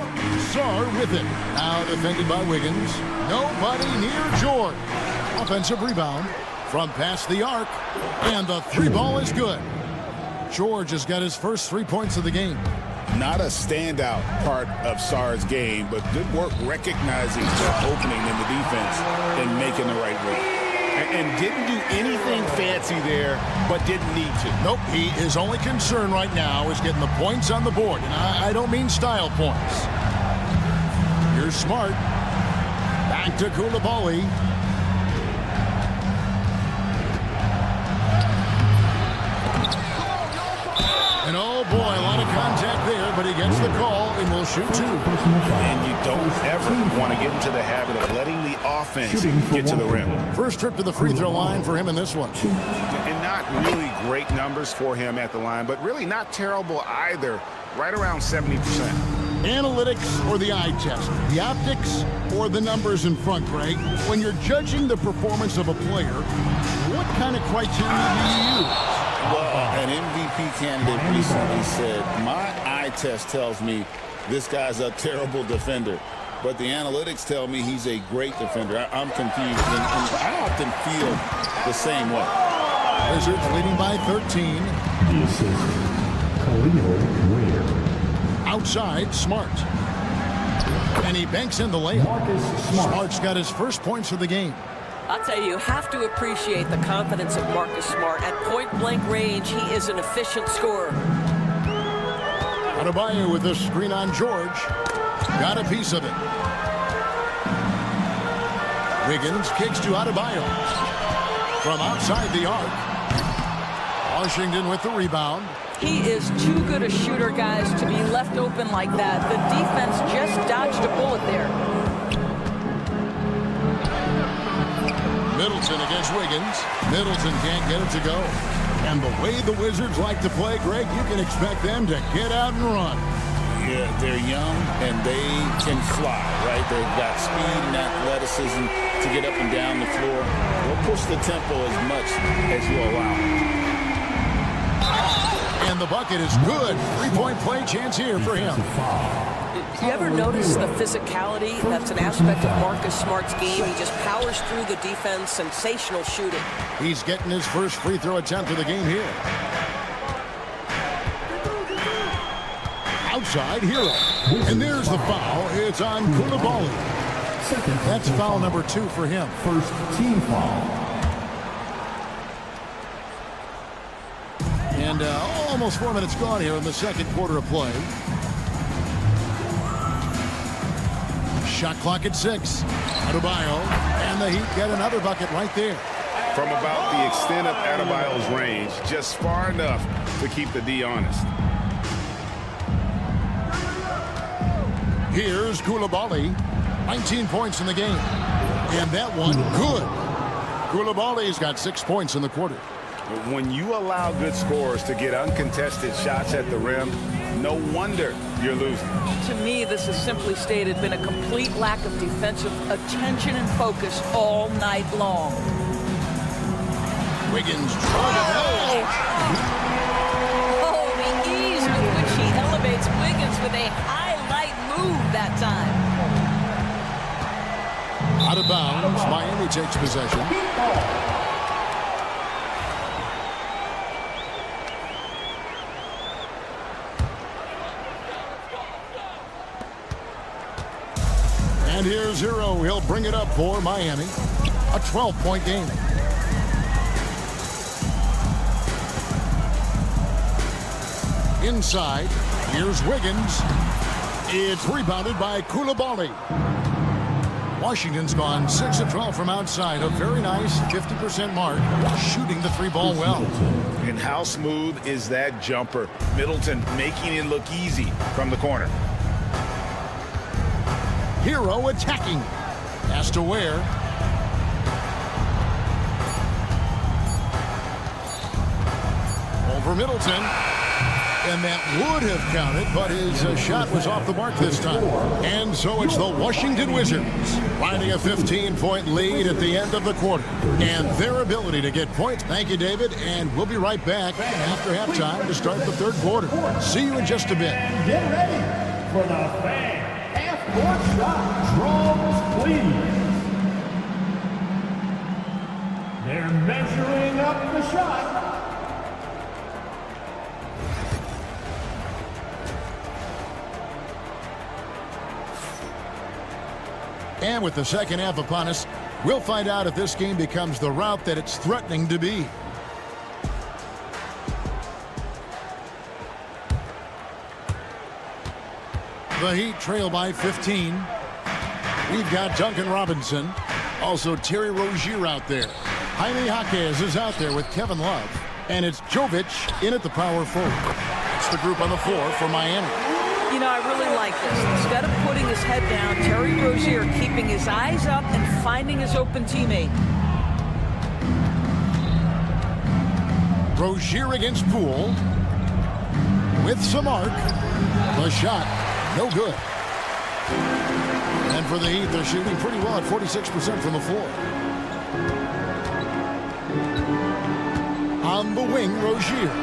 Sarr with it. Now defended by Wiggins. Nobody near George. Offensive rebound from past the arc. And the 3 ball is good. George has got his first 3 points of the game. Not a standout part of Sarr's game, but good work recognizing the opening in the defense and making the right read. And didn't do anything fancy there, but didn't need to. Nope, his only concern right now is getting the points on the board. And I don't mean style points. Here's Smart. Back to Koulibaly. And oh boy, a lot of contact there, but he gets the call and will shoot 2. And you don't ever want to get into the habit of letting the offense get to the rim. First trip to the free throw line for him in this one. And not really great numbers for him at the line, but really not terrible either. Right around 70%. Analytics or the eye test? The optics or the numbers in front, Greg? When you're judging the performance of a player, what kind of criteria do you use? Well, an MVP candidate recently said, my eye test tells me this guy's a terrible defender, but the analytics tell me he's a great defender. I'm confused, and I often feel the same way. Wizards leading by 13. This is Khalil Ware. Outside, Smart. And he banks in the layup. Smart's got his first points of the game. I'll tell you have to appreciate the confidence of Marcus Smart. At point-blank range, he is an efficient scorer. Adebayo with a screen on George. Got a piece of it. Wiggins kicks to Adebayo. From outside the arc. Washington with the rebound. He is too good a shooter, guys, to be left open like that. The defense just dodged a bullet there. Middleton against Wiggins. Middleton can't get it to go. And the way the Wizards like to play, Greg, you can expect them to get out and run. They're young and they can fly, right? They've got speed and athleticism to get up and down the floor. They'll push the tempo as much as you allow. And the bucket is good. 3-point play chance here for him. You ever notice the physicality? That's an aspect of Marcus Smart's game. He just powers through the defense. Sensational shooting. He's getting his first free throw attempt of the game here. Outside, Hero. And there's the foul. It's on Koulibaly. That's foul number 2 for him. First team foul. And almost 4 minutes gone here in the second quarter of play. Shot clock at 6. Adebayo, and the Heat get another bucket right there. From about the extent of Adebayo's range, just far enough to keep the D honest. Here's Koulibaly. 19 points in the game. And that one, good. Koulibaly's got 6 points in the quarter. When you allow good scorers to get uncontested shots at the rim, no wonder you're losing. To me, this has simply stated been a complete lack of defensive attention and focus all night long. Wiggins. Oh, the ease with which he elevates Wiggins with a highlight move that time. Out of bounds. Miami takes possession. And here's Hero. He'll bring it up for Miami. A 12-point game. Inside, here's Wiggins. It's rebounded by Koulibaly. Washington's gone 6 of 12 from outside. A very nice 50% mark, shooting the 3-ball well. And how smooth is that jumper? Middleton making it look easy from the corner. Hero attacking. Has to wear. Over Middleton. And that would have counted, but his shot was off the mark this time. And so it's the Washington Wizards finding a 15-point lead at the end of the quarter. And their ability to get points. Thank you, David. And we'll be right back after halftime to start the third quarter. See you in just a bit. Get ready for the fan half-court shot. Drums, please. They're measuring up the shot. And with the second half upon us, we'll find out if this game becomes the rout that it's threatening to be. The Heat trail by 15. We've got Duncan Robinson. Also Terry Rozier out there. Jaime Jaquez is out there with Kevin Love. And it's Jovic in at the power forward. It's the group on the floor for Miami. You know, I really like this. Instead of putting his head down, Terry Rozier keeping his eyes up and finding his open teammate. Rozier against Poole. With some arc. The shot, no good. And for the Heat, they're shooting pretty well at 46% from the floor. On the wing, Rozier.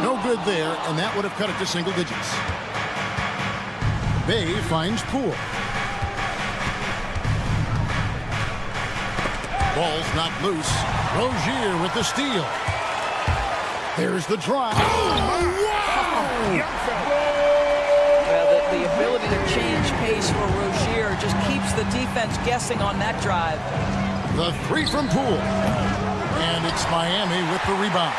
No good there, and that would have cut it to single digits. Bay finds Poole. Ball's not loose. Rozier with the steal. There's the drive. Oh, wow! Well, the ability to change pace for Rozier just keeps the defense guessing on that drive. The 3 from Poole. And it's Miami with the rebound.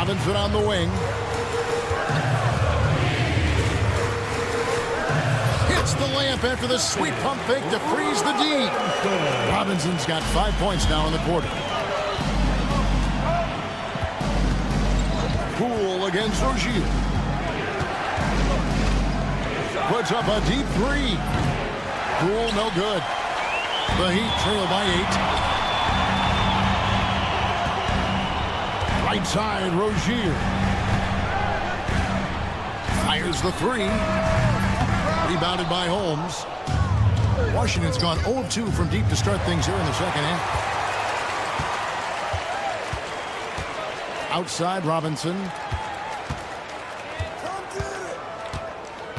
Robinson on the wing. Hits the layup after the sweet pump fake to freeze the D. Robinson's got 5 points now in the quarter. Poole against Rozier. Puts up a deep 3. Poole no good. The Heat trail by 8. Right side, Rozier. Fires the three. Rebounded by Holmes. Washington's gone 0 of 2 from deep to start things here in the second half. Outside, Robinson.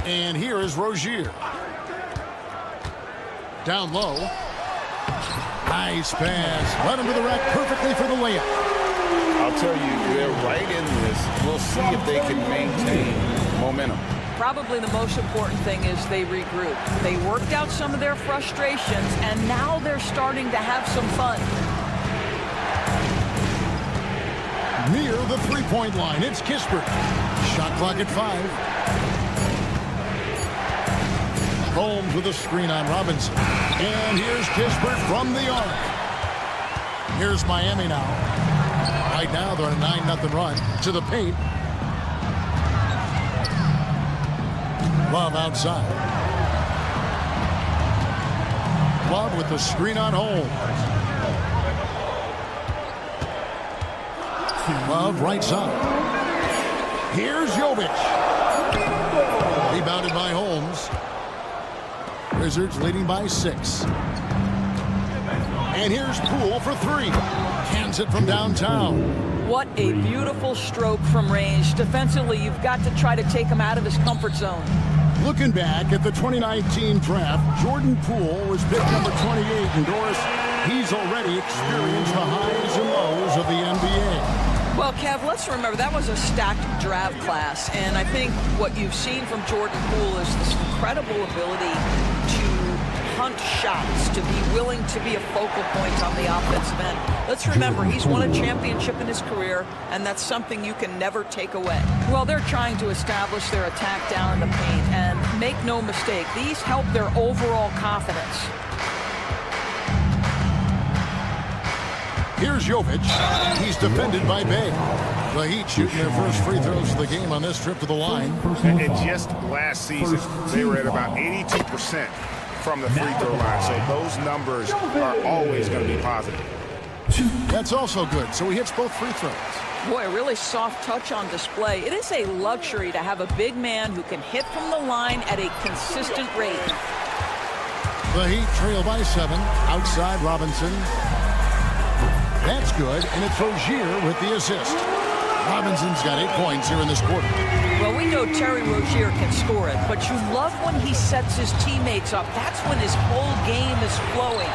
And here is Rozier. Down low. Nice pass. Led him to the rack perfectly for the layup. I'll tell you, they're right in this. We'll see if they can maintain momentum. Probably the most important thing is they regroup. They worked out some of their frustrations, and now they're starting to have some fun. Near the three-point line, it's Kispert. Shot clock at 5. Holmes with a screen on Robinson. And here's Kispert from the arc. Here's Miami now. Right now, they're on a 9-0 run to the paint. Love outside. Love with the screen on Holmes. Love right side. Here's Jovic. Rebounded by Holmes. Wizards leading by 6. And here's Poole for 3. Cans it from downtown. What a beautiful stroke from range. Defensively, you've got to try to take him out of his comfort zone. Looking back at the 2019 draft, Jordan Poole was picked number 28. And Doris, he's already experienced the highs and lows of the NBA. Well, Kev, let's remember that was a stacked draft class, and I think what you've seen from Jordan Poole is this incredible ability to hunt shots, to be willing to be a focal point on the offensive end. Let's remember, he's won a championship in his career, and that's something you can never take away. Well, they're trying to establish their attack down in the paint, and make no mistake, these help their overall confidence. Here's Jovic. He's defended by Bay. The Heat shooting their first free throws of the game on this trip to the line. And just last season, they were at about 82% from the free throw line. So those numbers are always going to be positive. That's also good. So he hits both free throws. Boy, a really soft touch on display. It is a luxury to have a big man who can hit from the line at a consistent rate. The Heat trail by 7. Outside, Robinson. That's good, and it's Rozier with the assist. Robinson's got 8 points here in this quarter. Well, we know Terry Rozier can score it, but you love when he sets his teammates up. That's when his whole game is flowing.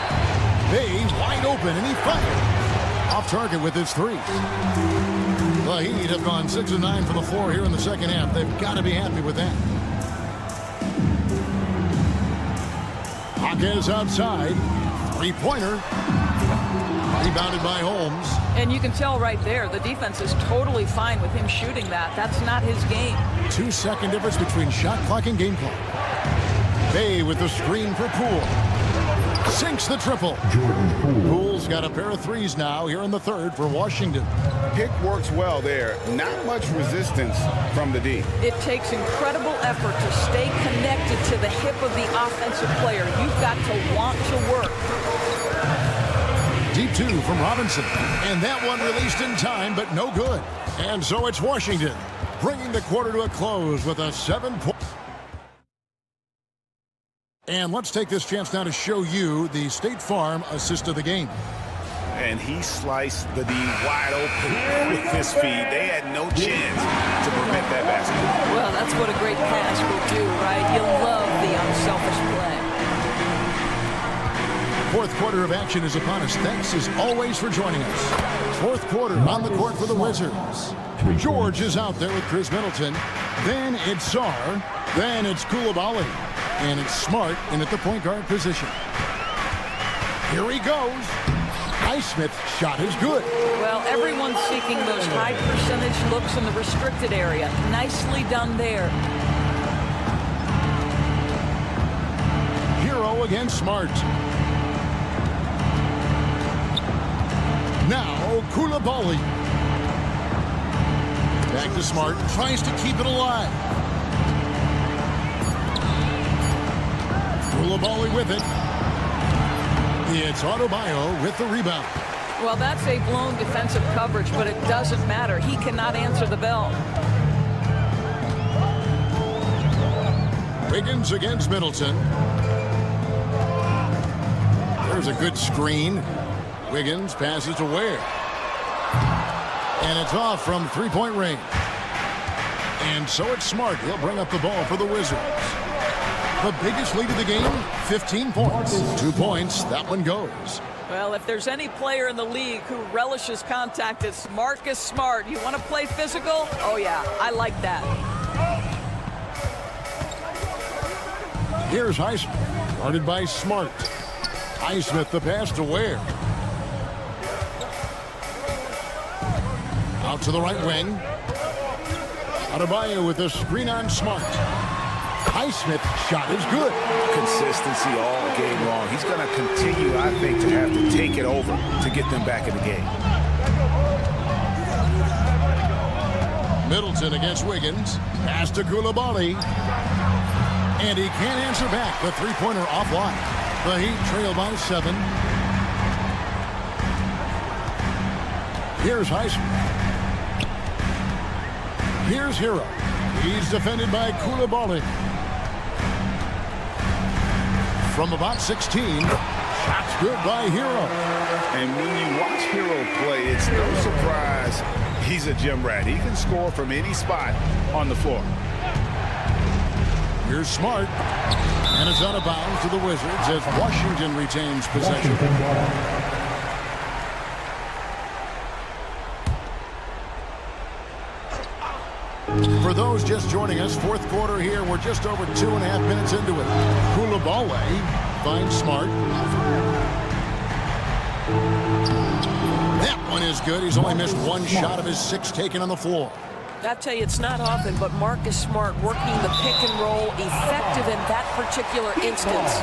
Bay wide open, and he fired. Off target with his 3. The Heat have gone 6 of 9 from the floor here in the second half. They've got to be happy with that. Hawkins outside. 3-pointer. Rebounded by Holmes. And you can tell right there, the defense is totally fine with him shooting that. That's not his game. 2-second difference between shot clock and game clock. Bay with the screen for Poole. Sinks the triple. Poole's got a pair of 3s now here in the third for Washington. Pick works well there. Not much resistance from the D. It takes incredible effort to stay connected to the hip of the offensive player. You've got to want to work. Deep 2 from Robinson. And that one released in time, but no good. And so it's Washington, bringing the quarter to a close with a 7-point. And let's take this chance now to show you the State Farm assist of the game. And he sliced the D wide open with his feed. They had no chance to prevent that basket. Well, that's what a great pass will do, right? You love the unselfish play. Fourth quarter of action is upon us. Thanks as always for joining us. Fourth quarter on the court for the Wizards. George is out there with Chris Middleton. Then it's Sarr. Then it's Koulibaly. And it's Smart in at the point guard position. Here he goes. Highsmith's shot is good. Well, everyone's seeking those high percentage looks in the restricted area. Nicely done there. Hero against Smart. Now, Koulibaly. Back to Smart. Tries to keep it alive. Koulibaly with it. It's Adebayo with the rebound. Well, that's a blown defensive coverage, but it doesn't matter. He cannot answer the bell. Wiggins against Middleton. There's a good screen. Wiggins passes to Ware. And it's off from three-point range. And so it's Smart. He'll bring up the ball for the Wizards. The biggest lead of the game, 15 points. 2 points, that one goes. Well, if there's any player in the league who relishes contact, it's Marcus Smart. You want to play physical? Oh, yeah, I like that. Here's Highsmith, guarded by Smart. Highsmith, the pass to Ware. Out to the right wing. Adebayo with a screen on Smart. Highsmith shot is good. Consistency all game long. He's going to continue, I think, to have to take it over to get them back in the game. Middleton against Wiggins. Pass to Coulibaly. And he can't answer back. The three-pointer offline. The Heat trail by 7. Here's Highsmith. Here's Hero. He's defended by Coulibaly. From about 16, shots good by Hero. And when you watch Hero play, it's no surprise he's a gym rat. He can score from any spot on the floor. Here's Smart. And it's out of bounds to the Wizards as Washington retains possession. For those just joining us, fourth quarter here. We're just over 2.5 minutes into it. Coulibaly finds Smart. That one is good. He's only missed one shot of his 6 taken on the floor. I tell you, it's not often, but Marcus Smart working the pick and roll, effective in that particular instance.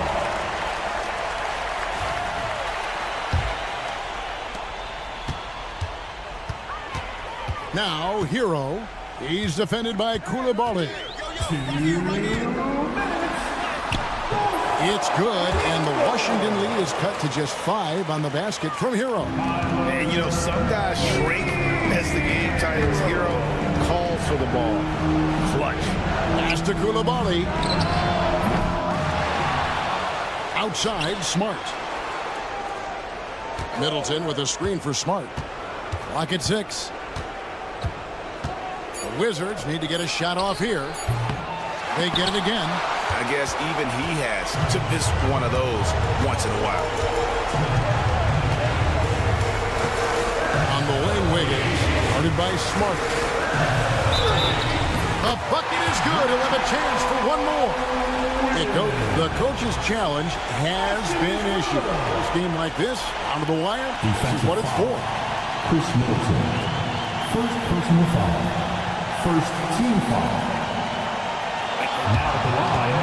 Now, Hero. He's defended by Coulibaly. It's good, and the Washington lead is cut to just 5 on the basket from Hero. And, you know, some guys shrink as the game tightens. Hero calls for the ball. Clutch. Pass to Coulibaly. Outside, Smart. Middleton with a screen for Smart. Clock at 6. The Wizards need to get a shot off here. They get it again. I guess even he has to miss one of those once in a while. On the way, Wiggins, guarded by Smart. The bucket is good. He'll have a chance for one more. The coach's challenge has been issued. A scheme like this, out of the wire, this is what it's for. Chris Middleton. First personal foul. First team foul. Now at the line.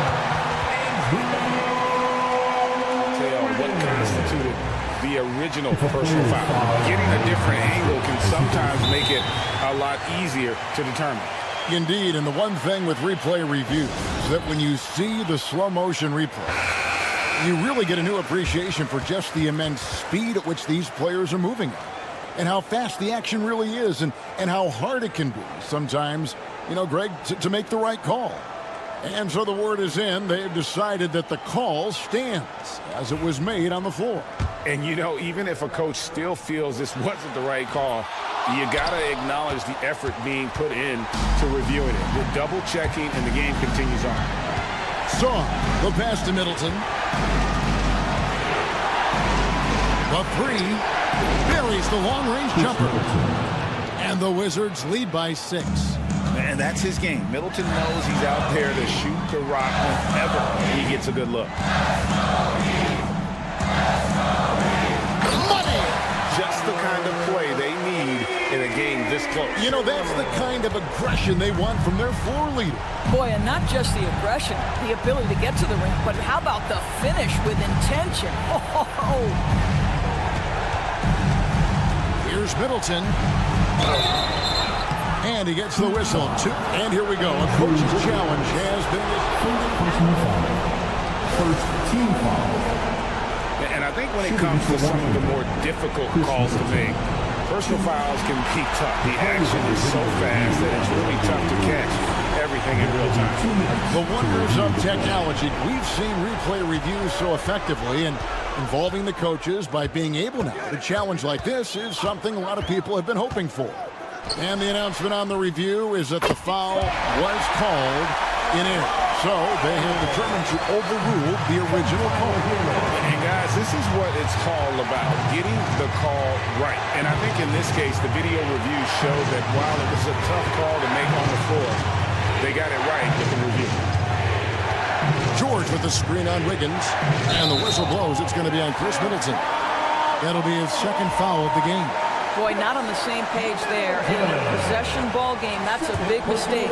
Tell what constituted the original personal foul. Getting a different angle can sometimes make it a lot easier to determine. Indeed, and the one thing with replay review is that when you see the slow motion replay, you really get a new appreciation for just the immense speed at which these players are moving at, and how fast the action really is, and how hard it can be sometimes, you know, Greg, to make the right call. And so the word is in. They've decided that the call stands as it was made on the floor. And, you know, even if a coach still feels this wasn't the right call, you got to acknowledge the effort being put in to reviewing it. The double checking, and the game continues on. Song, the pass to Middleton. The 3 buries the long-range jumper. And the Wizards lead by 6. And that's his game. Middleton knows he's out there to shoot the rock whenever he gets a good look. Money! Just the kind of play they need in a game this close. You know, that's the kind of aggression they want from their floor leader. Boy, and not just the aggression, the ability to get to the rim, but how about the finish with intention? Oh. Here's Middleton. And he gets the whistle. And here we go. A coach's challenge has been... First personal foul. First team foul. And I I think when it comes to some of the more difficult calls to make, personal fouls can be tough. The action is so fast that it's really tough to catch everything in real time. The wonders of technology. We've seen replay reviews so effectively, and involving the coaches by being able now to challenge like this is something a lot of people have been hoping for. And the announcement on the review is that the foul was called in error. So they have determined to overrule the original call. And guys, this is what it's all about, getting the call right. And I think in this case, the video review showed that while it was a tough call to make on the floor, they got it right with the review. George with the screen on Wiggins, and the whistle blows. It's going to be on Chris Middleton. That'll be his second foul of the game. Boy, not on the same page there. In a possession ball game, that's a big mistake.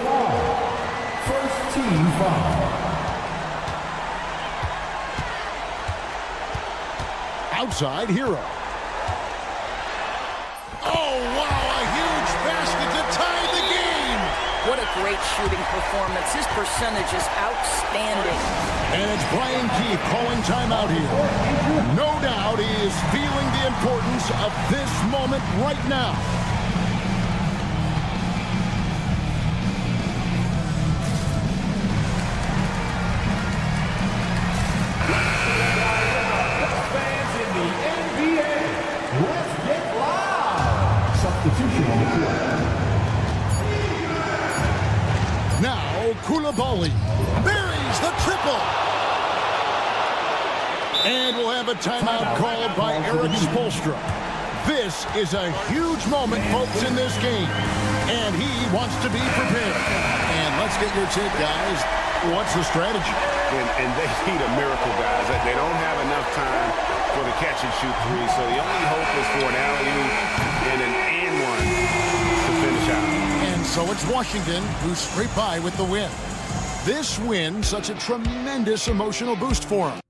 First team foul. Outside Hero. Oh, wow, a huge basket to tie the game. What a great shooting performance. His percentage is outstanding. And it's Brian Keith calling timeout here. No doubt he is feeling the importance of this moment right now. Fans in the NBA, let's get loud. Substitution on the court. Now, Koulibaly buries the triple. And we'll have a timeout called by Eric Spoelstra. This is a huge moment, folks, in this game. And he wants to be prepared. And let's get your take, guys. What's the strategy? And they need a miracle, guys. They don't have enough time for the catch and shoot three, so the only hope is for an alley-oop and an and one to finish out. And so it's Washington who's straight by with the win. This win, such a tremendous emotional boost for him.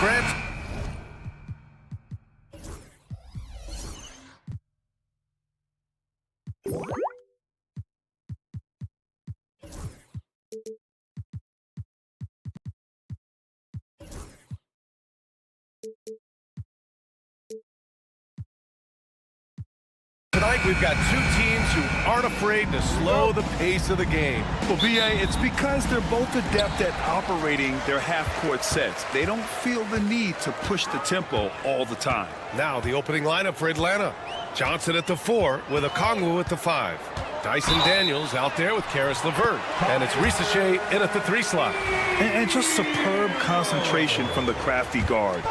Grant. Tonight, we've got two teams who aren't afraid to slow the pace of the game. Well, BA, it's because they're both adept at operating their half-court sets. They don't feel the need to push the tempo all the time. Now, the opening lineup for Atlanta. Johnson at the 4 with Okongwu at the 5. Dyson Daniels out there with Karis LeVert. And it's Risache in at the 3 slot. And just superb concentration from the crafty guard.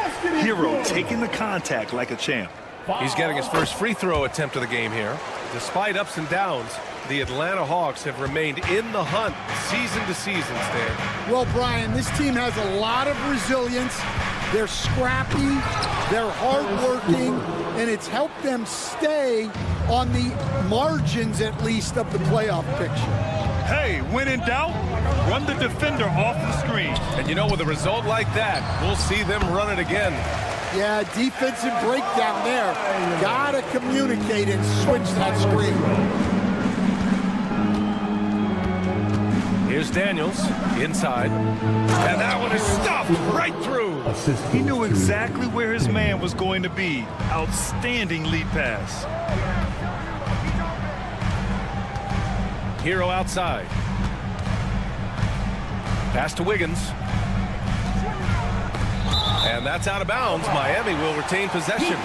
Hero taking the contact like a champ. He's getting his first free throw attempt of the game here. Despite ups and downs, the Atlanta Hawks have remained in the hunt season to season, Stan. Well, Brian, this team has a lot of resilience. They're scrappy, they're hardworking, and it's helped them stay on the margins, at least, of the playoff picture. Hey, when in doubt, run the defender off the screen. And you know, with a result like that, we'll see them run it again. Yeah, defensive breakdown there. Gotta communicate and switch that screen. Here's Daniels inside. And that one is stuffed right through. He knew exactly where his man was going to be. Outstanding lead pass. Hero outside. Pass to Wiggins. And that's out of bounds. Miami will retain possession.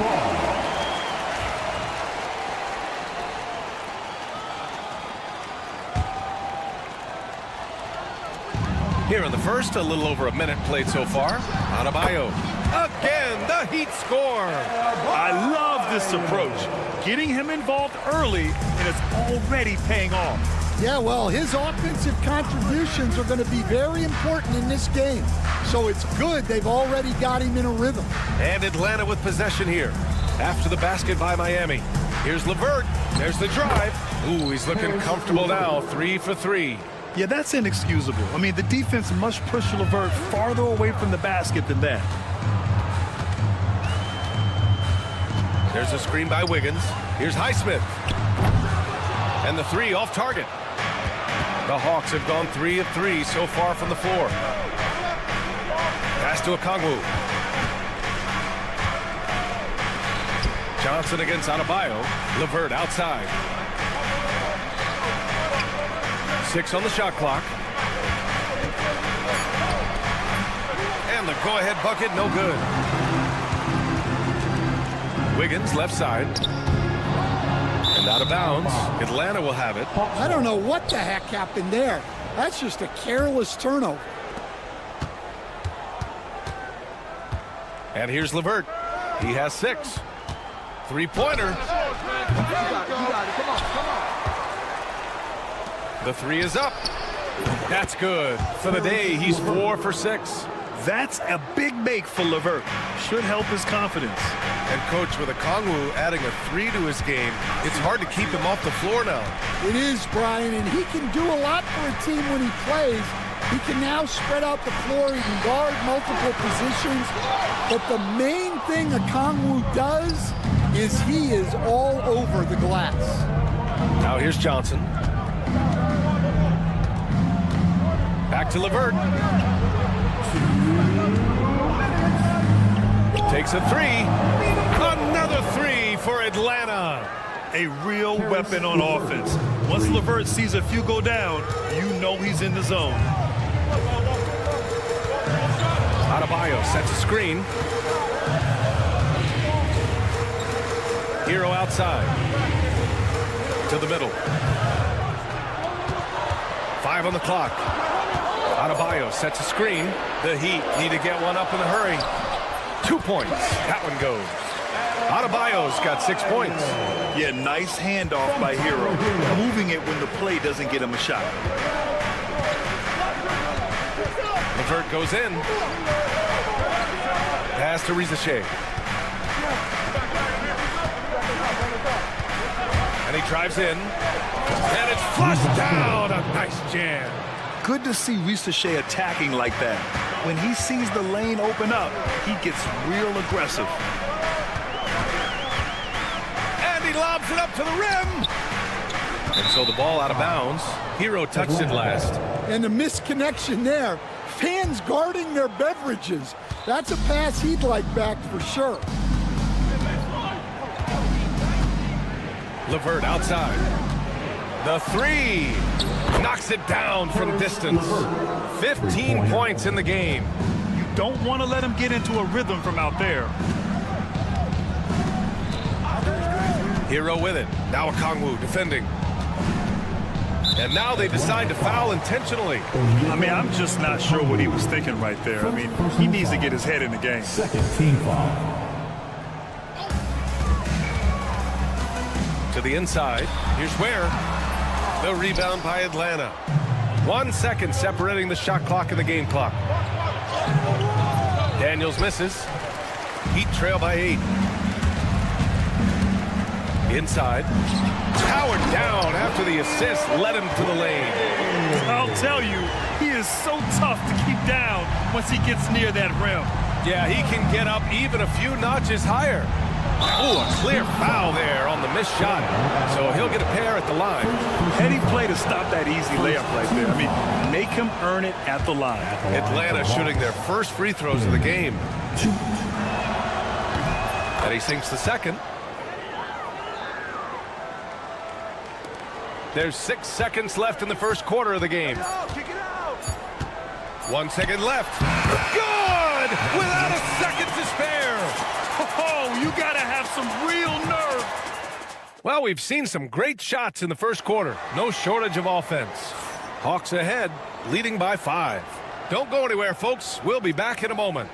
Here in the first, a little over a minute played so far. Adebayo. Again, the Heat score. I love this approach. Getting him involved early, and it's already paying off. Yeah, well, his offensive contributions are going to be very important in this game. So it's good they've already got him in a rhythm. And Atlanta with possession here. After the basket by Miami. Here's LeVert. There's the drive. Ooh, he's looking comfortable now. 3 for 3. Yeah, that's inexcusable. I mean, the defense must push LeVert farther away from the basket than that. There's a screen by Wiggins. Here's Highsmith. And the 3 off target. The Hawks have gone 3 of 3 so far from the floor. Pass to Okongwu. Johnson against Adebayo. LeVert outside. 6 on the shot clock. And the go-ahead bucket, no good. Wiggins left side. And out of bounds. Atlanta will have it. I don't know what the heck happened there. That's just a careless turnover. And here's LeVert. He has 6. Three-pointer. The 3 is up. That's good. For the day, he's 4 for 6. That's a big make for LeVert. Should help his confidence. And coach, with Okongwu adding a 3 to his game, it's hard to keep him off the floor now. It is, Brian, and he can do a lot for a team when he plays. He can now spread out the floor. He can guard multiple positions. But the main thing Okongwu does is he is all over the glass. Now here's Johnson. Back to LeVert. Takes a 3. Another 3 for Atlanta. A real weapon on offense. Once LeVert sees a few go down, you know he's in the zone. Adebayo sets a screen. Hero outside. To the middle. 5 on the clock. Adebayo sets a screen. The Heat need to get one up in a hurry. 2 points. That one goes. Adebayo's got 6 points. Yeah, nice handoff by Hero. Moving it when the play doesn't get him a shot. LeVert goes in. Pass to Risache. And he drives in. And it's flushed down. A nice jam. Good to see Risache attacking like that. when he sees the lane open up, he gets real aggressive. And he lobs it up to the rim. And so the ball out of bounds. Hero touched it last. And the misconnection there. Fans guarding their beverages. That's a pass he'd like back for sure. LeVert outside. The three. Knocks it down from distance. 15 points in the game. You don't want to let him get into a rhythm from out there. Hero with it. Now Okongwu defending. And now they decide to foul intentionally. I mean, I'm just not sure what he was thinking right there. I mean, he needs to get his head in the game. Second team foul. To the inside. Here's where. The rebound by Atlanta. 1 second separating the shot clock and the game clock. Daniels misses. Heat trail by 8. Inside. Powered down after the assist led him to the lane. I'll tell you, he is so tough to keep down once he gets near that rim. Yeah, he can get up even a few notches higher. Ooh, a clear foul there on the missed shot. So he'll get a pair at the line. Heady play to stop that easy layup right there. I mean, make him earn it at the line. Atlanta shooting their first free throws of the game. And he sinks the second. There's 6 seconds left in the first quarter of the game. 1 second left. Good! Without a second to spare. Oh, you gotta have some real nerve. Well, we've seen some great shots in the first quarter. No shortage of offense. Hawks ahead, leading by 5. Don't go anywhere, folks. We'll be back in a moment.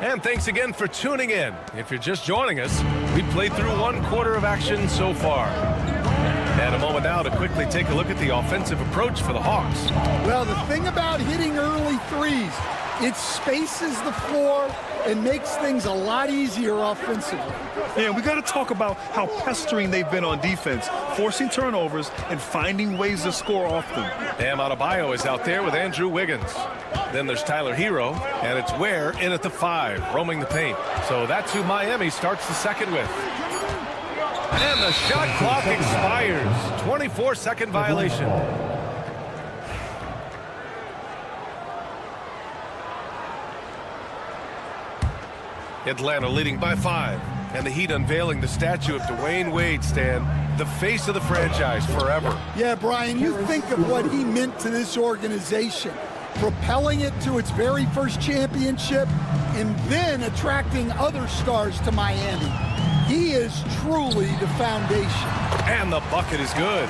And thanks again for tuning in. If you're just joining us, we played through 1 quarter of action so far. And a moment now to quickly take a look at the offensive approach for the Hawks. Well, the thing about hitting early threes, it spaces the floor and makes things a lot easier offensively. Yeah, we got to talk about how pestering they've been on defense, forcing turnovers and finding ways to score often. Bam Adebayo is out there with Andrew Wiggins. Then there's Tyler Hero, and it's Ware in at the 5, roaming the paint. So that's who Miami starts the second with. And the shot clock expires. 24-second violation. Atlanta leading by 5. And the Heat unveiling the statue of Dwayne Wade, Stan, the face of the franchise forever. Yeah, Brian, you think of what he meant to this organization, propelling it to its very first championship and then attracting other stars to Miami. He is truly the foundation. And the bucket is good.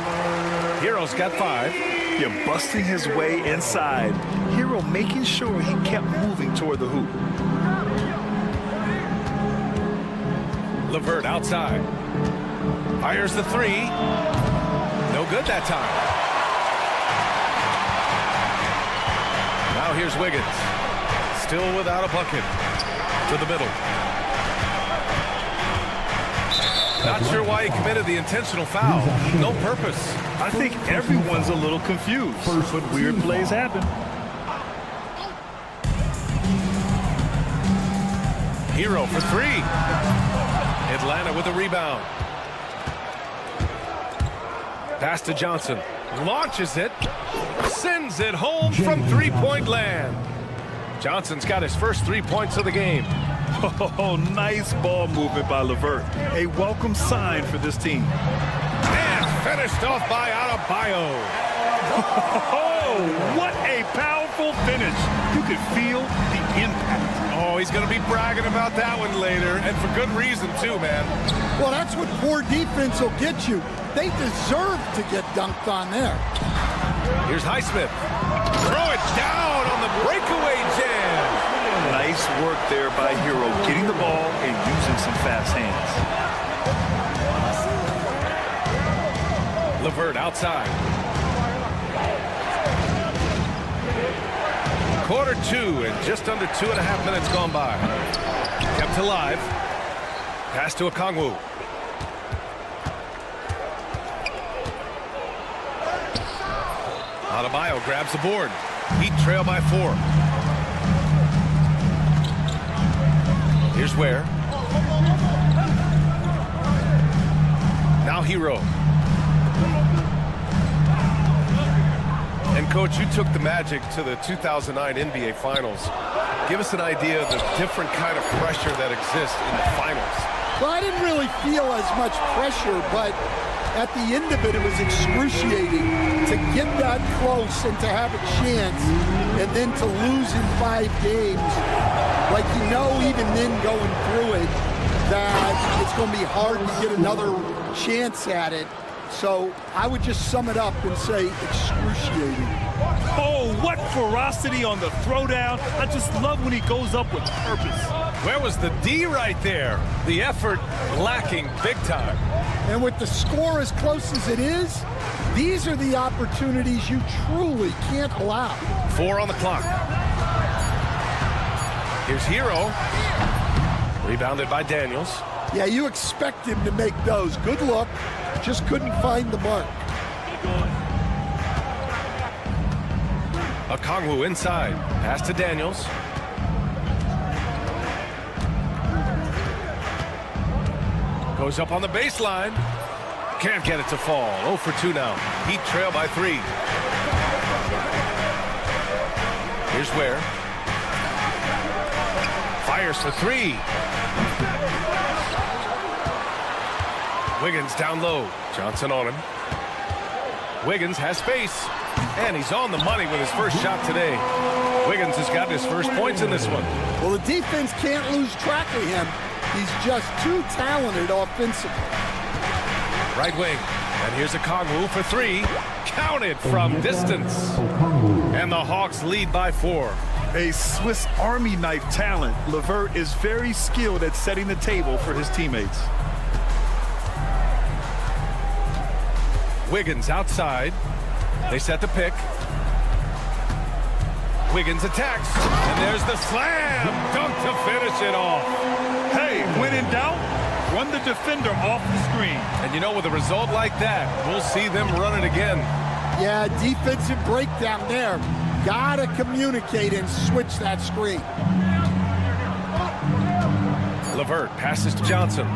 Hero's got 5. Yeah, busting his way inside. Hero making sure he kept moving toward the hoop. LeVert outside. Fires the 3. No good that time. Now here's Wiggins. Still without a bucket. To the middle. Not sure why he committed the intentional foul. No purpose. I think everyone's a little confused, but weird plays happen. Hero for 3. Atlanta with a rebound. Pass to Johnson. Launches it. Sends it home from three-point land. Johnson's got his first 3 points of the game. Oh, nice ball movement by LeVert. A welcome sign for this team. And finished off by Adebayo. Oh, what a powerful finish. You could feel the impact. Oh, he's going to be bragging about that one later, and for good reason, too, man. Well, that's what poor defense will get you. They deserve to get dunked on there. Here's Highsmith. Throw it down on the breakaway jam. Nice work there by Hero, getting the ball and using some fast hands. LeVert outside. Quarter 2 and just under 2.5 minutes gone by. Kept alive. Pass to Okongwu. Adebayo grabs the board. Heat trail by 4. Here's Ware. Now Hero. And Coach, you took the Magic to the 2009 NBA Finals. Give us an idea of the different kind of pressure that exists in the finals. Well, I didn't really feel as much pressure, but at the end of it, it was excruciating to get that close and to have a chance and then to lose in 5 games. Like, you know, even then going through it, that it's going to be hard to get another chance at it. So I would just sum it up and say excruciating. Oh, what ferocity on the throwdown. I just love when he goes up with purpose. Where was the D right there? The effort lacking big time. And with the score as close as it is, these are the opportunities you truly can't allow. 4 on the clock. Here's Hero. Rebounded by Daniels. Yeah, you expect him to make those. Good look. Just couldn't find the mark. Okongwu inside. Pass to Daniels. Goes up on the baseline. Can't get it to fall. 0 for 2 now. Heat trail by 3. Here's Ware. Fires for 3. Wiggins down low. Johnson on him. Wiggins has space. And he's on the money with his first shot today. Wiggins has got his first points in this one. Well, the defense can't lose track of him. He's just too talented offensively. Right wing. And here's Okongwu for 3. Counted from distance. And the Hawks lead by 4. A Swiss Army knife talent, LeVert is very skilled at setting the table for his teammates. Wiggins outside. They set the pick. Wiggins attacks. And there's the slam dunk to finish it off. Hey, when in doubt, run the defender off the screen. And you know, with a result like that, we'll see them run it again. Yeah, defensive breakdown there. Gotta communicate and switch that screen. LeVert passes to Johnson.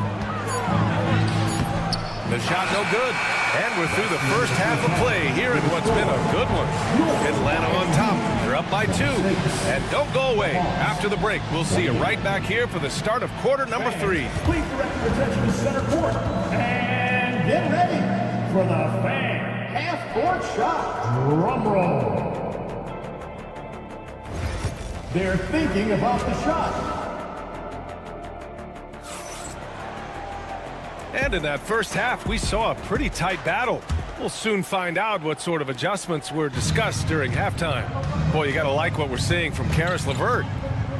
The shot no good. And we're through the first half of play here in what's been a good one. Atlanta on top. They're up by 2. And don't go away. After the break, we'll see you right back here for the start of quarter number 3. Please direct your attention to center court. And get ready for the fan half-court shot. Drum roll. They're thinking about the shot. And in that first half, we saw a pretty tight battle. We'll soon find out what sort of adjustments were discussed during halftime. Boy, you got to like what we're seeing from Caris LeVert.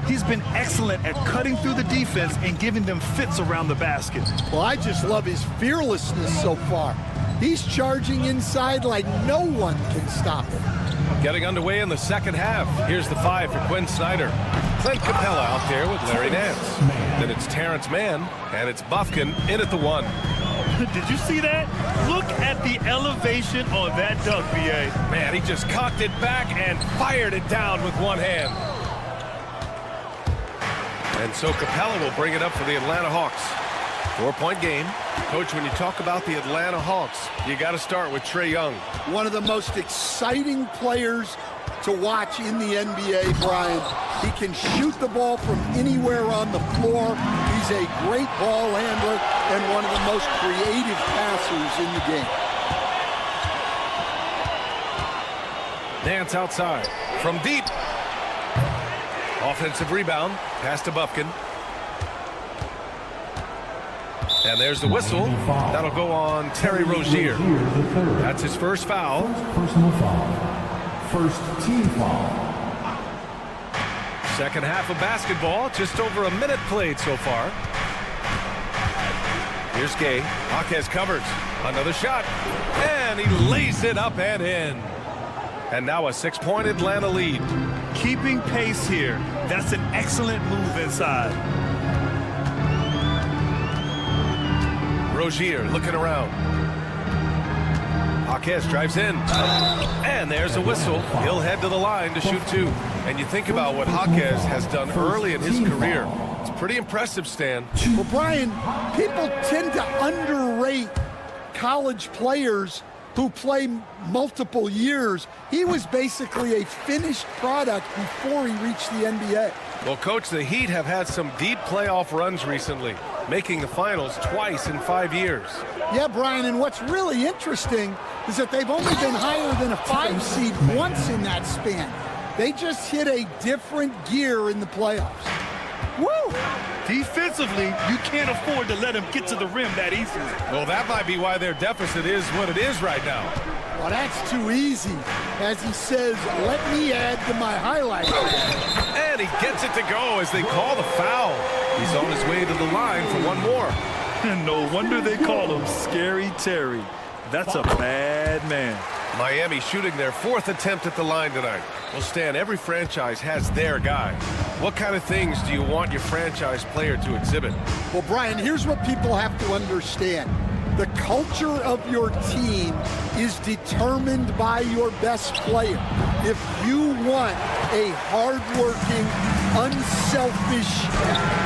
He's been excellent at cutting through the defense and giving them fits around the basket. Well, I just love his fearlessness so far. He's charging inside like no one can stop him. Getting underway in the second half. Here's the 5 for Quinn Snyder. Clint Capella out there with Larry Nance. Then it's Terrence Mann, and it's Bufkin in at the 1. Did you see that? Look at the elevation on that dunk, B.A. Man, he just cocked it back and fired it down with one hand. And so Capella will bring it up for the Atlanta Hawks. 4-point game. Coach, when you talk about the Atlanta Hawks, you got to start with Trae Young. One of the most exciting players to watch in the NBA, Brian. He can shoot the ball from anywhere on the floor. He's a great ball handler and one of the most creative passers in the game. Nance outside. From deep. Offensive rebound. Pass to Bufkin. And there's the whistle. That'll go on Terry Rozier. That's his first foul. Personal foul. First team foul. Second half of basketball. Just over a minute played so far. Here's Gay. Jaquez covers. Another shot. And he lays it up and in. And now a 6-point Atlanta lead. Keeping pace here. That's an excellent move inside. Rozier looking around. Jaquez drives in. And there's a whistle. He'll head to the line to shoot 2. And you think about what Jaquez has done early in his career. It's pretty impressive, Stan. Well, Brian, people tend to underrate college players who play multiple years. He was basically a finished product before he reached the NBA. Well, Coach, the Heat have had some deep playoff runs recently, making the finals twice in 5 years. Yeah, Brian, and what's really interesting is that they've only been higher than a 5 seed once in that span. They just hit a different gear in the playoffs. Woo! Defensively, you can't afford to let him get to the rim that easily. Well, that might be why their deficit is what it is right now. Well, that's too easy. As he says, let me add to my highlight. And he gets it to go as they call the foul. He's on his way to the line for one more. And no wonder they call him Scary Terry. That's a bad man. Miami shooting their 4th attempt at the line tonight. Well, Stan, every franchise has their guy. What kind of things do you want your franchise player to exhibit? Well, Brian, here's what people have to understand. The culture of your team is determined by your best player. If you want a hardworking, unselfish,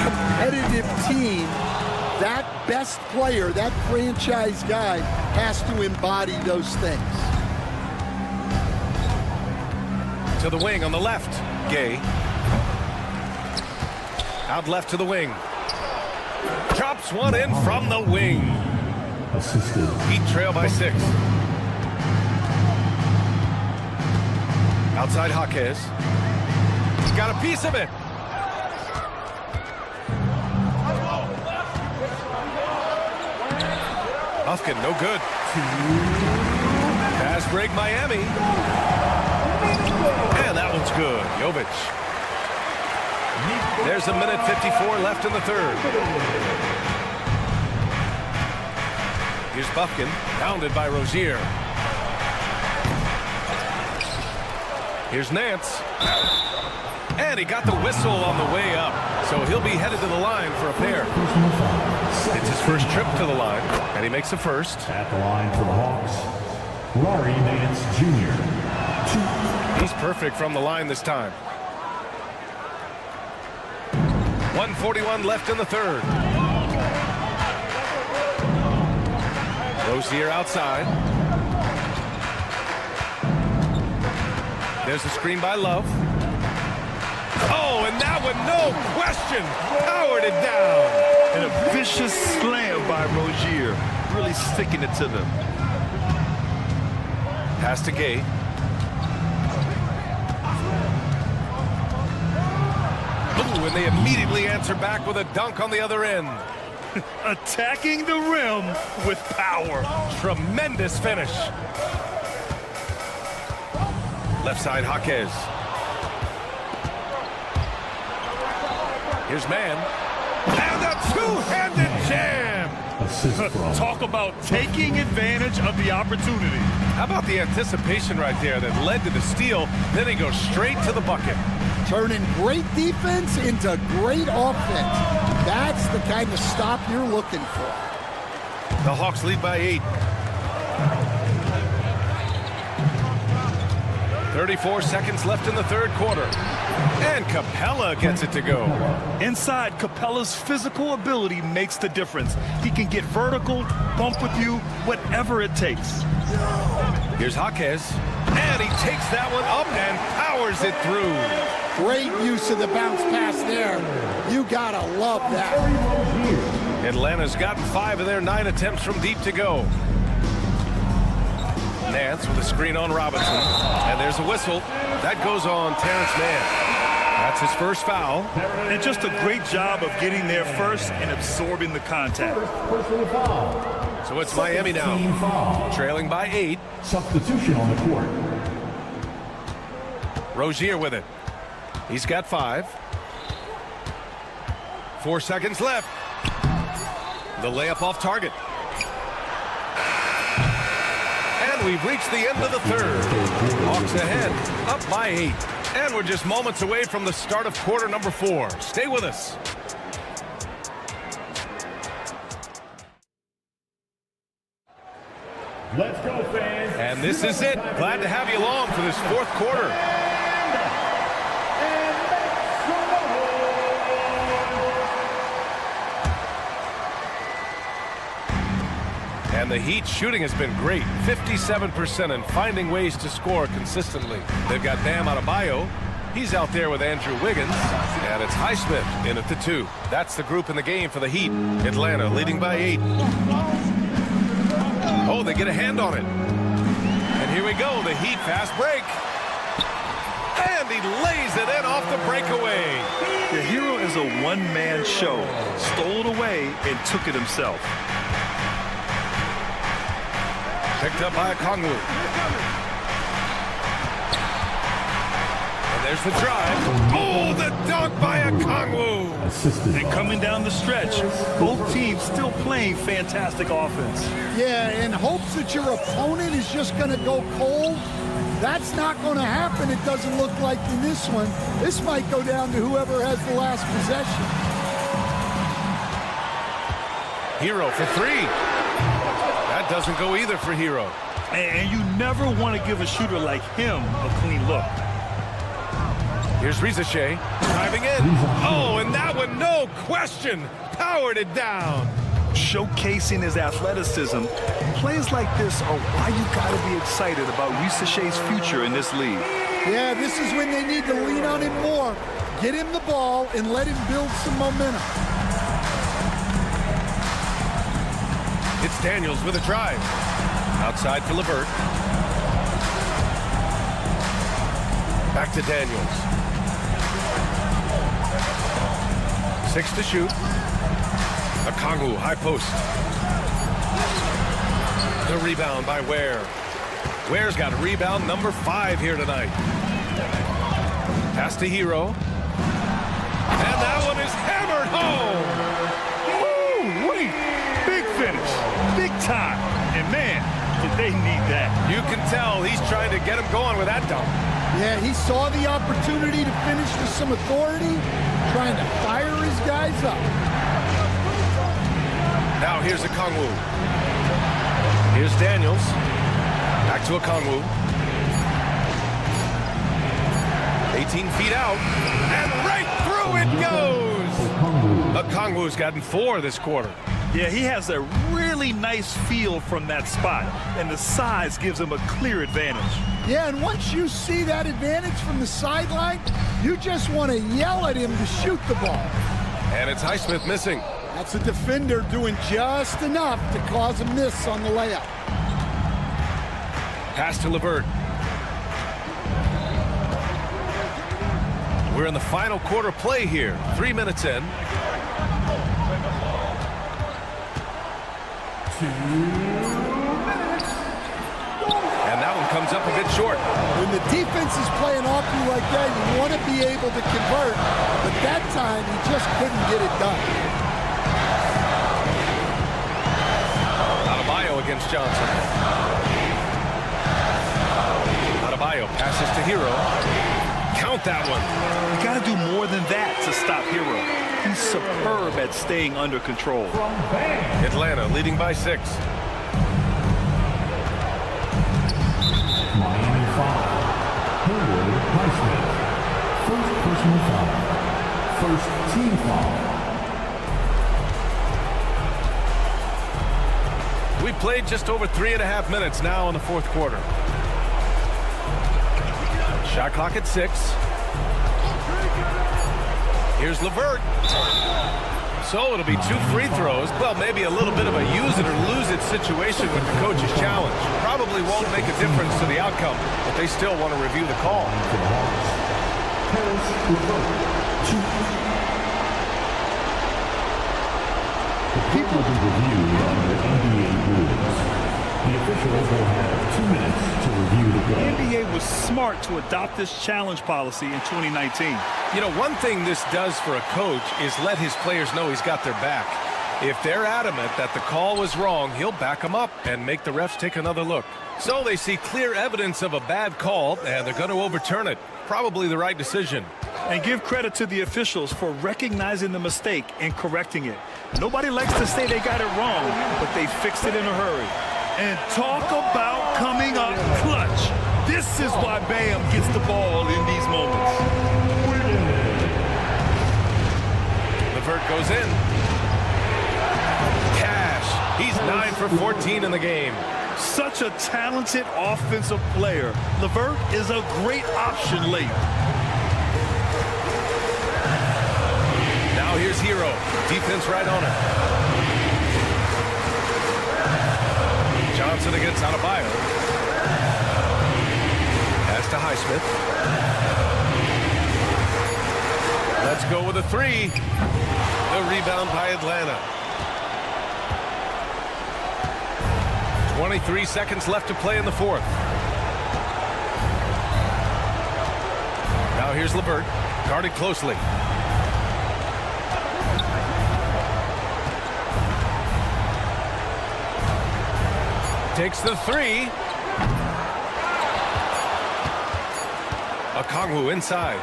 competitive team, that best player, that franchise guy, has to embody those things. To the wing on the left. Gay. Out left to the wing. Chops one in from the wing. Heat trail by 6. Outside Jaquez. He's got a piece of it. Buffkin, no good. Fast break Miami. And that one's good. Jovic. There's a minute 54 left in the 3rd. Here's Buffkin, pounded by Rozier. Here's Nance. And he got the whistle on the way up. So he'll be headed to the line for a pair. It's his first trip to the line, and he makes the first. At the line for the Hawks, Larry Nance Jr. He's perfect from the line this time. 1:41 left in the 3rd. Rozier outside. There's the screen by Love. Oh, and that one, no question, powered it down. And a vicious slam by Rozier, really sticking it to them. Pass to Gay. Ooh, and they immediately answer back with a dunk on the other end. Attacking the rim with power. Tremendous finish. Left side, Jaquez. Here's Mann. And a two-handed jam. Talk about taking advantage of the opportunity. How about the anticipation right there that led to the steal? Then he goes straight to the bucket. Turning great defense into great offense. That's the kind of stop you're looking for. The Hawks lead by 8. 34 seconds left in the 3rd quarter. And Capella gets it to go. Inside, Capella's physical ability makes the difference. He can get vertical, bump with you, whatever it takes. Here's Jaquez. And he takes that one up and powers it through. Great use of the bounce pass there. You gotta love that. Atlanta's gotten 5 of their 9 attempts from deep to go. Nance with a screen on Robinson. And there's a whistle. That goes on Terrence Mann. That's his first foul. And just a great job of getting there first and absorbing the contact. So it's Miami now, trailing by 8. Substitution on the court. Rozier with it. He's got 5. 4 seconds left. The layup off target. And we've reached the end of the 3rd. Hawks ahead, up by 8. And we're just moments away from the start of quarter number 4. Stay with us. Let's go, fans. And this is it. Glad to have you along for this fourth quarter. And the Heat shooting has been great. 57% and finding ways to score consistently. They've got Bam Adebayo. He's out there with Andrew Wiggins. And it's Highsmith in at the 2. That's the group in the game for the Heat. Atlanta leading by 8. Oh, they get a hand on it. And here we go. The Heat fast break. And he lays it in off the breakaway. The hero is a one-man show. Stole it away and took it himself. Picked up by Kongwu. And there's the drive. Oh, the dunk by Kongwu. And coming down the stretch, both teams still playing fantastic offense. Yeah, in hopes that your opponent is just going to go cold. That's not going to happen, it doesn't look like in this one. This might go down to whoever has the last possession. Hero for 3. That doesn't go either for Hero. And you never want to give a shooter like him a clean look. Here's Rizashay driving in. Oh, and that one, no question, powered it down. Showcasing his athleticism, plays like this are why you got to be excited about Rizashay's future in this league. Yeah, this is when they need to lean on him more. Get him the ball and let him build some momentum. It's Daniels with a drive. Outside for LeVert. Back to Daniels. 6 to shoot. Okongwu, high post. The rebound by Ware. Ware's got a rebound number 5 here tonight. Pass to Hero. And that one is hammered home. Woo-wee! Big finish. Big time. And man, did they need that. You can tell he's trying to get him going with that dunk. Yeah, he saw the opportunity to finish with some authority, trying to fire his guys up. Now here's Okongwu. Here's Daniels. Back to Okongwu. 18 feet out. And right through it goes. Okongwu's gotten 4 this quarter. Yeah, he has a really nice feel from that spot, and the size gives him a clear advantage. Yeah, and once you see that advantage from the sideline, you just want to yell at him to shoot the ball. And it's Highsmith missing. That's a defender doing just enough to cause a miss on the layup. Pass to LeVert. We're in the final quarter play here. 3 minutes in. And that one comes up a bit short. When the defense is playing off you like that, you want to be able to convert. But that time, he just couldn't get it done. Adebayo against Johnson. Adebayo passes to Hero. Count that one. You got to do more than that to stop Hero. He's superb at staying under control. Atlanta leading by 6. Miami foul. Hayward Highsmith. First personal foul. First team foul. We played just over 3.5 minutes now in the fourth quarter. Shot clock at 6. Here's LeVert. So it'll be 2 free throws. Well, maybe a little bit of a use it or lose it situation with the coach's challenge. Probably won't make a difference to the outcome, but they still want to review the call. The call will be reviewed under NBA rules. The officials will have 2 minutes to review the The play. NBA was smart to adopt this challenge policy in 2019. You know, one thing this does for a coach is let his players know he's got their back. If they're adamant that the call was wrong, he'll back them up and make the refs take another look. So they see clear evidence of a bad call, and they're going to overturn it. Probably the right decision. And give credit to the officials for recognizing the mistake and correcting it. Nobody likes to say they got it wrong, but they fixed it in a hurry. And talk about coming up clutch. This is why Bam gets the ball in these moments. LeVert goes in. Cash. He's 9 for 14 in the game. Such a talented offensive player. LeVert is a great option late. Now here's Hero. Defense right on him. Johnson against Adebayo. Pass to Highsmith. Let's go with a three. The rebound by Atlanta. 23 seconds left to play in the fourth. Now here's LeVert, guarded closely. Takes the three. Okongwu inside.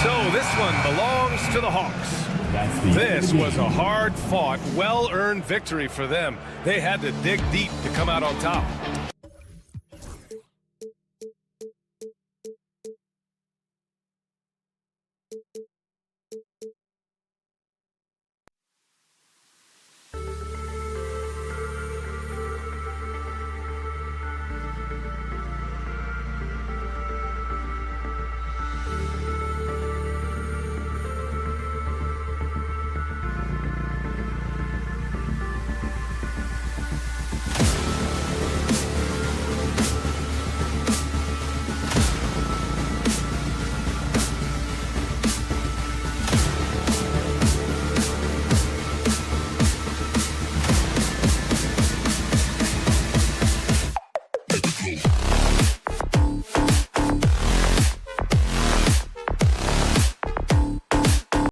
So this one belongs to the Hawks. This was a hard-fought, well-earned victory for them. They had to dig deep to come out on top.